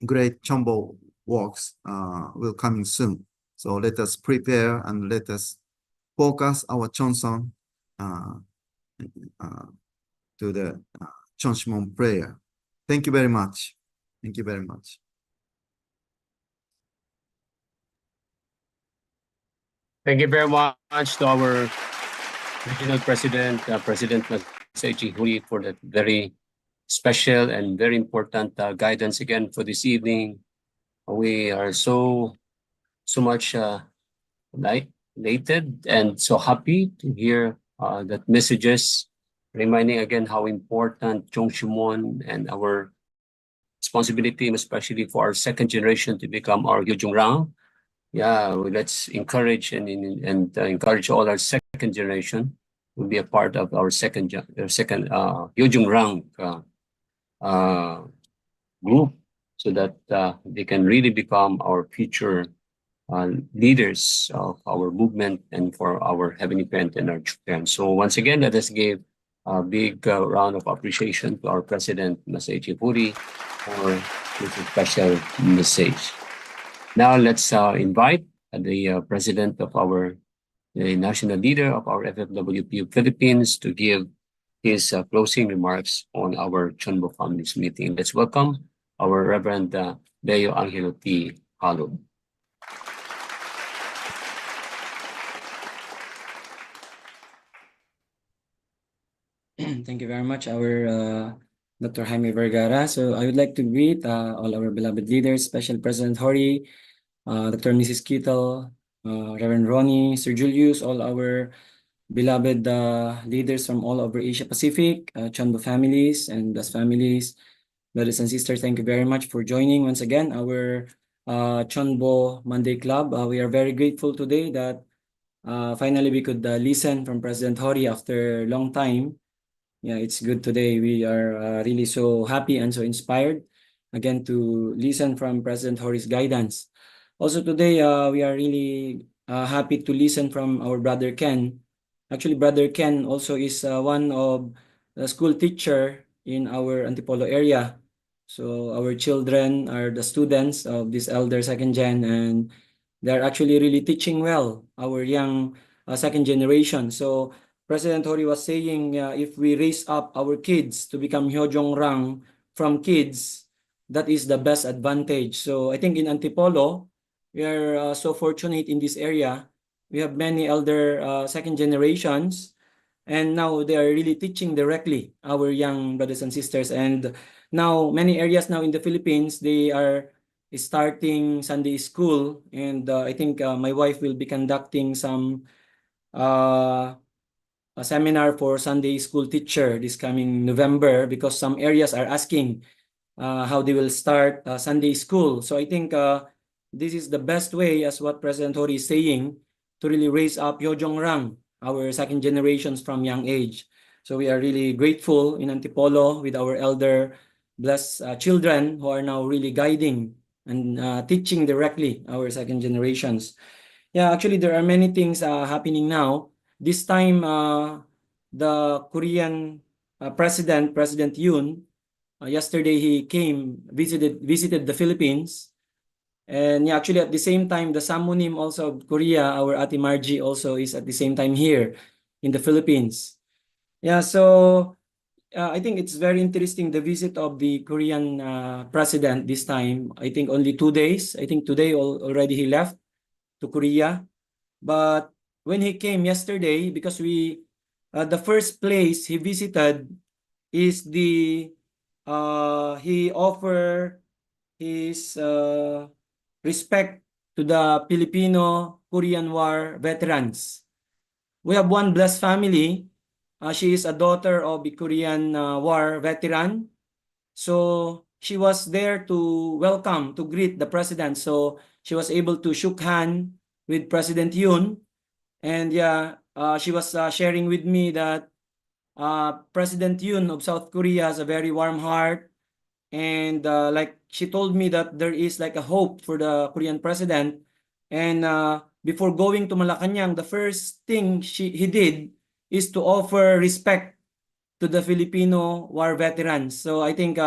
great CheonBo works will coming soon. So let us prepare and let us focus our Cheonsong to the Cheonshimon prayer. Thank you very much. Thank you very much. Thank you very much to our Regional President, President Masaichi Huri, for that very special and very important guidance again for this evening. We are so much elated and so happy to hear that messages, reminding again how important Chongshimon and our responsibility, especially for our second generation to become our Hyojungrang. Yeah, let's encourage and encourage all our second generation to be a part of our second Hyojungrang group, so that they can really become our future leaders of our movement and for our heavenly parent and our children. So once again, let us give a big round of appreciation to our President Masaichi Puri for this special message. Now let's invite the President of the national leader of our FFWP Philippines to give his closing remarks on our CheonBo Families meeting. Let's welcome our Reverend Leo Angelo T. Halo. Thank you very much, our Dr. Jaime Vergara. So I would like to greet all our beloved leaders, Special President Hori, Dr. and Mrs. Kittle, Reverend Ronnie, Sir Julius, all our beloved leaders from all over Asia Pacific, CheonBo families and BLESS families. Brothers and sisters, thank you very much for joining once again our CheonBo Monday Club. We are very grateful today that finally we could listen from President Hori after a long time. Yeah, it's good today. We are really so happy and so inspired again to listen from President Hori's guidance. Also today, we are really happy to listen from our brother Ken. Actually, brother Ken also is one of the school teacher in our Antipolo area. So our children are the students of this elder second gen, and they're actually really teaching well our young second generation. So President Hori was saying, if we raise up our kids to become Hyojongrang from kids, that is the best advantage. So I think in Antipolo, we are so fortunate in this area. We have many elder second generations, and now they are really teaching directly our young brothers and sisters. And now many areas now in the Philippines, they are starting Sunday school. And I think my wife will be conducting some a seminar for Sunday school teacher this coming November, because some areas are asking how they will start Sunday school. So I think this is the best way, as what President Hori is saying, to really raise up Hyojongrang, our second generations from young age. So we are really grateful in Antipolo with our elder blessed children who are now really guiding and teaching directly our second generations. Yeah, actually there are many things happening now. This time, the Korean President Yoon, yesterday he visited the Philippines. And yeah, actually at the same time, the Samunim also of Korea, our Ate Margie also is at the same time here in the Philippines. Yeah, so I think it's very interesting, the visit of the Korean president this time. I think only 2 days. I think today already he left to Korea. But when he came yesterday, because the first place he visited is he offered his respect to the Filipino-Korean War veterans. We have one blessed family. She is a daughter of the Korean War veteran. So she was there to greet the president. So she was able to shook hand with President Yoon. And yeah, she was sharing with me that President Yoon of South Korea has a very warm heart. And like she told me that there is like a hope for the Korean president. And before going to Malacanang, the first thing he did is to offer respect to the Filipino war veterans. So I think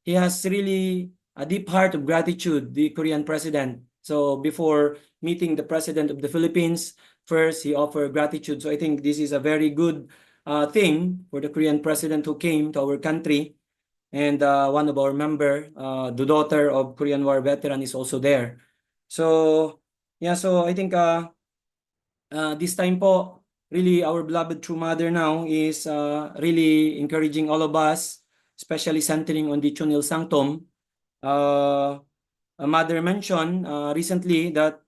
he has really a deep heart of gratitude, the Korean president. So before meeting the president of the Philippines, first he offered gratitude. So I think this is a very good thing for the Korean president who came to our country. And one of our member, the daughter of Korean War veteran, is also there. So yeah, so I think this time po, really our beloved true mother now is really encouraging all of us, especially centering on the Chunil Sanctum. A mother mentioned recently that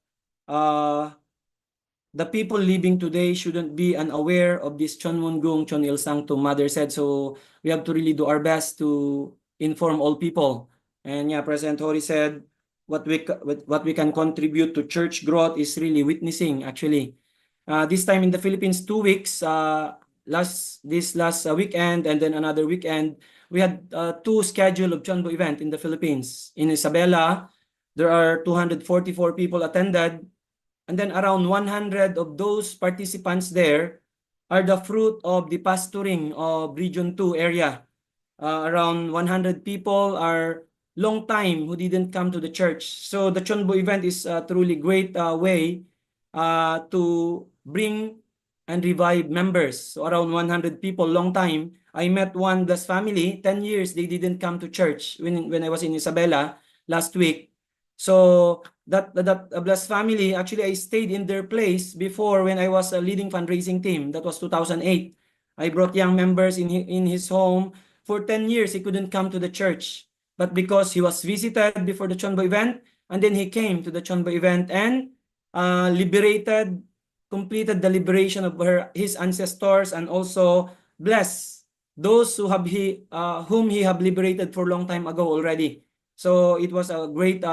the people living today shouldn't be unaware of this Chonmungung Chonil Sanctum, mother said. So we have to really do our best to inform all people. And yeah, President Hori said what we can contribute to church growth is really witnessing actually. This time in the Philippines, 2 weeks, last weekend and then another weekend, we had 2 schedule of CheonBo event in the Philippines. In Isabela, there are 244 people attended. And then around 100 of those participants there are the fruit of the pastoring of Region 2 area. Around 100 people are long time who didn't come to the church. So the CheonBo event is a truly great way to bring and revive members. So around 100 people, long time. I met one blessed family, 10 years they didn't come to church when I was in Isabela last week. So that blessed family, actually I stayed in their place before when I was leading fundraising team. That was 2008. I brought young members in his home. For 10 years, he couldn't come to the church. But because he was visited before the CheonBo event, and then he came to the CheonBo event and completed the liberation of his ancestors, and also bless those whom he have liberated for a long time ago already. So it was a great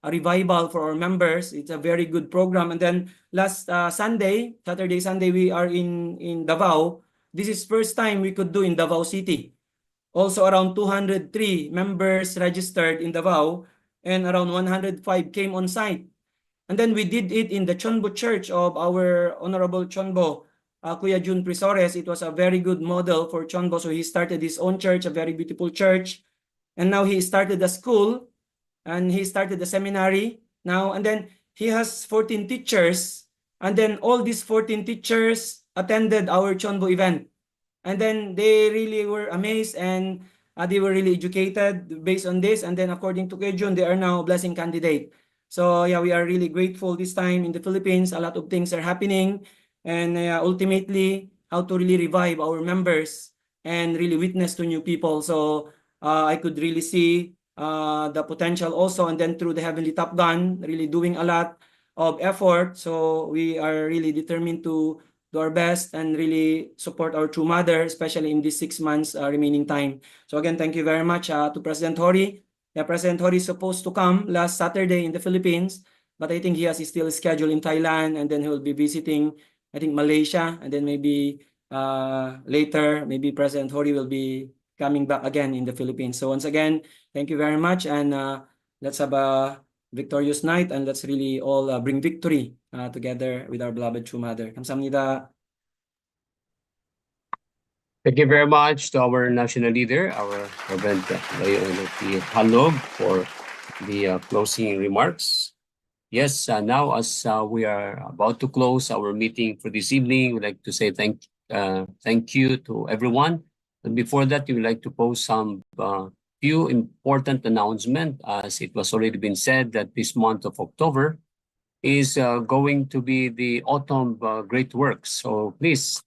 a revival for our members. It's a very good program. And then last Saturday, Sunday, we are in Davao. This is first time we could do in Davao City. Also around 203 members registered in Davao, and around 105 came on site. And then we did it in the CheonBo Church of our Honorable CheonBo, Kuya Jun Prisores. It was a very good model for CheonBo. So he started his own church, a very beautiful church. And now he started a school, and he started a seminary now. And then he has 14 teachers. And then all these 14 teachers attended our CheonBo event. And then they really were amazed, and they were really educated based on this. And then according to Kejun, they are now blessing candidate. So yeah, we are really grateful this time in the Philippines. A lot of things are happening, and ultimately how to really revive our members and really witness to new people. So I could really see the potential also, and then through the Heavenly Top Gun, really doing a lot of effort. So we are really determined to do our best and really support our true mother, especially in these 6 months remaining time. So again, thank you very much to President Hori. Yeah, President Hori is supposed to come last Saturday in the Philippines, but I think he has still scheduled in Thailand, and then he will be visiting, I think, Malaysia, and then maybe later, maybe President Hori will be coming back again in the Philippines. So once again, thank you very much, and let's have a victorious night, and let's really all bring victory together with our beloved true mother. 감사합니다. Thank you very much to our national leader, our Reverend Halog, for the closing remarks. Yes, now as we are about to close our meeting for this evening, we'd like to say thank you to everyone. And before that, we would like to post some few important announcements, as it was already been said that this month of October is going to be the autumn great works. So please,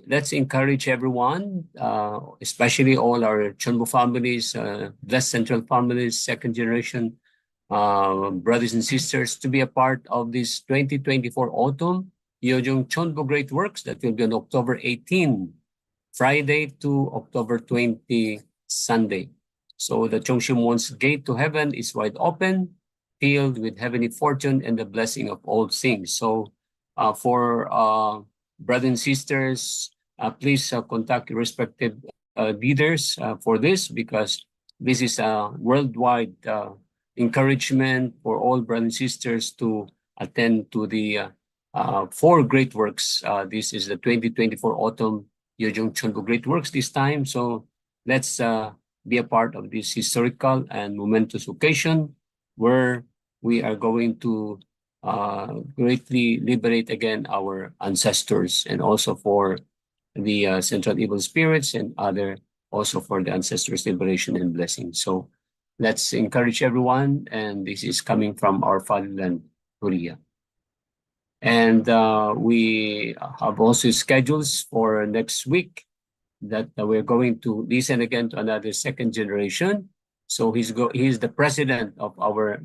let's encourage everyone, especially all our CheonBo families, Blessed Central families, second generation brothers and sisters, to be a part of this 2024 autumn Yeojong CheonBo Great Works that will be on October 18, Friday to October 20, Sunday. So the Chongshimwon's gate to heaven is wide open, filled with heavenly fortune and the blessing of all things. So for brothers and sisters, please contact your respective leaders for this, because this is a worldwide encouragement for all brothers and sisters to attend to the 4 great works. This is the 2024 autumn Yojong CheonBo Great Works this time. So let's be a part of this historical and momentous occasion where we are going to greatly liberate again our ancestors, and also for the central evil spirits and other, also for the ancestors' liberation and blessing. So let's encourage everyone, and this is coming from our fatherland, Korea. And we have also schedules for next week that we're going to listen again to another second generation. So he's the president of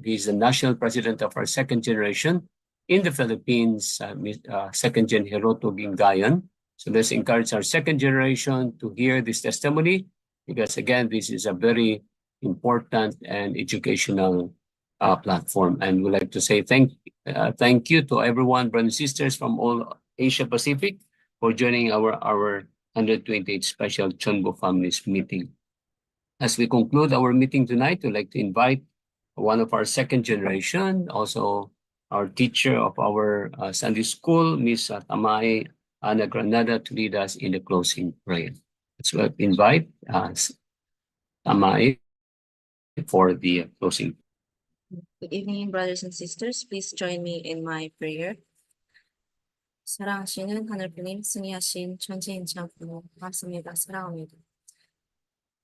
he's the national president of our second generation in the Philippines, second gen Hiroto Gingayan. So let's encourage our second generation to hear this testimony, because again, this is a very important and educational platform. And we'd like to say thank you to everyone, brothers and sisters from all Asia Pacific, for joining our 128th special CheonBo Families meeting. As we conclude our meeting tonight, we'd like to invite one of our second generation, also our teacher of our Sunday school, Miss Tamay Ana Granada, to lead us in the closing prayer. Let's invite Tamay for the closing. Good evening, brothers and sisters. Please join me in my prayer. 사랑하시는 하늘부님, 승리하신 천지인창 부모, 고맙습니다. 사랑합니다.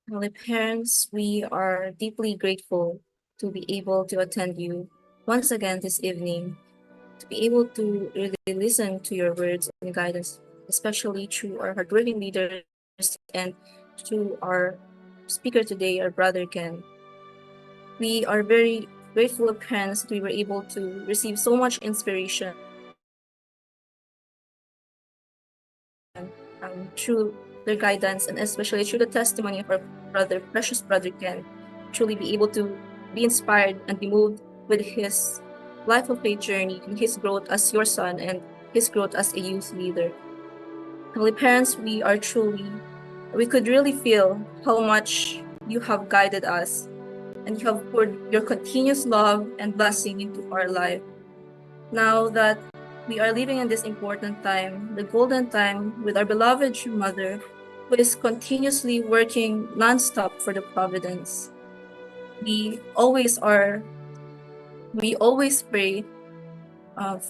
Holy parents, we are deeply grateful to be able to attend you once again this evening, to be able to really listen to your words and guidance, especially through our hardworking leaders and to our speaker today, our brother Ken. We are very grateful parents that we were able to receive so much inspiration through their guidance, and especially through the testimony of our brother, precious brother Ken, truly be able to be inspired and be moved with his life of faith journey and his growth as your son and his growth as a youth leader. Holy parents, we could really feel how much you have guided us, and you have poured your continuous love and blessing into our life. Now that we are living in this important time, the golden time, with our beloved true mother, who is continuously working nonstop for the providence. We always pray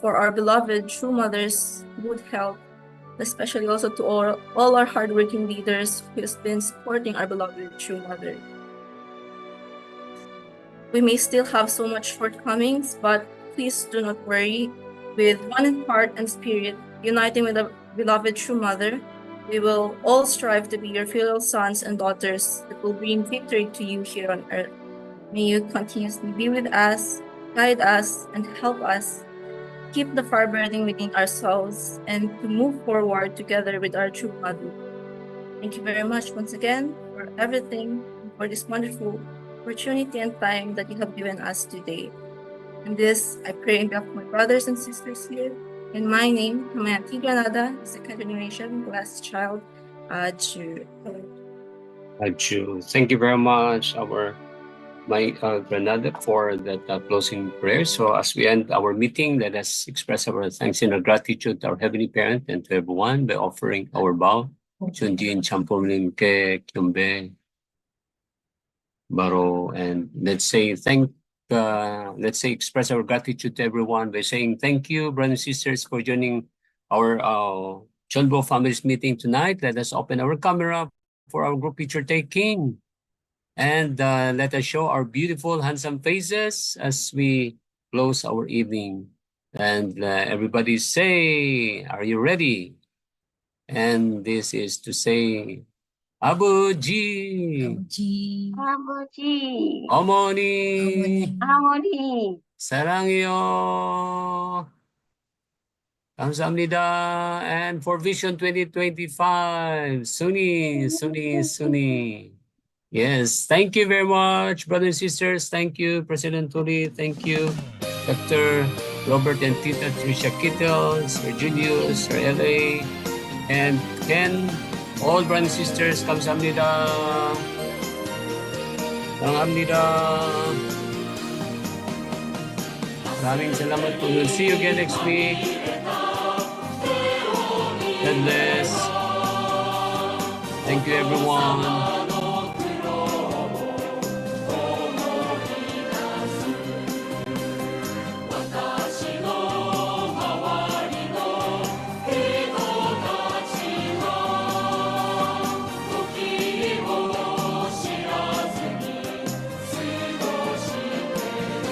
for our beloved true mother's good health, especially also to all our hardworking leaders who has been supporting our beloved true mother. We may still have so much shortcomings, but please do not worry. With one heart and spirit, uniting with the beloved true mother, we will all strive to be your filial sons and daughters that will bring victory to you here on earth. May you continuously be with us, guide us, and help us keep the fire burning within ourselves and to move forward together with our true mother. Thank you very much once again for everything, and for this wonderful opportunity and time that you have given us today. And this, I pray on behalf of my brothers and sisters here. In my name, Hamayati Granada, second generation, last child, Ju. Thank you very much, my Granada, for that closing prayer. So as we end our meeting, let us express our thanks and our gratitude to our Heavenly Parent and to everyone by offering our bow. Chunjin Champolim Ke Kyombe Baro, and let's express our gratitude to everyone by saying thank you, brothers and sisters, for joining our CheonBo Families meeting tonight. Let us open our camera for our group picture taking, and let us show our beautiful, handsome faces as we close our evening. And everybody say, are you ready? And this is to say, 아버지, 아버지, 어머니, 어머니, 사랑해요. 감사합니다. And for Vision 2025, Suni. Yes, thank you very much, brothers and sisters. Thank you, President Tuli. Thank you, Dr. Robert and Tita Tricia Kittle, Sir Julius, Sir L.A., and Ken. All brothers and sisters, 감사합니다. 감사합니다. Maraming salamat po. We'll see you again next week. God bless. Thank you, everyone.